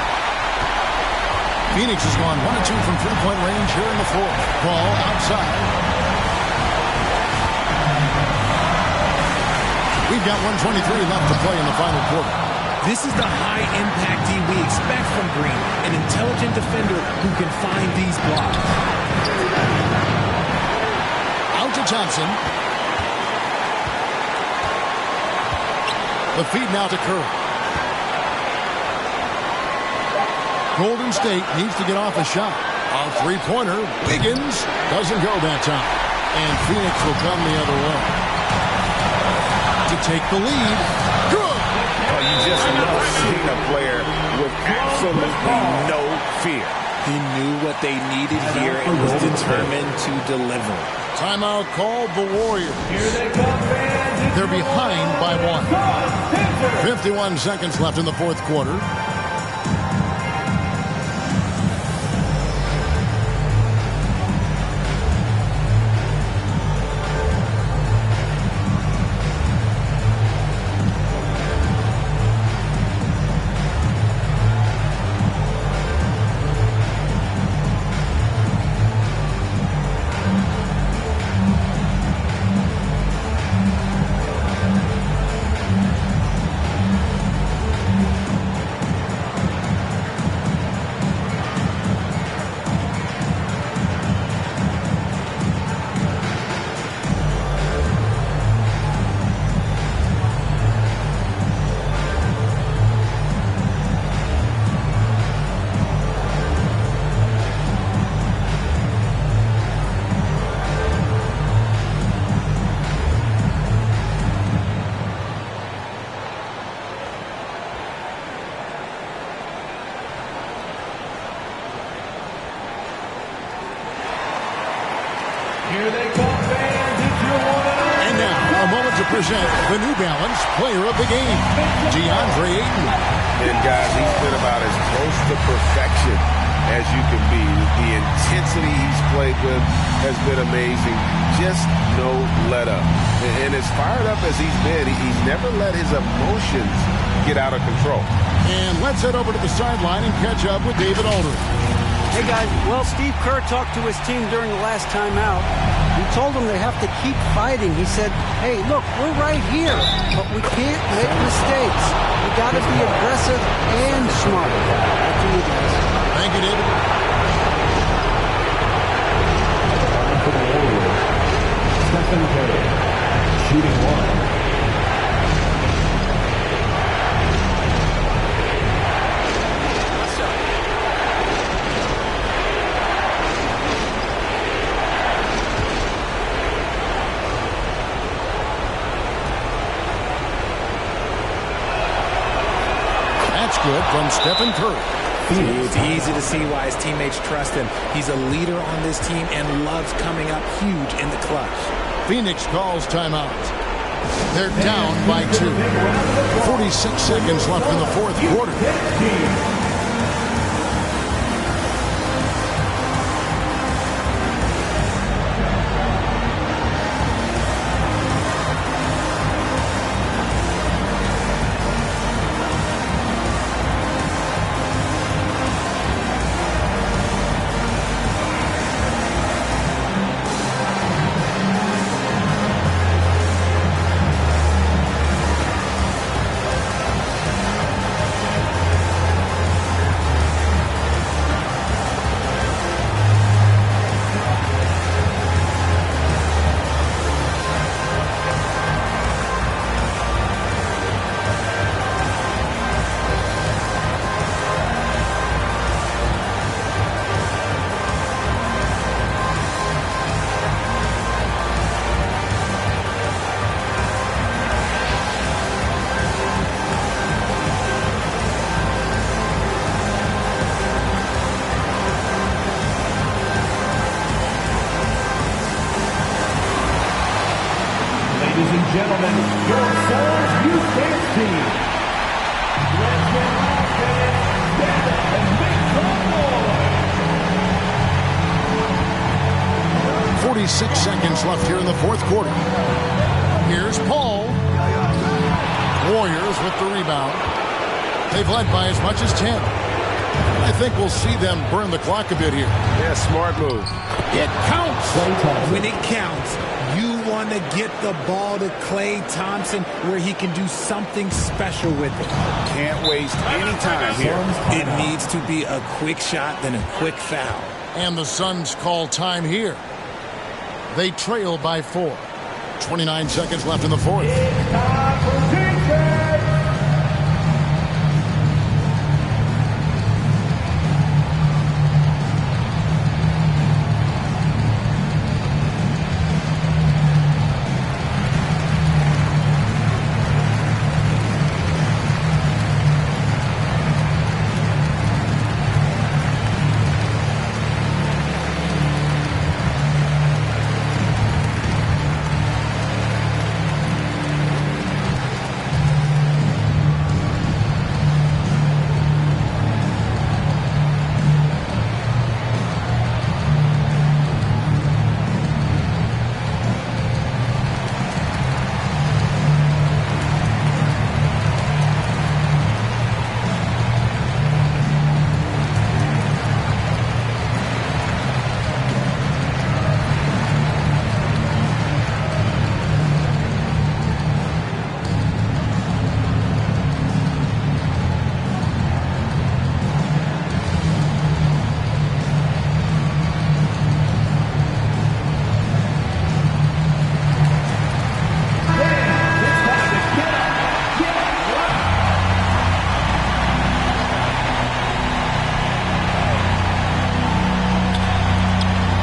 D: Phoenix has gone 1 of 2 from three-point range here in the fourth. Ball outside. We've got 1:23 left to play in the final quarter.
S: This is the high-impact D we expect from Green, an intelligent defender who can find these blocks.
D: Out to Thompson. The feed now to Curry. Golden State needs to get off a shot. A three-pointer. Wiggins doesn't go that time. And Phoenix will come the other way. To take the lead. Good!
Q: Oh, you just love seeing a player with absolutely no fear.
S: He knew what they needed here and was determined to deliver.
D: Timeout called the Warriors. They're behind by 1. 51 seconds left in the fourth quarter. And now, a moment to present the New Balance Player of the Game, DeAndre Ayton.
Q: And guys, he's been about as close to perfection as you can be. The intensity he's played with has been amazing. Just no let up. And as fired up as he's been, he's never let his emotions get out of control.
D: And let's head over to the sideline and catch up with David Aldridge.
P: Hey, guys. Well, Steve Kerr talked to his team during the last timeout. He told them they have to keep fighting. He said, hey, look, we're right here, but we can't make mistakes. We got to be aggressive and smart. Back to you guys.
D: Thank you, David.
H: For the Warriors, Stephen Curry, shooting 1.
D: Good from Stephen Curry.
S: It's easy to see why his teammates trust him. He's a leader on this team and loves coming up huge in the clutch.
D: Phoenix calls timeout. They're down by 2. 46 seconds left in the fourth quarter.
H: Ladies and gentlemen, your Stars Youth Dance Team. Let's get loud and stand up and make some noise.
D: 46 seconds left here in the fourth quarter. Here's Paul. Warriors with the rebound. They've led by as much as 10. I think we'll see them burn the clock a bit here.
E: Yeah, smart move.
R: It counts. When it counts, you want to get the ball to Klay Thompson where he can do something special with it.
Q: Can't waste any time here.
R: It needs to be a quick shot, then a quick foul.
D: And the Suns call time here. They trail by 4. 29 seconds left in the fourth.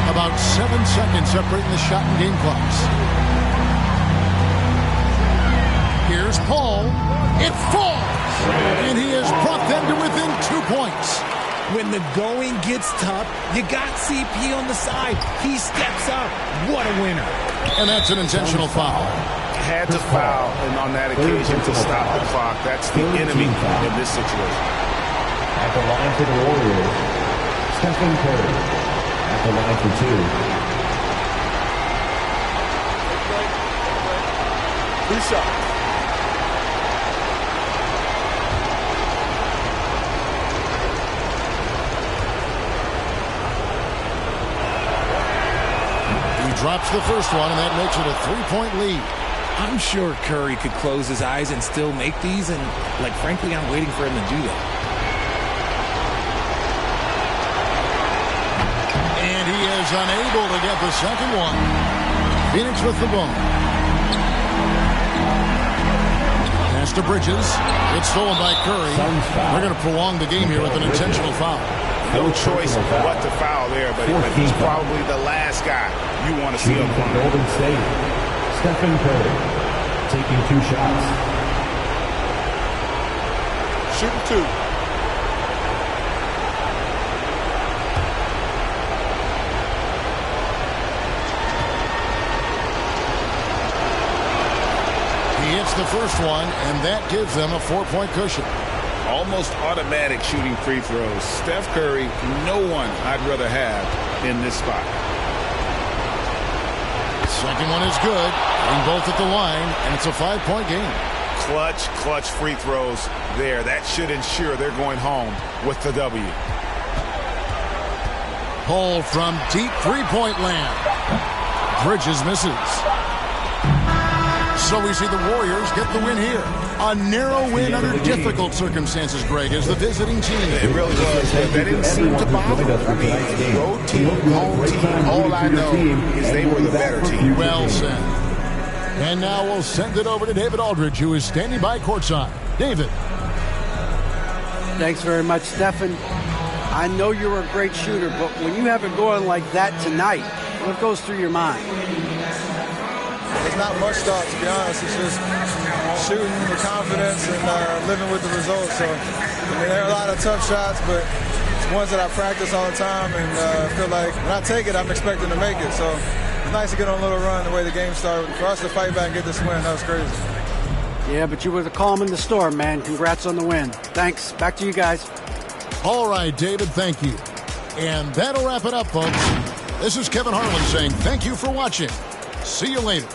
D: About 7 seconds separating the shot and game clocks. Here's Paul. It falls! And he has brought them to within 2 points.
R: When the going gets tough, you got CP on the side. He steps up. What a winner.
D: And that's an intentional foul.
Q: Had to foul on that occasion to stop the clock. That's the enemy in this situation.
H: At the line for the Warriors, Stephen Curry. At the line for 2.
C: Good shot.
D: He drops the first one, and that makes it a 3-point lead.
R: I'm sure Curry could close his eyes and still make these, and, like, frankly, I'm waiting for him to do that.
D: And he is unable to get the second one. Phoenix with the ball. Pass to Bridges. It's stolen by Curry. They're going to prolong the game here with an intentional foul.
Q: No choice but to foul there, but he's probably the last guy you want to see up front.
H: Golden State, Stephen Curry, taking 2 shots.
C: Shooting 2.
D: He hits the first one, and that gives them a 4-point cushion.
Q: Almost automatic shooting free throws. Steph Curry, no one I'd rather have in this spot.
D: Second one is good. Bring both at the line, and it's a 5-point game.
Q: Clutch free throws there. That should ensure they're going home with the W.
D: Paul from deep three-point land. Bridges misses. So we see the Warriors get the win here. A narrow win under difficult circumstances, Greg, as the visiting team.
Q: It really was, but that didn't seem to bother. I mean, road team, home team, all I know is they were the better team.
D: Well said. And now we'll send it over to David Aldridge, who is standing by courtside. David.
P: Thanks very much, Stephen. I know you're a great shooter, but when you have it going like that tonight, what goes through your mind?
T: It's not much thought, to be honest. It's just shooting with confidence and living with the results. So, I mean, there are a lot of tough shots, but it's ones that I practice all the time, and I feel like when I take it, I'm expecting to make it. So, It's nice to get on a little run the way the game started. For us to fight back and get this win, that was crazy.
P: Yeah, but you were the calm in the storm, man. Congrats on the win. Thanks. Back to you guys.
D: All right, David, thank you. And that'll wrap it up, folks. This is Kevin Harlan saying thank you for watching. See you later.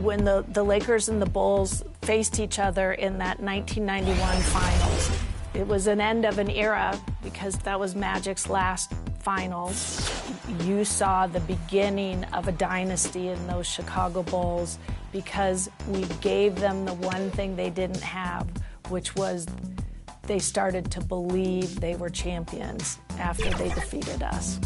B: When the Lakers and the Bulls faced each other in that 1991 finals, it was an end of an era because that was Magic's last finals. You saw the beginning of a dynasty in those Chicago Bulls because we gave them the one thing they didn't have, which was they started to believe they were champions after they defeated us.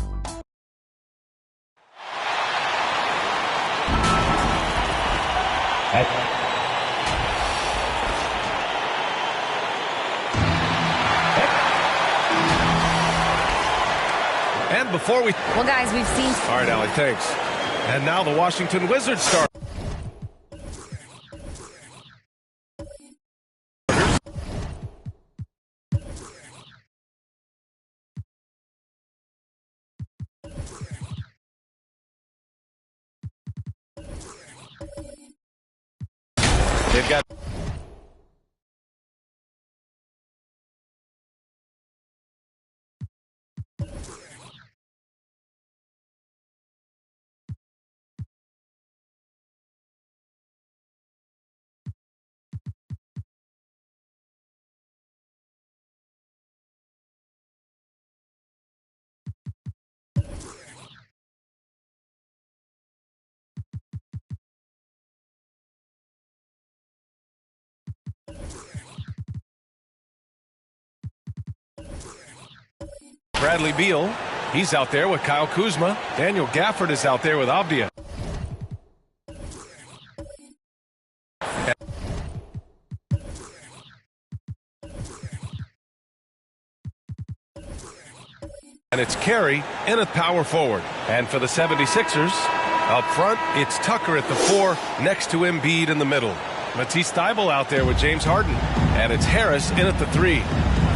E: And before we...
N: Well, guys, we've seen...
E: All right, Allie, thanks. And now the Washington Wizards start. They've got... Bradley Beal, he's out there with Kyle Kuzma. Daniel Gafford is out there with Avdia. And it's Carey in at power forward. And for the 76ers, up front, it's Tucker at the 4 next to Embiid in the middle. Matisse Thybulle out there with James Harden. And it's Harris in at the 3.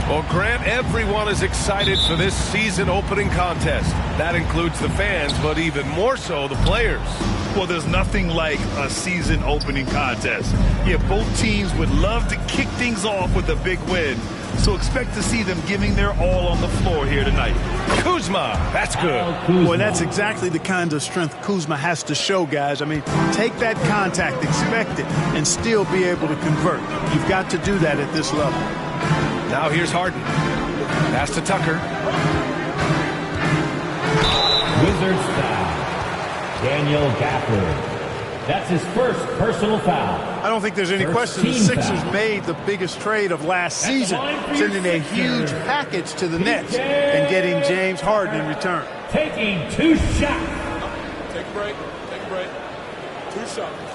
E: Well, Grant, everyone is excited for this season opening contest. That includes the fans, but even more so the players.
G: Well, there's nothing like a season opening contest. Yeah, both teams would love to kick things off with a big win. So expect to see them giving their all on the floor here tonight.
E: Kuzma, that's good.
G: Boy, that's exactly the kind of strength Kuzma has to show, guys. I mean, take that contact, expect it, and still be able to convert. You've got to do that at this level.
E: Now here's Harden. Pass to Tucker.
H: Wizards foul. Daniel Gafford. That's his first personal foul.
G: I don't think there's any question the Sixers made the biggest trade of last season, sending a huge package to the Nets and getting James Harden in return.
H: Taking 2 shots.
C: Take a break. Take a break. 2 shots.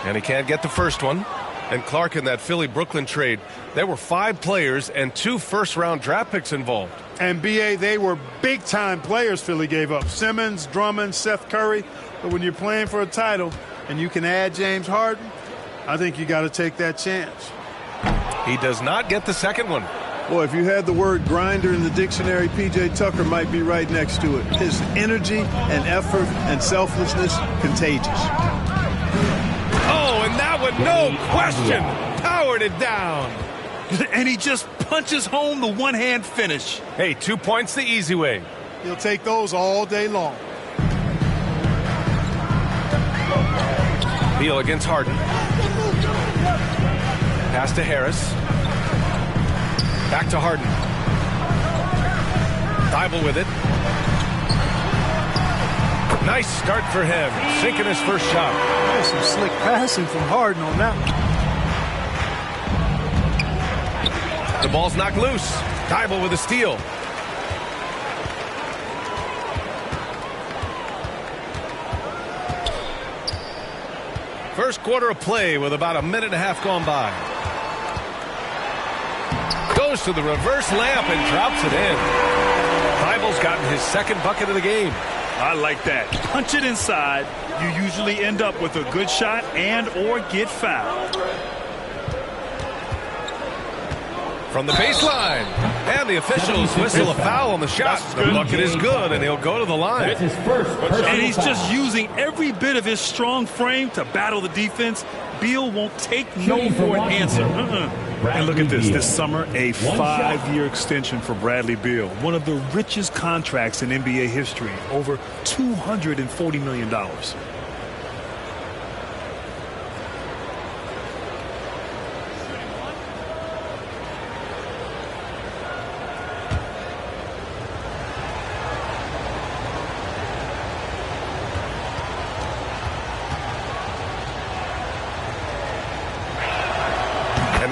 E: And he can't get the first one. And Clark, in that Philly-Brooklyn trade, there were 5 players and 2 first-round draft picks involved.
G: And, B.A., they were big-time players Philly gave up. Simmons, Drummond, Seth Curry. But when you're playing for a title and you can add James Harden, I think you got to take that chance.
E: He does not get the second one.
G: Boy, if you had the word grinder in the dictionary, P.J. Tucker might be right next to it. His energy and effort and selflessness, contagious.
E: Oh, and that one, no question, powered it down.
G: And he just punches home the one-hand finish.
E: Hey, 2 points the easy way.
G: He'll take those all day long.
E: Beal against Harden. Pass to Harris. Back to Harden. Thibault with it. Nice start for him. Sinking his first shot.
G: There's some slick passing from Harden on that one.
E: The ball's knocked loose. Thibault with a steal. First quarter of play with about a minute and a half gone by. Goes to the reverse layup and drops it in. Thibault's gotten his second bucket of the game.
G: I like that. Punch it inside. You usually end up with a good shot and or get fouled.
E: From the baseline. And the officials whistle a foul on the shot. The bucket is good, and he'll go to the line.
G: And he's just using every bit of his strong frame to battle the defense. Beal won't take no for an answer. And look at this. This summer, a 5-year extension for Bradley Beal. One of the richest contracts in NBA history. Over $240 million.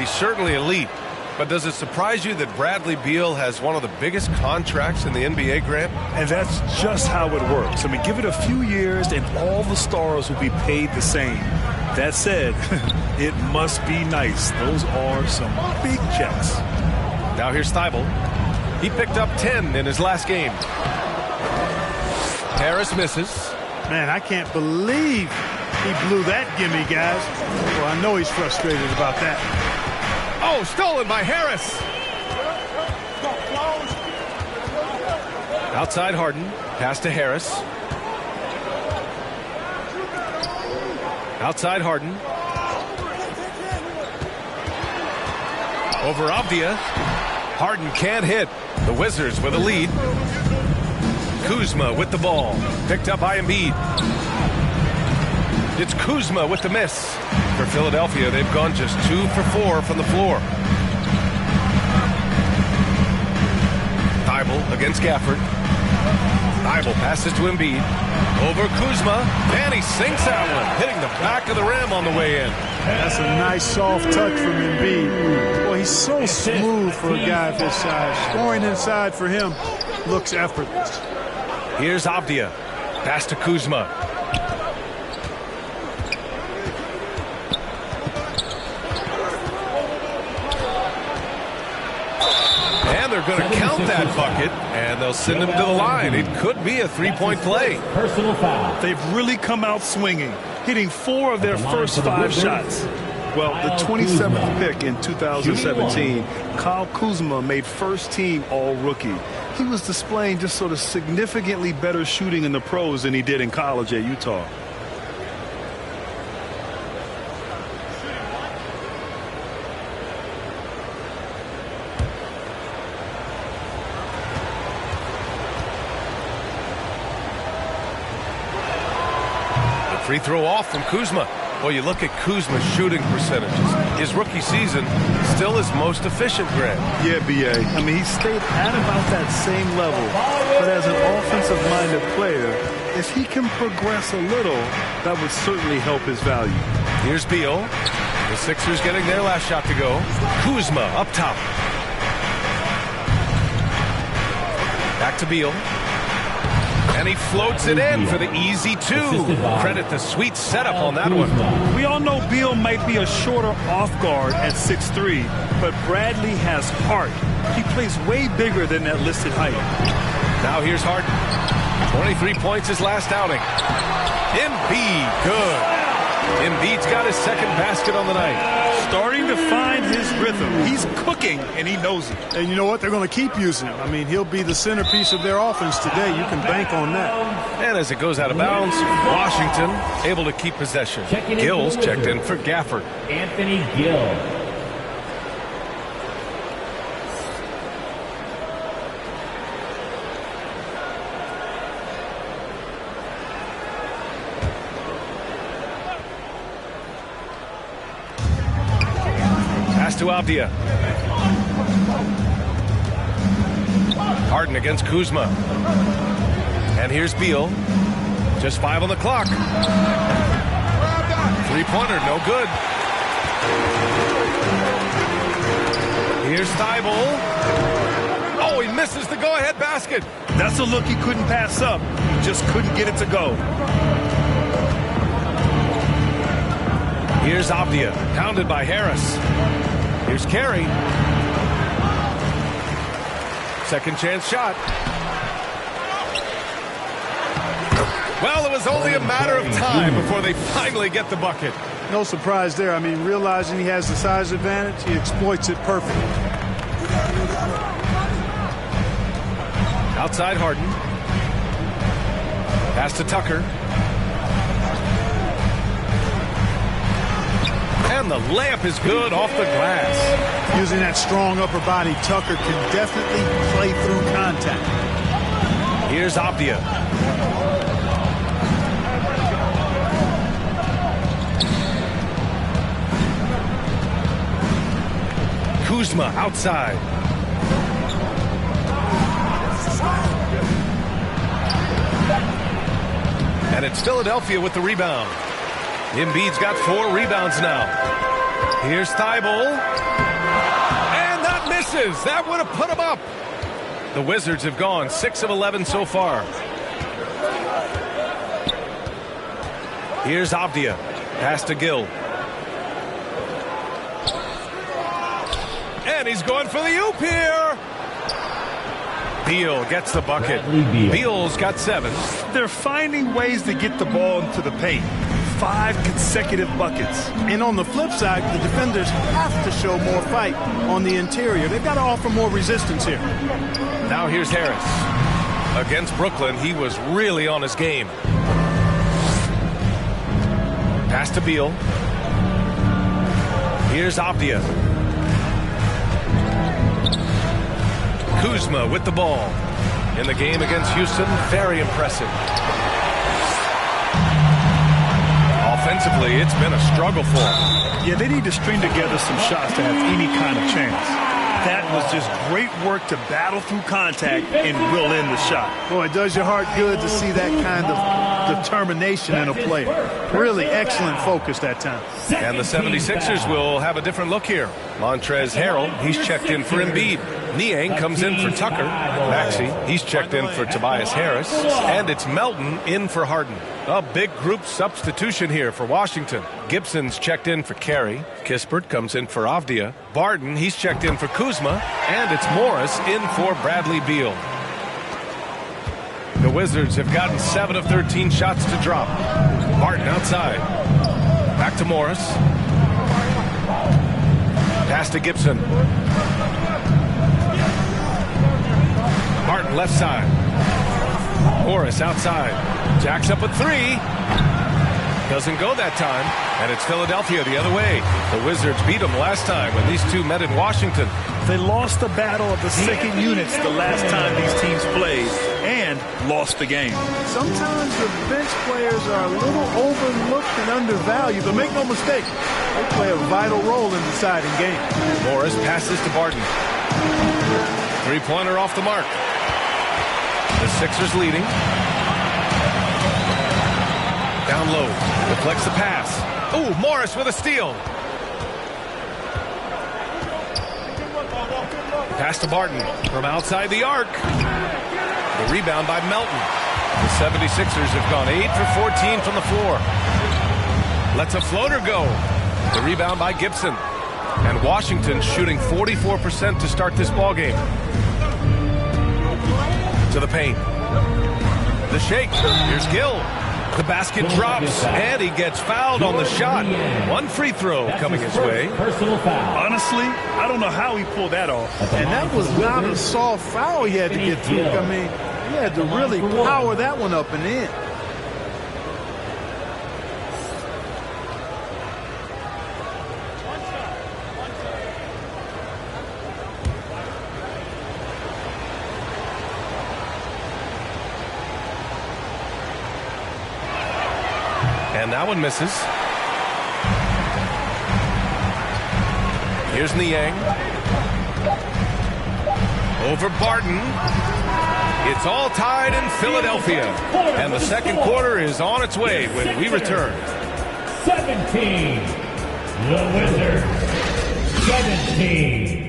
E: He's certainly elite, but does it surprise you that Bradley Beal has one of the biggest contracts in the NBA, Grant?
G: And that's just how it works. I mean, give it a few years and all the stars will be paid the same. That said, it must be nice. Those are some big checks.
E: Now here's Thibault. He picked up 10 in his last game. Harris misses.
G: Man, I can't believe he blew that gimme, guys. Well, I know he's frustrated about that.
E: Oh, stolen by Harris. Outside Harden. Pass to Harris. Outside Harden. Over Avdia. Harden can't hit. The Wizards with a lead. Kuzma with the ball. Picked up by Embiid. It's Kuzma with the miss. For Philadelphia, they've gone just 2 for 4 from the floor. Thibault against Gafford. Thibault passes to Embiid. Over Kuzma. And he sinks that one, hitting the back of the rim on the way in.
G: That's a nice soft touch from Embiid. Boy, he's so smooth for a guy of his size. Scoring inside for him looks effortless.
E: Here's Avdia. Pass to Kuzma. And they're going to count that bucket, and they'll send him to the line. It could be a 3-point play.
G: Personal foul. They've really come out swinging, hitting 4 of their first 5 shots. Well, the 27th pick in 2017, Kyle Kuzma made first team all-rookie. He was displaying just sort of significantly better shooting in the pros than he did in college at Utah.
E: Free throw off from Kuzma. Well, you look at Kuzma's shooting percentages. His rookie season still his most efficient, Grant.
G: Yeah, B.A. I mean, he stayed at about that same level. But as an offensive-minded player, if he can progress a little, that would certainly help his value.
E: Here's Beal. The Sixers getting their last shot to go. Kuzma up top. Back to Beal. And he floats it in for the easy two. Credit the sweet setup on that one.
G: We all know Beal might be a shorter off guard at 6'3", but Bradley has heart. He plays way bigger than that listed height.
E: Now here's Harden. 23 points his last outing. Embiid, good. Embiid's got his second basket on the night.
G: Starting to find his rhythm. He's cooking, and he knows it.
U: And you know what? They're going to keep using him. I mean, he'll be the centerpiece of their offense today. You can bank on that.
E: And as it goes out of bounds, Washington able to keep possession. Gill's checked in for Gafford.
H: Anthony Gill.
E: To Avdia. Harden against Kuzma. And here's Beal. Just 5 on the clock. Three-pointer, no good. Here's Thibault. Oh, he misses the go-ahead basket.
G: That's a look he couldn't pass up. He just couldn't get it to go.
E: Here's Avdia, pounded by Harris. Here's Carey. Second chance shot. Well, it was only a matter of time before they finally get the bucket.
U: No surprise there. I mean, realizing he has the size advantage, he exploits it perfectly.
E: Outside Harden. Pass to Tucker. And the layup is good off the glass.
U: Using that strong upper body, Tucker can definitely play through contact.
E: Here's Avdia. Kuzma outside. And it's Philadelphia with the rebound. Embiid's got 4 rebounds now. Here's Thibault. And that misses. That would have put him up. The Wizards have gone 6 of 11 so far. Here's Avdia. Pass to Gill. And he's going for the oop here. Beal gets the bucket. Beal's got 7.
G: They're finding ways to get the ball into the paint. 5 consecutive buckets.
U: And on the flip side, the defenders have to show more fight on the interior. They've got to offer more resistance here.
E: Now here's Harris. Against Brooklyn, he was really on his game. Pass to Beal. Here's Avdia. Kuzma with the ball. In the game against Houston, very impressive. Offensively, it's been a struggle for them.
G: Yeah, they need to string together some shots to have any kind of chance. That was just great work to battle through contact and will in the shot.
U: Boy, it does your heart good to see that kind of determination in a player. Really excellent focus that time.
E: And the 76ers will have a different look here. Montrezl Harrell, he's checked in for Embiid. Niang comes in for Tucker. Maxey, he's checked in for Tobias Harris. And it's Melton in for Harden. A big group substitution here for Washington. Gibson's checked in for Carey. Kispert comes in for Avdia. Barton, he's checked in for Kuzma. And it's Morris in for Bradley Beal. The Wizards have gotten 7 of 13 shots to drop. Barton outside. Back to Morris. Pass to Gibson. Barton left side. Morris outside. Jacks up a 3. Doesn't go that time. And it's Philadelphia the other way. The Wizards beat them last time when these two met in Washington.
G: They lost the battle of the second units the last time these teams played and lost the game.
U: Sometimes the bench players are a little overlooked and undervalued, but make no mistake, they play a vital role in deciding games.
E: Morris passes to Barton. Three-pointer off the mark. The Sixers leading. Down low. Deflects the pass. Ooh, Morris with a steal. Pass to Barton from outside the arc. The rebound by Melton. The 76ers have gone 8 for 14 from the floor. Lets a floater go. The rebound by Gibson. And Washington shooting 44% to start this ball game. To the paint. The shake. Here's Gill. The basket drops, and he gets fouled on the shot. One free throw coming his way.
G: Honestly, I don't know how he pulled that off.
U: And that was not a soft foul he had to get through. I mean, he had to really power that one up and in.
E: And that one misses. Here's Niang. Over Barton. It's all tied in Philadelphia. And the second quarter is on its way when we return.
H: 17. The Wizards. 17.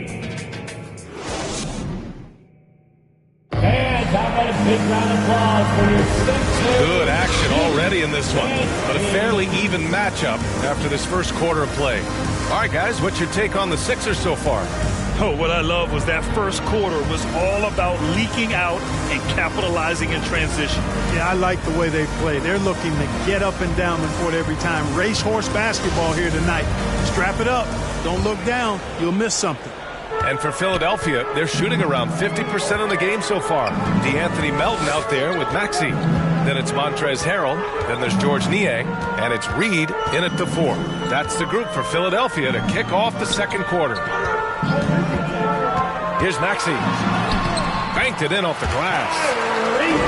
H: And how about a big round of applause for your Sixers?
E: Good action already in this one, but a fairly even matchup after this first quarter of play. All right, guys, what's your take on the Sixers so far?
G: Oh, what I love was that first quarter was all about leaking out and capitalizing in transition.
U: Yeah, I like the way they play. They're looking to get up and down the court every time. Racehorse basketball here tonight. Strap it up. Don't look down. You'll miss something.
E: And for Philadelphia, they're shooting around 50% in the game so far. DeAnthony Melton out there with Maxey. Then it's Montrezl Harrell. Then there's George Niang. And it's Reed in at the 4. That's the group for Philadelphia to kick off the second quarter. Here's Maxey. Banked it in off the glass.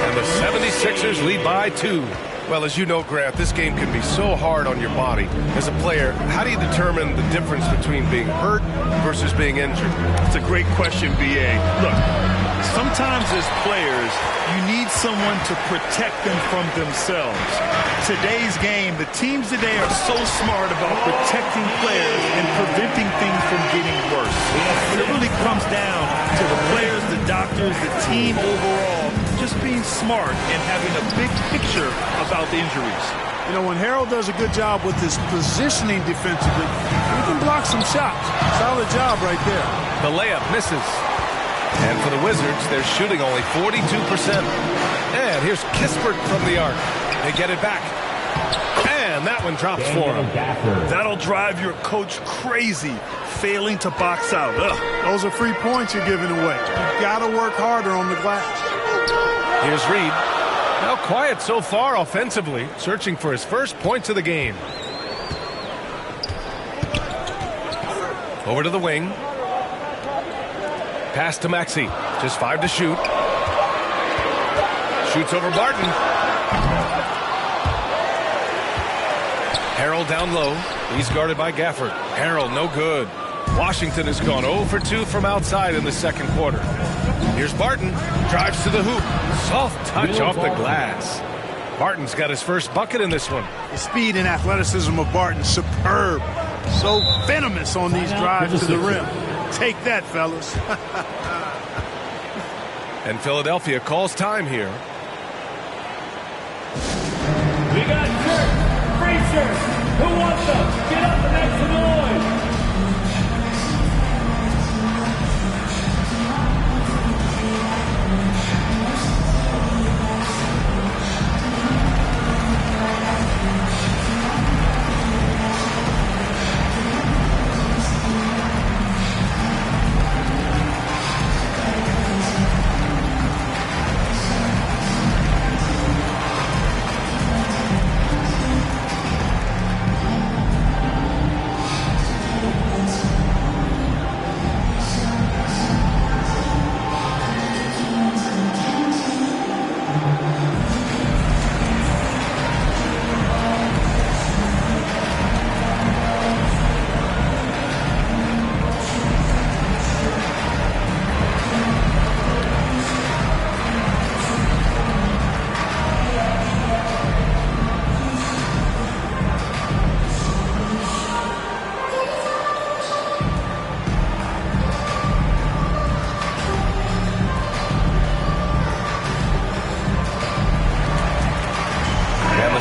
E: And the 76ers lead by 2. Well, as you know, Grant, this game can be so hard on your body. As a player, how do you determine the difference between being hurt versus being injured?
G: That's a great question, B.A. Look, sometimes as players, you need someone to protect them from themselves. Today's game, the teams today are so smart about protecting players and preventing things from getting worse. But it really comes down to the players, the doctors, the team overall, just being smart and having a big picture about the injuries.
U: You know, when Harrell does a good job with his positioning defensively, he can block some shots. Solid job right there.
E: The layup misses. And for the Wizards, they're shooting only 42%. And here's Kispert from the arc. They get it back. And that one drops for him.
G: That'll drive your coach crazy, failing to box out. Ugh.
U: Those are free points you're giving away. You've got to work harder on the glass.
E: Here's Reed. Now quiet so far offensively, searching for his first points of the game. Over to the wing. Pass to Maxey. Just 5 to shoot. Shoots over Barton. Harrell down low. He's guarded by Gafford. Harrell no good. Washington has gone 0 for 2 from outside in the second quarter. Here's Barton. Drives to the hoop. Soft touch off the glass. Barton's got his first bucket in this one.
U: The speed and athleticism of Barton, superb. So venomous on these drives to the rim. Take that, fellas.
E: And Philadelphia calls time here.
H: We got shirts, free shirts. Who wants them? Get up and make some noise.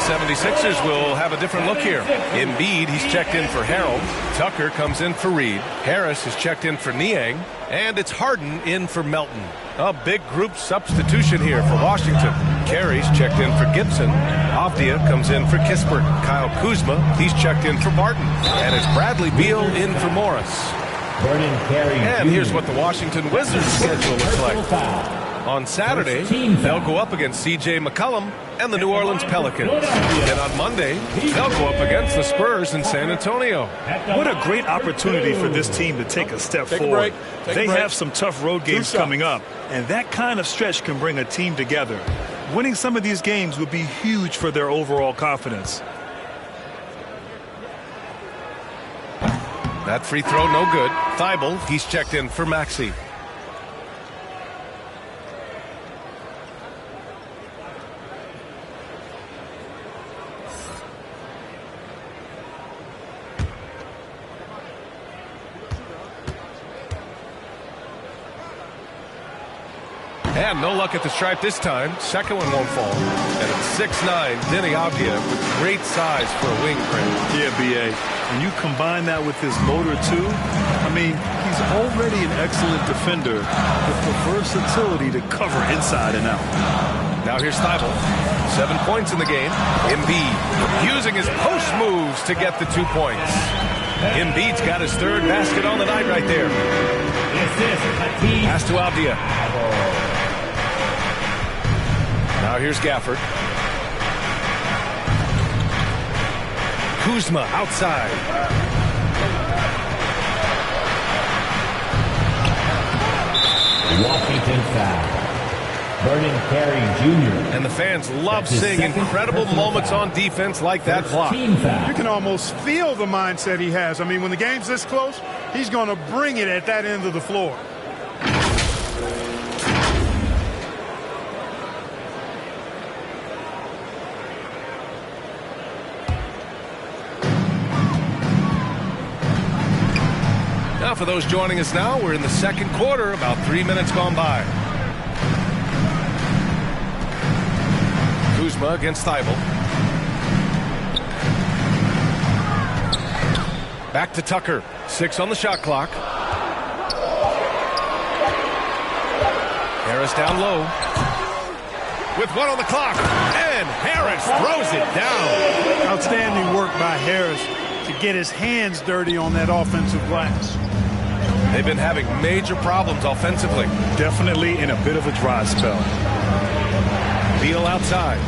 E: 76ers will have a different look here. Embiid, he's checked in for Harold. Tucker comes in for Reed. Harris is checked in for Niang. And it's Harden in for Melton. A big group substitution here for Washington. Carey's checked in for Gibson. Avdia comes in for Kispert. Kyle Kuzma, he's checked in for Barton. And it's Bradley Beal in for Morris. And here's what the Washington Wizards schedule looks like. On Saturday, they'll go up against C.J. McCollum and the New Orleans Pelicans. Then on Monday, they'll go up against the Spurs in San Antonio.
G: What a great opportunity for this team to take a step forward. They have some tough road games coming up, and that kind of stretch can bring a team together. Winning some of these games would be huge for their overall confidence.
E: That free throw, no good. Thibault, he's checked in for Maxey. And no luck at the stripe this time. Second one won't fall. And it's 6'9", Denny Avdia with great size for a wing print.
G: Yeah, B.A. When you combine that with his motor, too, I mean, he's already an excellent defender with the versatility to cover inside and out.
E: Now here's Thibault. 7 points in the game. Embiid using his post moves to get the 2 points. Embiid's got his third basket on the night right there. Pass to Avdia. Now here's Gafford. Kuzma outside.
H: Washington foul. Vernon Carey Jr.
E: And the fans love seeing incredible moments on defense like that block.
U: You can almost feel the mindset he has. I mean, when the game's this close, he's going to bring it at that end of the floor.
E: Now, for those joining us now, we're in the second quarter, about 3 minutes gone by. Kuzma against Thibault. Back to Tucker. 6 on the shot clock. Harris down low. With 1 on the clock. And Harris throws it down.
U: Outstanding work by Harris to get his hands dirty on that offensive glass.
E: They've been having major problems offensively.
G: Definitely in a bit of a dry spell.
E: Beal outside.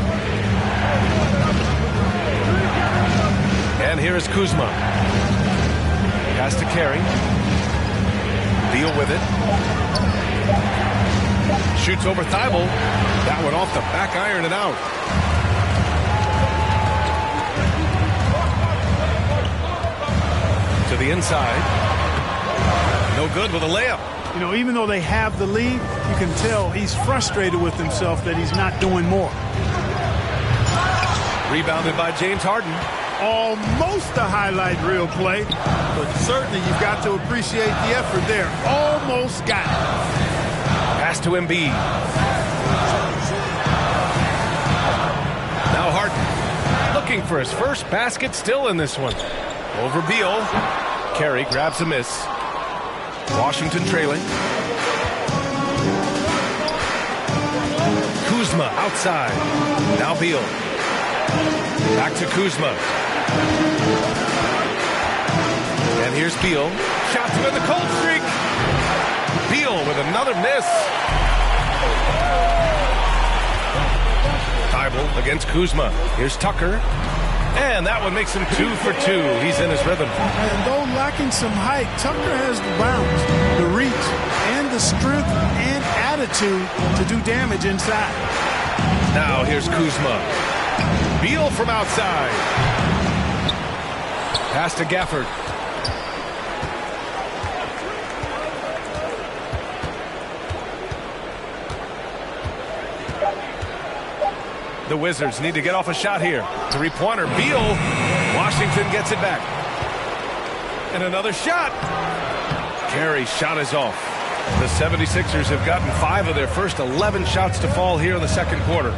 E: And here is Kuzma. Pass to Carey. Beal with it. Shoots over Thibault. That one off the back iron and out. To the inside. No good with a layup.
U: You know, even though they have the lead, you can tell he's frustrated with himself that he's not doing more.
E: Rebounded by James Harden.
U: Almost a highlight reel play, but certainly you've got to appreciate the effort there. Almost got it.
E: Pass to Embiid. Now Harden looking for his first basket, still in this one. Over Beal. Carey grabs a miss. Washington trailing. Kuzma outside. Now Beal. Back to Kuzma. And here's Beal. Shot to end the cold streak. Beal with another miss. Thibault against Kuzma. Here's Tucker. And that one makes him 2 for 2. He's in his rhythm.
U: And though lacking some height, Tucker has the bounce, the reach, and the strength and attitude to do damage inside.
E: Now here's Kuzma. Beal from outside. Pass to Gafford. The Wizards need to get off a shot here. Three-pointer. Beal. Washington gets it back. And another shot. Carey's shot is off. The 76ers have gotten 5 of their first 11 shots to fall here in the second quarter.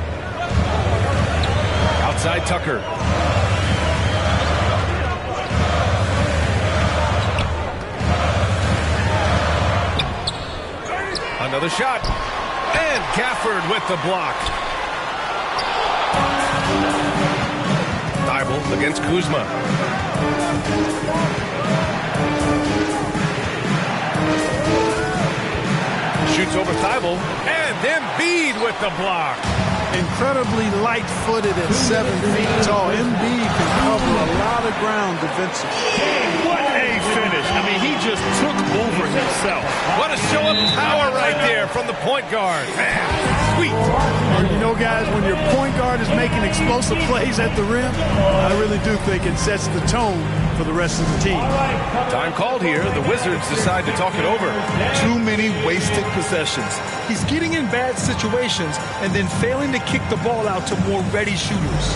E: Outside Tucker. Another shot. And Gafford with the block. Thibault against Kuzma. Shoots over Thibault. And Embiid with the block.
U: Incredibly light-footed at 7 feet tall. Embiid can cover a lot of ground defensively.
G: What a finish. I mean, he just took over himself.
E: What a show of power right there from the point guard. Man, sweet.
U: And you know, guys, when your point guard is making explosive plays at the rim, I really do think it sets the tone for the rest of the team.
E: Time called here. The Wizards decide to talk it over.
A: Too many wasted possessions. He's getting in bad situations and then failing to kick the ball out to more ready shooters.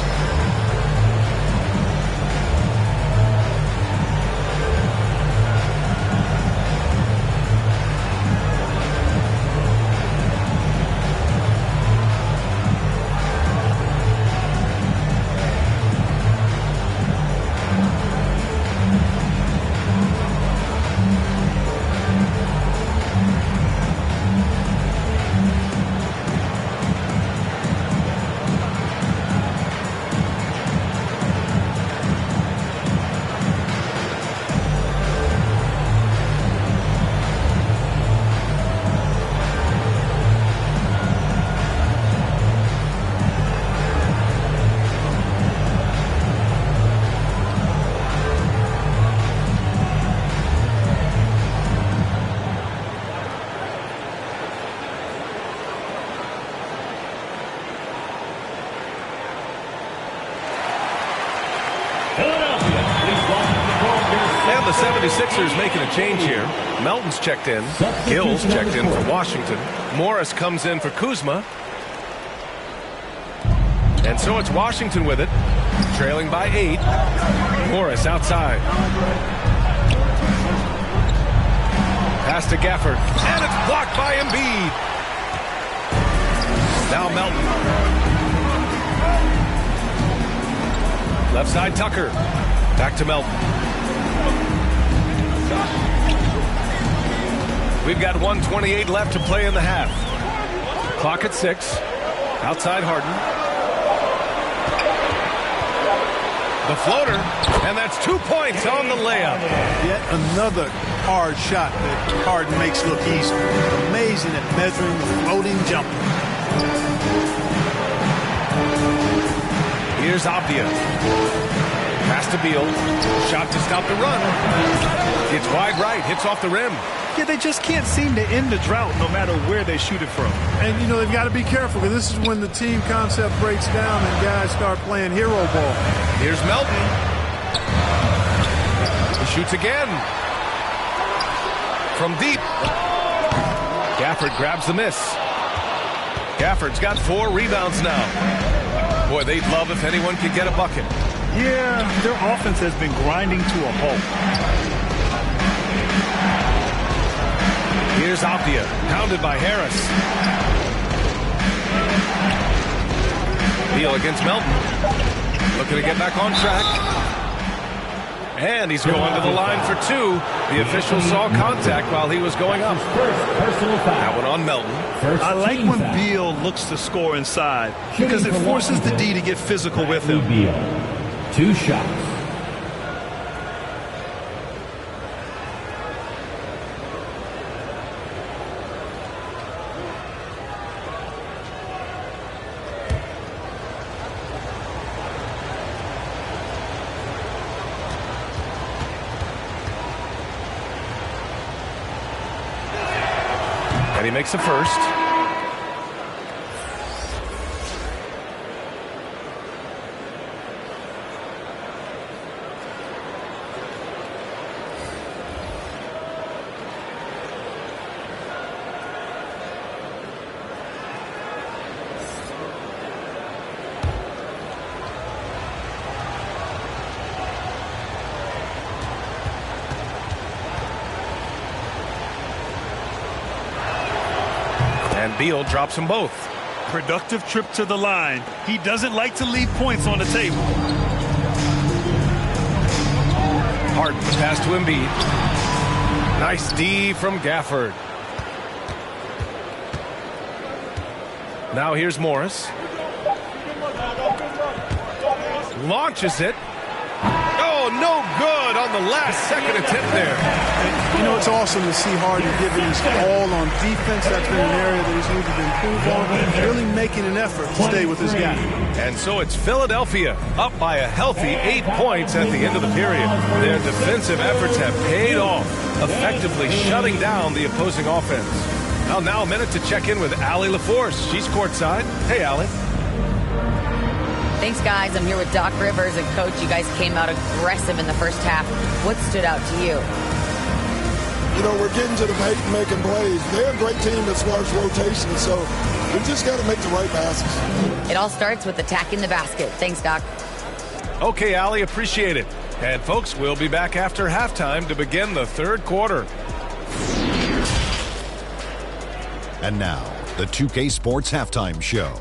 E: And the 76ers making a change here. Melton's checked in. Gill's checked in for Washington. Morris comes in for Kuzma. And so it's Washington with it. Trailing by 8. Morris outside. Pass to Gafford. And it's blocked by Embiid. Now Melton. Left side Tucker. Back to Melton. We've got 1:28 left to play in the half. Clock at 6. Outside Harden. The floater, and that's 2 points on the layup.
U: Yet another hard shot that Harden makes look easy. Amazing at measuring the floating jumper.
E: Here's Abdia. Pass to Beal. Shot to stop the run. It's wide right. Hits off the rim.
G: Yeah, they just can't seem to end the drought no matter where they shoot it from.
U: And, you know, they've got to be careful because this is when the team concept breaks down and guys start playing hero ball.
E: Here's Melton. He shoots again. From deep. Gafford grabs the miss. Gafford's got 4 rebounds now. Boy, they'd love if anyone could get a bucket.
G: Yeah, their offense has been grinding to a halt.
E: Here's Abdia, pounded by Harris. Beal against Melton. Looking to get back on track. And he's going to the line for 2. The official saw contact while he was going up. That one on Melton.
G: I like when Beal looks to score inside because it forces the D to get physical with him.
H: 2 shots.
E: And he makes the first. And Beal drops them both.
G: productive trip to the line. He doesn't like to leave points on the table.
E: Harden, the pass to Embiid. Nice D from Gafford. Now here's Morris. Launches it. Oh, no good on the last second attempt there.
U: You know, it's awesome to see Harden giving his all on defense. That's been an area that he's needed to improve on. Really making an effort to stay with his guy.
E: And so it's Philadelphia up by a healthy 8 points at the end of the period. Their defensive efforts have paid off, effectively shutting down the opposing offense. Well, now a minute to check in with Allie LaForce. She's courtside. Hey, Allie.
N: Thanks, guys. I'm here with Doc Rivers and Coach. You guys came out aggressive in the first half. What stood out to you?
K: You know, we're getting to the paint and making plays. They're a great team as far as rotation, so we just got to make the right passes.
N: It all starts with attacking the basket. Thanks, Doc.
E: Okay, Allie, appreciate it. And, folks, we'll be back after halftime to begin the third quarter.
I: And now, the 2K Sports Halftime Show.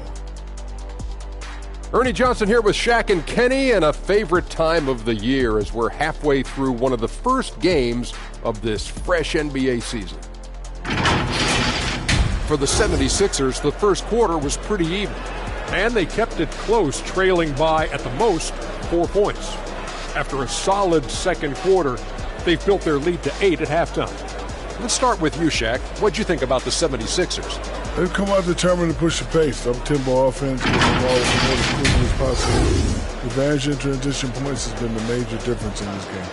J: Ernie Johnson here with Shaq and Kenny, and a favorite time of the year as we're halfway through one of the first games of this fresh NBA season. For the 76ers, the first quarter was pretty even, and they kept it close, trailing by, at the most, 4 points. After a solid second quarter, they've built their lead to 8 at halftime. Let's start with you, Shaq. What'd you think about the 76ers?
K: They've come out determined to push the pace. Up-tempo offense, getting the ball as quickly as possible. Advantage in transition points has been the major difference in this game.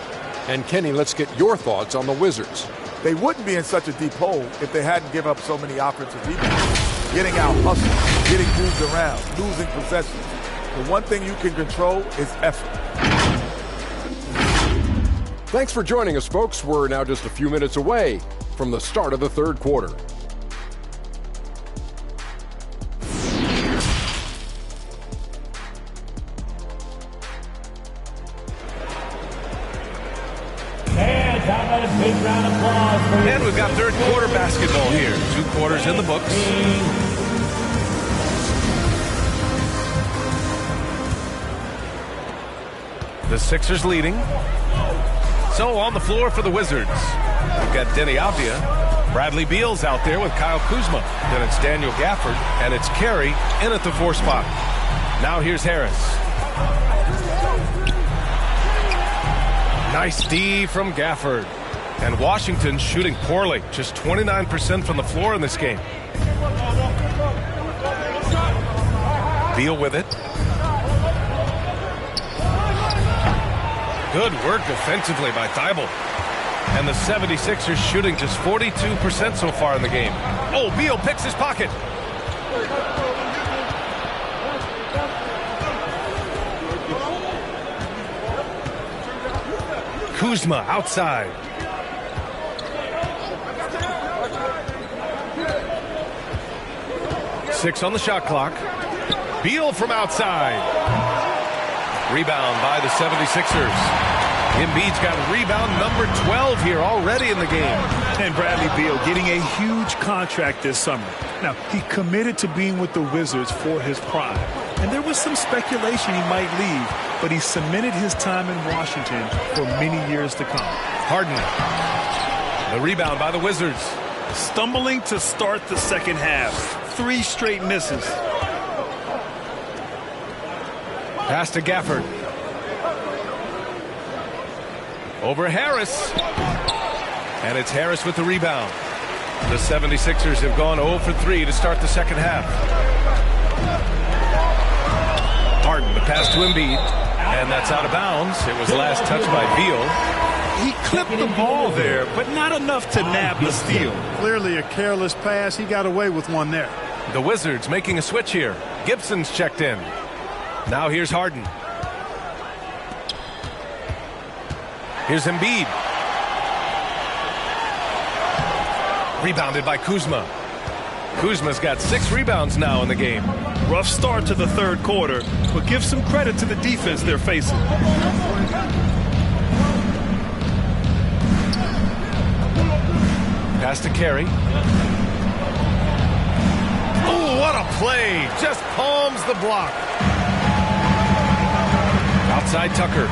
J: And Kenny, let's get your thoughts on the Wizards.
C: They wouldn't be in such a deep hole if they hadn't given up so many offensive rebounds. Getting out hustled, getting moved around, losing possessions. The one thing you can control is effort.
J: Thanks for joining us, folks. We're now just a few minutes away from the start of the third quarter.
E: And we've got third quarter basketball here. 2 quarters in the books. The Sixers leading. So on the floor for the Wizards, we've got Denny Avdia. Bradley Beal's out there with Kyle Kuzma. Then it's Daniel Gafford, and it's Carey in at the 4 spot. Now here's Harris. Nice D from Gafford. And Washington shooting poorly, just 29% from the floor in this game. Beal with it. Good work defensively by Thibault. And the 76ers shooting just 42% so far in the game. Oh, Beal picks his pocket. Kuzma outside. Six on the shot clock. Beal from outside. Rebound by the 76ers. Embiid's got rebound number 12 here already in the game.
G: And Bradley Beal getting a huge contract this summer. Now, he committed to being with the Wizards for his prime. And there was some speculation he might leave, but he cemented his time in Washington for many years to come.
E: Harden. The rebound by the Wizards.
G: Stumbling to start the second half. 3 straight misses.
E: Pass to Gafford. Over Harris. And it's Harris with the rebound. The 76ers have gone 0 for 3 to start the second half. Harden, the pass to Embiid. And that's out of bounds. It was last touched by Beal.
G: He clipped the ball there, but not enough to nab the steal.
U: Clearly a careless pass. He got away with one there.
E: The Wizards making a switch here. Gibson's checked in. Now here's Harden. Here's Embiid. Rebounded by Kuzma. Kuzma's got 6 rebounds now in the game.
G: Rough start to the third quarter, but give some credit to the defense they're facing.
E: Pass to Carey. Oh, What a play. Just palms the block. Outside Tucker.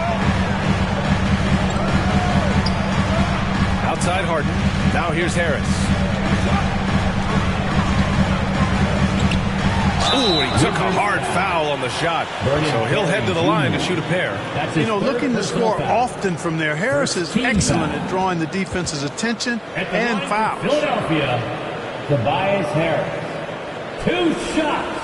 E: Outside Harden. Now here's Harris. Ooh, he took a hard foul on the shot. So he'll head to the line to shoot a pair.
U: You know, looking to score often from there, Harris is excellent at drawing the defense's attention and fouls.
H: Philadelphia, Tobias Harris. 2 shots.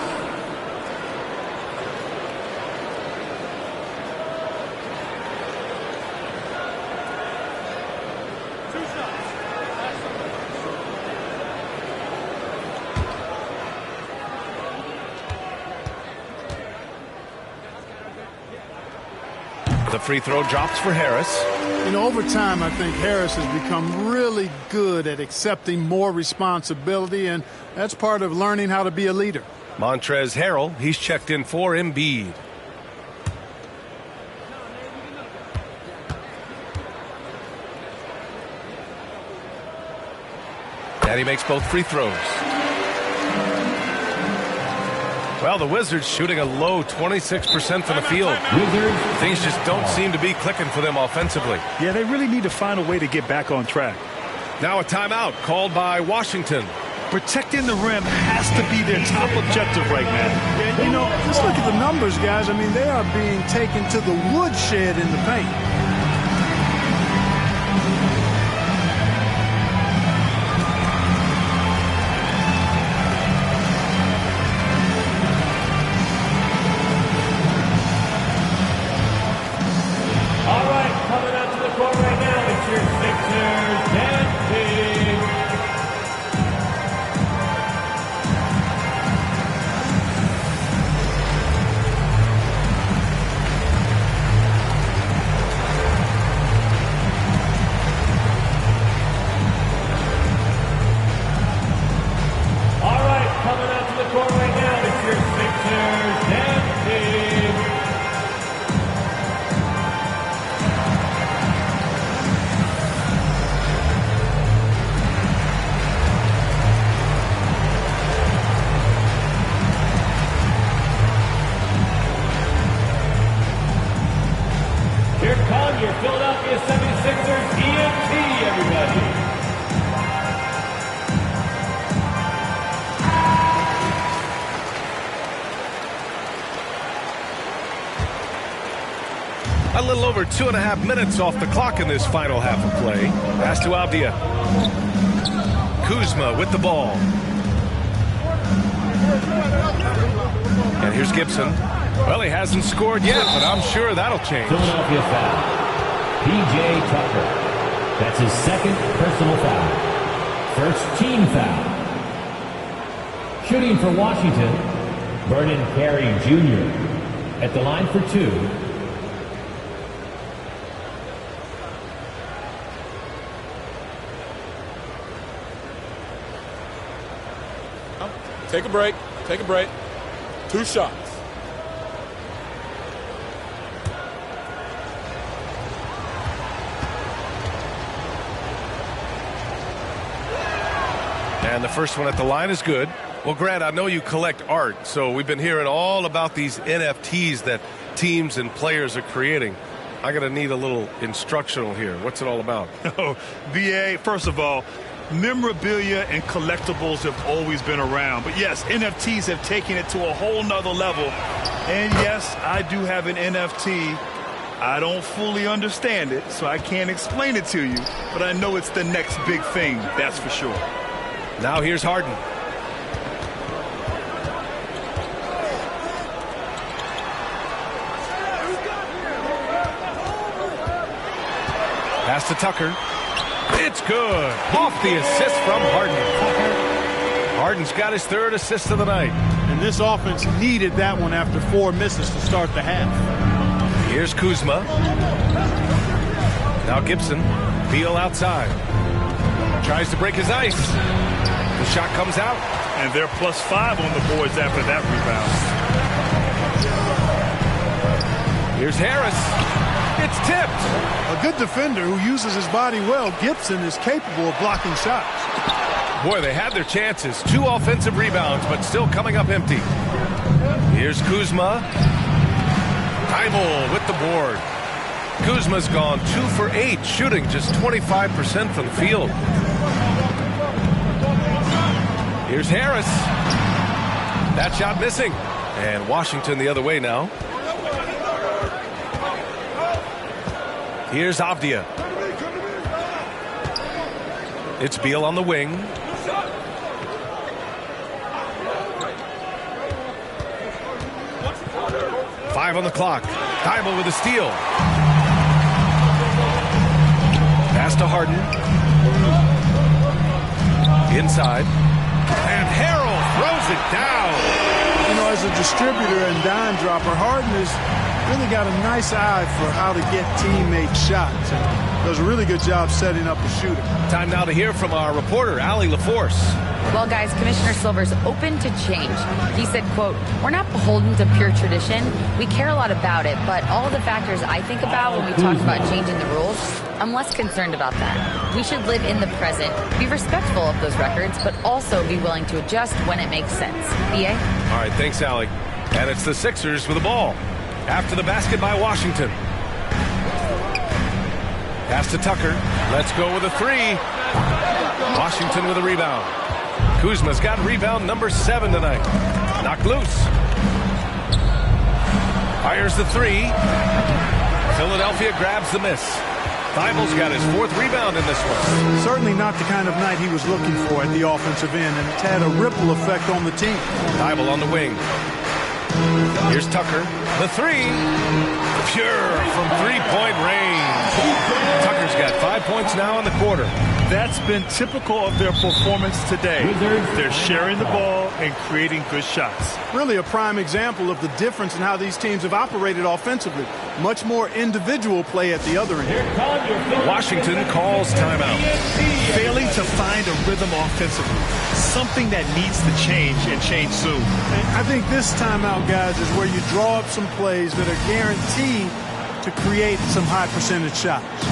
E: The free throw drops for Harris.
U: You know, over time, I think Harris has become really good at accepting more responsibility, and that's part of learning how to be a leader.
E: Montrezl Harrell, he's checked in for Embiid. And he makes both free throws. Well, the Wizards shooting a low 26% from the field. Things just don't seem to be clicking for them offensively.
G: Yeah, they really need to find a way to get back on track.
E: Now a timeout called by Washington.
G: Protecting the rim has to be their top objective right now.
U: Yeah, you know, just look at the numbers, guys. I mean, they are being taken to the woodshed in the paint.
H: All right, coming out to the court right now, it's your Sixers dancing. All right, coming out to the court right now, it's your Sixers dancing. Here come your Philadelphia 76ers EMT, everybody.
E: A little over 2.5 minutes off the clock in this final half of play. Pass to Avdia. Kuzma with the ball. And here's Gibson. Well, he hasn't scored yet, but I'm sure that'll change.
H: Philadelphia foul. P.J. Tucker. That's his second personal foul. First team foul. Shooting for Washington, Vernon Carey Jr. At the line for 2.
M: Take a break. Take a break. 2 shots.
E: And the first one at the line is good. Well, Grant, I know you collect art, so we've been hearing all about these NFTs that teams and players are creating. I'm going to need a little instructional here. What's it all about?
G: Oh, BA, first of all, memorabilia and collectibles have always been around. But yes, NFTs have taken it to a whole nother level. And yes, I do have an NFT. I don't fully understand it, so I can't explain it to you. But I know it's the next big thing, that's for sure.
E: Now here's Harden. Pass to Tucker. It's good. Off the assist from Harden. Harden's got his 3rd assist of the night.
U: And this offense needed that one after 4 misses to start the half.
E: Here's Kuzma. Now Gibson. Beal outside. Tries to break his ice. The shot comes out.
G: And they're +5 on the boards after that rebound.
E: Here's Harris. It's tipped.
U: A good defender who uses his body well, Gibson is capable of blocking shots.
E: Boy, they had their chances. 2 offensive rebounds, but still coming up empty. Here's Kuzma. Thybulle with the board. Kuzma's gone 2 for 8, shooting just 25% from the field. Here's Harris. That shot missing. And Washington the other way now. Here's Avdia. It's Beal on the wing. Five on the clock. Thybulle with a steal. Pass to Harden. Inside. And Harrell throws it down.
U: You know, as a distributor and dime dropper, Harden has really got a nice eye for how to get teammate shots. And does a really good job setting up a shooter.
E: Time now to hear from our reporter, Allie LaForce.
N: Well, guys, Commissioner Silver's open to change. He said, quote, "We're not beholden to pure tradition. We care a lot about it, but all the factors I think about when we talk about changing the rules, I'm less concerned about that. We should live in the present, be respectful of those records, but also be willing to adjust when it makes sense." B.A.?
E: All right, thanks, Allie. And it's the Sixers with the ball. After the basket by Washington. Pass to Tucker. Let's go with a 3. Washington with a rebound. Kuzma's got rebound number 7 tonight. Knocked loose. Fires the 3. Philadelphia grabs the miss. Thybulle's got his 4th rebound in this one.
U: Certainly not the kind of night he was looking for at the offensive end, and it's had a ripple effect on the team.
E: Thybulle on the wing. Here's Tucker. The 3. Pure from 3-point range. Tucker's got 5 points now in the quarter.
G: That's been typical of their performance today. They're sharing the ball and creating good shots.
U: Really a prime example of the difference in how these teams have operated offensively. Much more individual play at the other end.
E: Washington calls timeout.
G: Failing to find a rhythm offensively. Something that needs to change and change soon.
U: And I think this timeout, guys, is where you draw up some plays that are guaranteed to create some high percentage shots.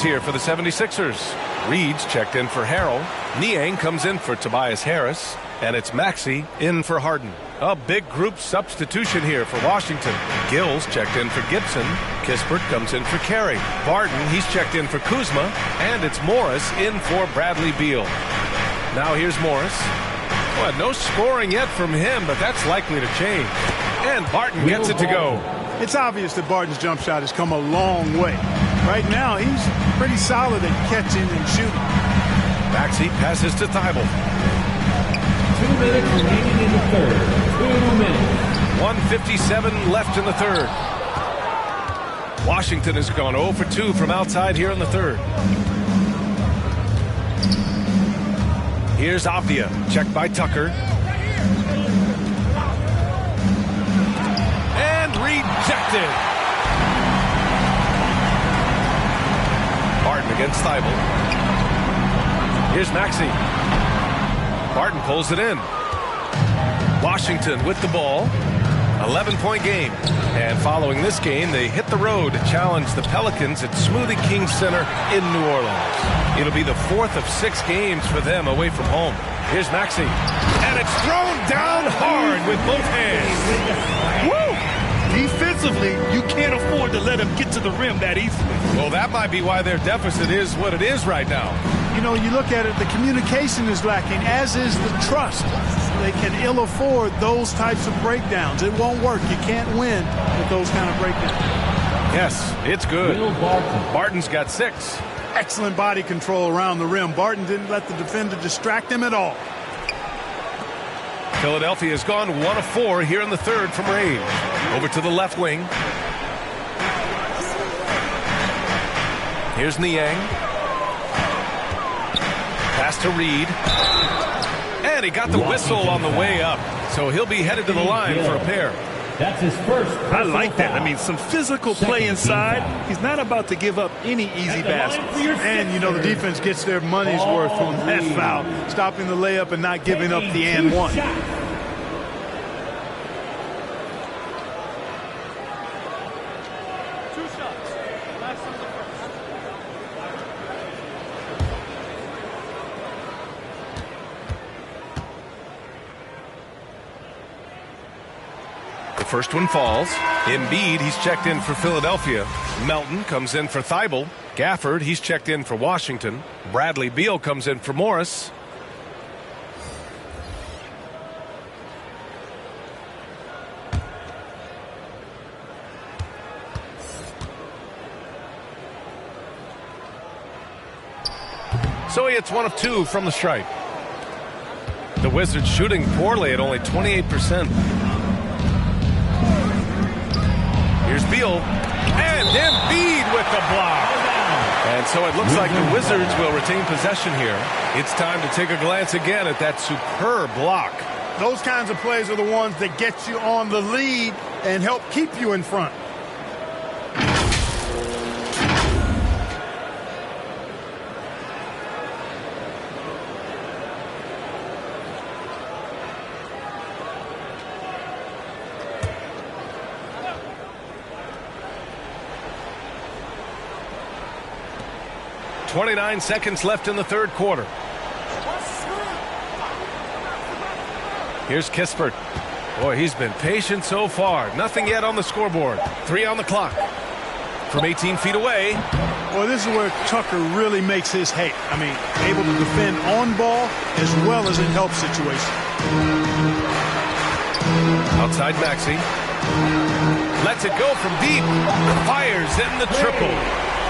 E: Here for the 76ers. Reed's checked in for Harrell. Niang comes in for Tobias Harris. And it's Maxey in for Harden. A big group substitution here for Washington. Gills checked in for Gibson. Kispert comes in for Carey. Barton, he's checked in for Kuzma. And it's Morris in for Bradley Beal. Now here's Morris. Well, no scoring yet from him, but that's likely to change. And Barton gets it to go.
U: It's obvious that Barton's jump shot has come a long way. Right now, he's pretty solid at catching and shooting.
E: Maxey passes to Thybulle.
H: 2 minutes remaining in the third. 2 minutes.
E: 1:57 left in the third. Washington has gone 0 for 2 from outside here in the third. Here's Avdia, checked by Tucker. And rejected. Barton against Thybulle. Here's Maxey. Barton pulls it in. Washington with the ball. 11-point game. And following this game, they hit the road to challenge the Pelicans at Smoothie King Center in New Orleans. It'll be the 4th of 6 games for them away from home. Here's Maxey. And it's thrown down hard with both hands.
G: Woo! Defensively, you can't afford to let him get to the rim that easily.
E: Well, that might be why their deficit is what it is right now.
U: you know, you look at it, the communication is lacking, as is the trust. They can ill afford those types of breakdowns. It won't work. You can't win with those kind of breakdowns.
E: Yes, it's good. Barton's got 6.
U: Excellent body control around the rim. Barton didn't let the defender distract him at all.
E: Philadelphia has gone 1 of 4 here in the third from range. Over to the left wing. Here's Niang. Pass to Reed. And he got the whistle on the way up. So he'll be headed to the line for a pair.
G: That's his first. I like that. I mean, some physical play inside. He's not about to give up any easy baskets.
U: And, you know, the defense gets their money's worth on that foul, stopping the layup and not giving up the and one.
E: First one falls. Embiid, he's checked in for Philadelphia. Melton comes in for Thibault. Gafford, he's checked in for Washington. Bradley Beal comes in for Morris. So he hits 1 of 2 from the stripe. The Wizards shooting poorly at only 28%. Here's Beal, and Embiid with the block. And so it looks like the Wizards will retain possession here. It's time to take a glance again at that superb block.
U: Those kinds of plays are the ones that get you on the lead and help keep you in front.
E: .29 seconds left in the third quarter. Here's Kispert. Boy, he's been patient so far. Nothing yet on the scoreboard. 3 on the clock. From 18 feet away.
U: Well, this is where Tucker really makes his hay. I mean, able to defend on ball as well as in help situations.
E: Outside Maxey. Lets it go from deep. Fires in the triple.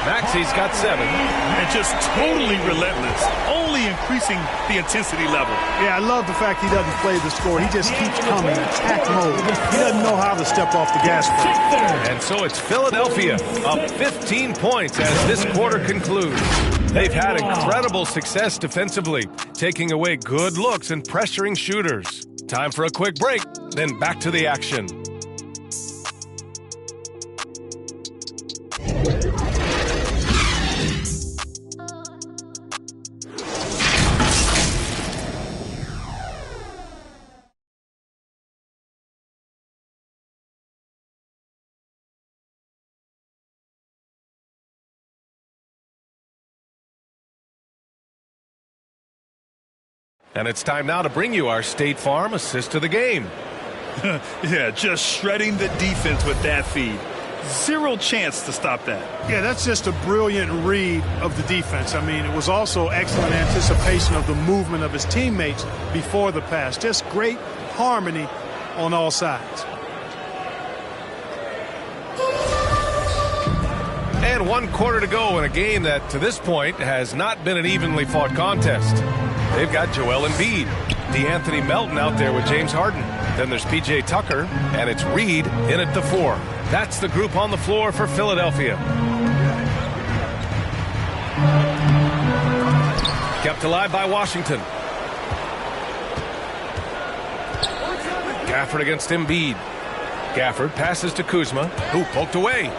E: Maxey's got 7.
G: And just totally relentless, only increasing the intensity level.
U: Yeah, I love the fact he doesn't play the score. He just keeps coming, attack mode. He doesn't know how to step off the gas pedal.
E: And so it's Philadelphia up 15 points as this quarter concludes. They've had incredible success defensively, taking away good looks and pressuring shooters. Time for a quick break, then back to the action. And it's time now to bring you our State Farm assist of the game.
G: Yeah, just shredding the defense with that feed. Zero chance to stop that.
U: Yeah, that's just a brilliant read of the defense. I mean, it was also excellent anticipation of the movement of his teammates before the pass. Just great harmony on all sides.
E: And 1 quarter to go in a game that, to this point, has not been an evenly fought contest. They've got Joel Embiid, DeAnthony Melton out there with James Harden. Then there's P.J. Tucker, and it's Reed in at the 4. That's the group on the floor for Philadelphia. Kept alive by Washington. Gafford against Embiid. Gafford passes to Kuzma, who poked away.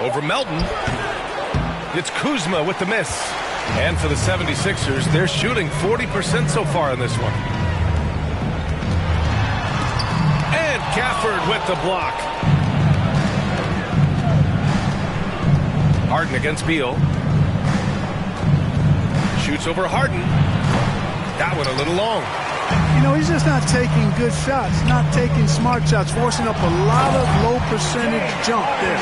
E: Over Melton. It's Kuzma with the miss. And for the 76ers, they're shooting 40% so far in this one. And Gafford with the block. Harden against Beal. Shoots over Harden. That one a little long.
U: You know, he's just not taking good shots, not taking smart shots, forcing up a lot of low percentage jump there.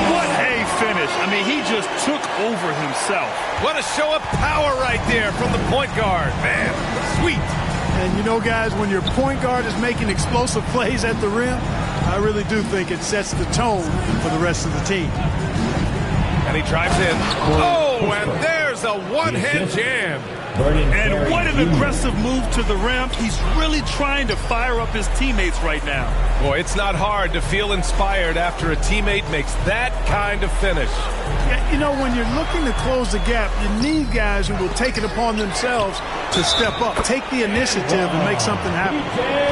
G: What a finish. I mean, he just took over himself.
E: What a show of power right there from the point guard, man. Sweet.
U: And you know, guys, when your point guard is making explosive plays at the rim, I really do think it sets the tone for the rest of the team.
E: And he drives in. Oh, and there's a one-hand jam.
G: And what an aggressive move to the rim. He's really trying to fire up his teammates right now.
E: Boy, it's not hard to feel inspired after a teammate makes that kind of finish.
U: Yeah, you know, when you're looking to close the gap, you need guys who will take it upon themselves to step up, take the initiative, and make something happen.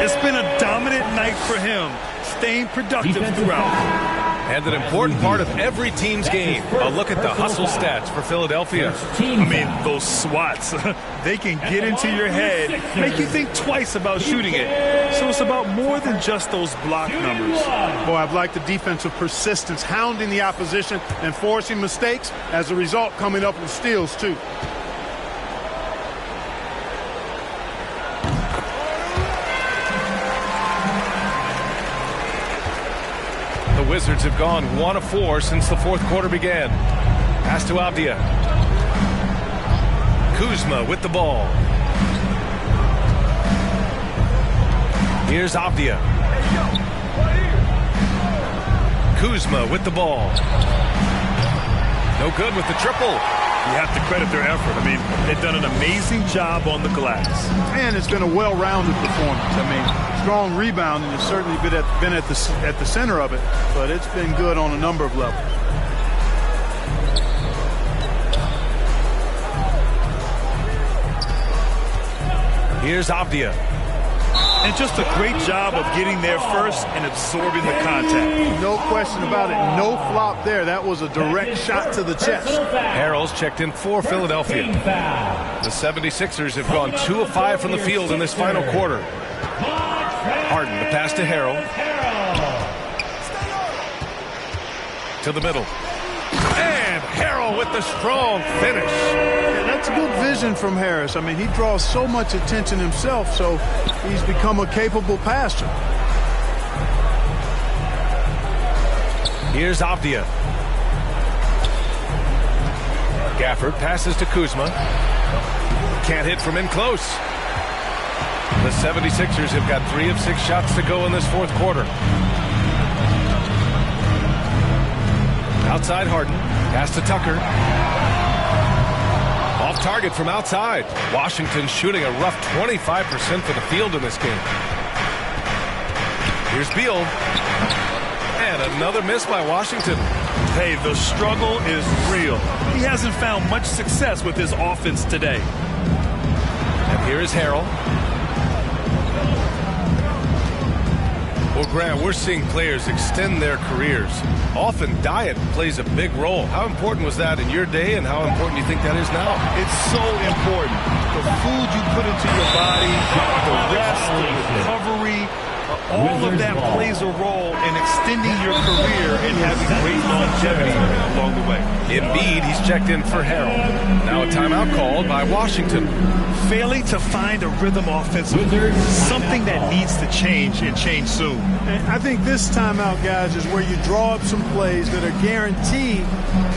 G: It's been a dominant night for him, staying productive throughout.
E: And an important part of every team's game. A look at the hustle stats for Philadelphia.
G: I mean, those swats, they can get into your head, make you think twice about shooting it. So it's about more than just those block numbers.
U: Boy, I've liked the defensive persistence, hounding the opposition and forcing mistakes. As a result, coming up with steals, too.
E: The Wizards have gone 1 of 4 since the fourth quarter began. Pass to Avdia. Kuzma with the ball. Here's Avdia. Kuzma with the ball. No good with the triple.
G: You have to credit their effort. I mean, they've done an amazing job on the glass.
U: And it's been a well-rounded performance. I mean, strong rebounding has certainly been at the center of it, but it's been good on a number of levels.
E: Here's Avdia.
G: And just a great job of getting there first and absorbing the contact.
U: No question about it. No flop there. That was a direct shot to the chest.
E: Harrell's checked in for Philadelphia. The 76ers have gone 2 of 5 from the field in this final quarter. Harden, the pass to Harrell. To the middle. And Harrell with the strong finish.
U: Yeah, that's good vision from Harris. I mean, he draws so much attention himself, so he's become a capable passer.
E: Here's Avdia. Gafford passes to Kuzma. Can't hit from in close. The 76ers have got 3 of 6 shots to go in this fourth quarter. Outside Harden. Pass to Tucker. Off target from outside. Washington shooting a rough 25% for the field in this game. Here's Beal. And another miss by Washington.
G: Hey, the struggle is real. He hasn't found much success with his offense today.
E: And here is Harrell. Well, Grant, we're seeing players extend their careers. Often diet plays a big role. How important was that in your day, and how important do you think that is now?
G: It's so important. The food you put into your body, the rest, the recovery, all of that plays a role in extending your career and having great longevity along the way.
E: Embiid, he's checked in for Harrell. Now a timeout called by Washington.
G: Failing to find a rhythm offensively, something that needs to change and change soon.
U: And I think this timeout, guys, is where you draw up some plays that are guaranteed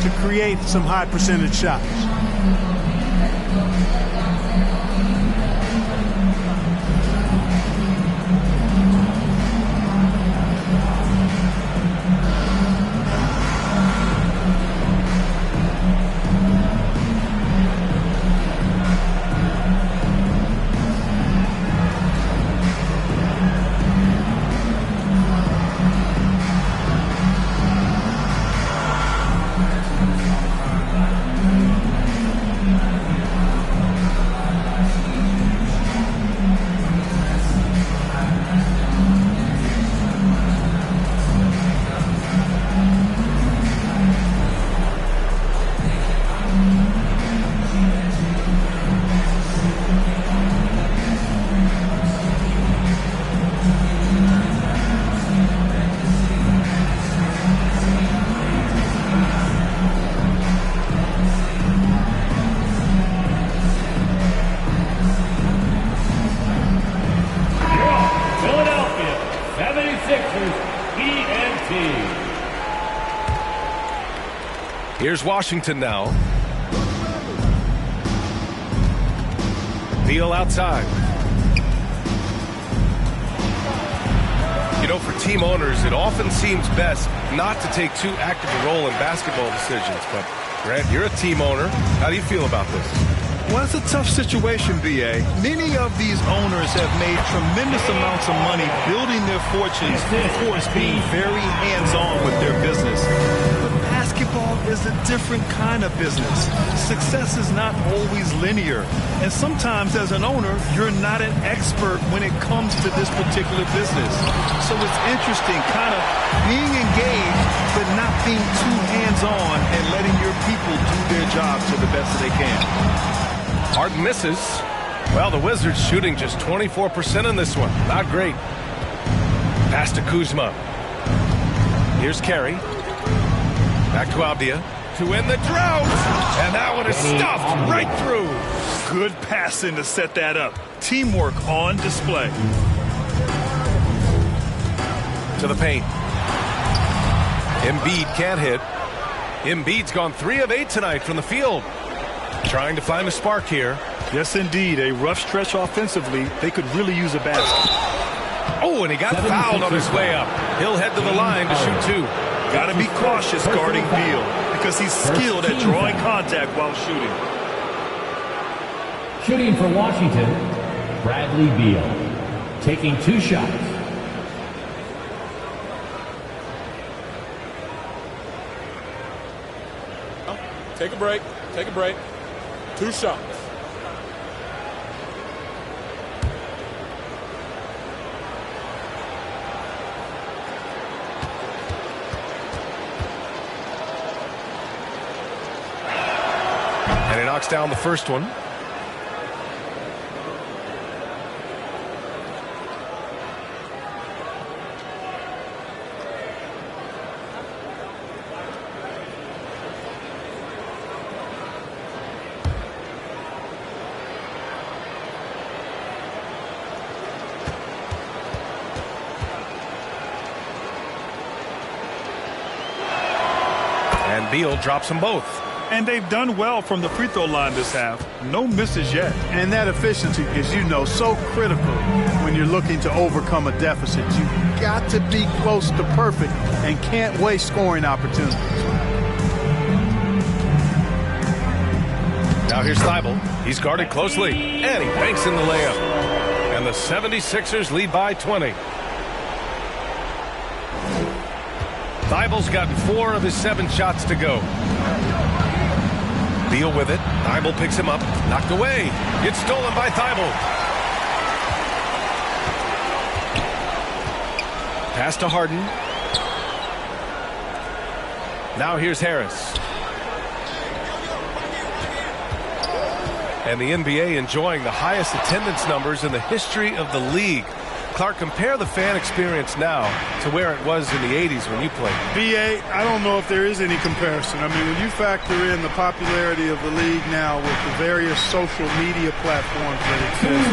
U: to create some high percentage shots.
E: Here's Washington now. Beal outside. You know, for team owners, it often seems best not to take too active a role in basketball decisions. But, Grant, you're a team owner. How do you feel about this?
G: Well, it's a tough situation, B.A. Many of these owners have made tremendous amounts of money building their fortunes, of course, being very hands-on with their business. But basketball is a different kind of business. Success is not always linear. And sometimes, as an owner, you're not an expert when it comes to this particular business. So it's interesting, kind of being engaged, but not being too hands-on and letting your people do their job to the best that they can.
E: Harden misses. Well, the Wizards shooting just 24% in this one. Not great. Pass to Kuzma. Here's Carey. Back to Abdia to win the drought. And that one is stuffed right through.
G: Good passing to set that up. Teamwork on display.
E: To the paint. Embiid can't hit. Embiid's gone 3 of 8 tonight from the field. Trying to find a spark here.
G: Yes, indeed. A rough stretch offensively. They could really use a basket.
E: Oh, and he got fouled on his way up. He'll head to the line to shoot 2.
G: Got to be cautious guarding Beal because he's skilled at drawing contact while shooting.
H: Shooting for Washington, Bradley Beal. Taking 2 shots.
M: Take a break. Take a break. 2 shots.
E: And he knocks down the first one. And Beal drops them both.
G: And they've done well from the free throw line this half. No misses yet.
U: And that efficiency is, you know, so critical when you're looking to overcome a deficit. You've got to be close to perfect and can't waste scoring opportunities.
E: Now here's Thibault. He's guarded closely. And he banks in the layup. And the 76ers lead by 20. Thibault's gotten 4 of his 7 shots to go. Beal with it. Thibault picks him up. Knocked away. It's stolen by Thibault. Pass to Harden. Now here's Harris. And the NBA enjoying the highest attendance numbers in the history of the league. Clark, compare the fan experience now to where it was in the 80s when you played.
U: B.A., I don't know if there is any comparison. I mean, when you factor in the popularity of the league now with the various social media platforms that exist,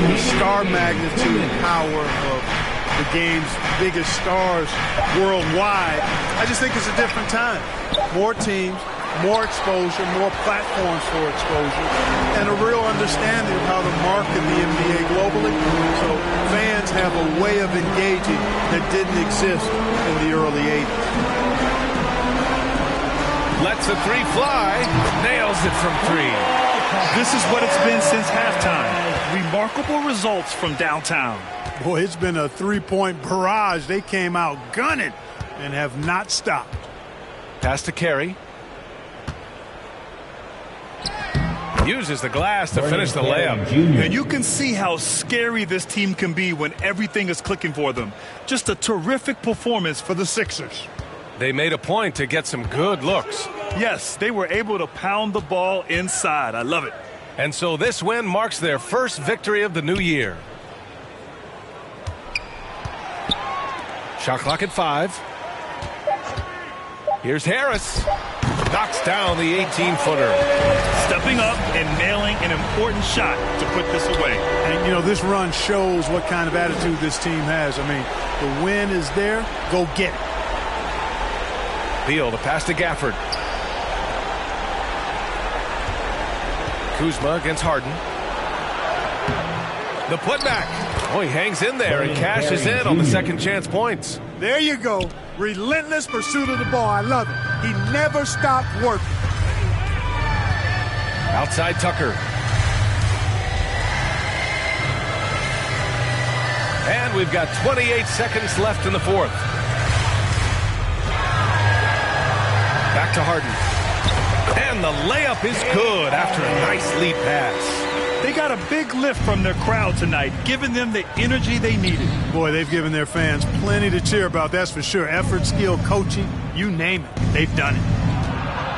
U: the star magnitude and power of the game's biggest stars worldwide, I just think it's a different time. More teams, more exposure, more platforms for exposure, and a real understanding of how to market the NBA globally. So fans have a way of engaging that didn't exist in the early 80s.
E: Lets a 3 fly, nails it from 3.
G: This is what it's been since halftime. Remarkable results from downtown.
U: Boy, it's been a 3-point barrage. They came out gunning and have not stopped.
E: Pass to Carey. Uses the glass to finish the layup.
G: And you can see how scary this team can be when everything is clicking for them. Just a terrific performance for the Sixers.
E: They made a point to get some good looks.
G: Yes, they were able to pound the ball inside. I love it.
E: And so this win marks their first victory of the new year. Shot clock at 5. Here's Harris. Knocks down the 18-footer.
G: Stepping up and nailing an important shot to put this away.
U: And, you know, this run shows what kind of attitude this team has. I mean, the win is there. Go get it.
E: Beal, the pass to Gafford. Kuzma against Harden. The putback. Oh, he hangs in there and cashes in on the second chance points.
U: There you go. Relentless pursuit of the ball. I love it. He never stopped working.
E: Outside Tucker. And we've got 28 seconds left in the fourth. Back to Harden. And the layup is good after a nice lead pass.
G: They got a big lift from their crowd tonight, giving them the energy they needed.
U: Boy, they've given their fans plenty to cheer about, that's for sure. Effort, skill, coaching, you name it. They've done it.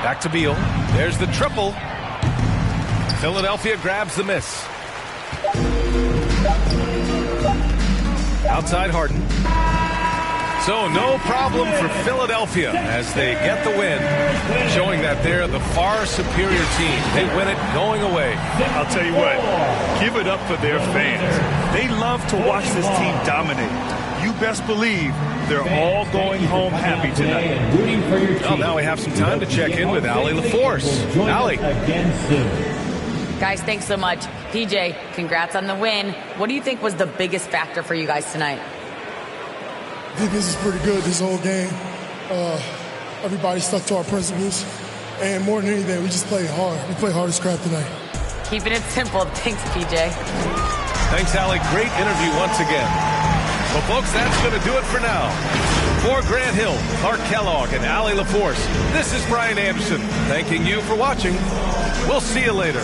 E: Back to Beal. There's the triple. Philadelphia grabs the miss. Outside Harden. So no problem for Philadelphia as they get the win, showing that they're the far superior team. They win it going away.
G: I'll tell you what, give it up for their fans. They love to watch this team dominate. You best believe they're all going home happy tonight.
E: Well, now we have some time to check in with Allie LaForce. Allie.
N: Guys, thanks so much. PJ, congrats on the win. What do you think was the biggest factor for you guys tonight?
L: I think this is pretty good, this whole game. Everybody stuck to our principles. And more than anything, we just played hard. We played hard as crap tonight.
N: Keeping it simple. Thanks, PJ.
E: Thanks, Allie. Great interview once again. Well, folks, that's going to do it for now. For Grant Hill, Clark Kellogg, and Allie LaForce, this is Brian Anderson, thanking you for watching. We'll see you later.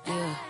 V: Yeah.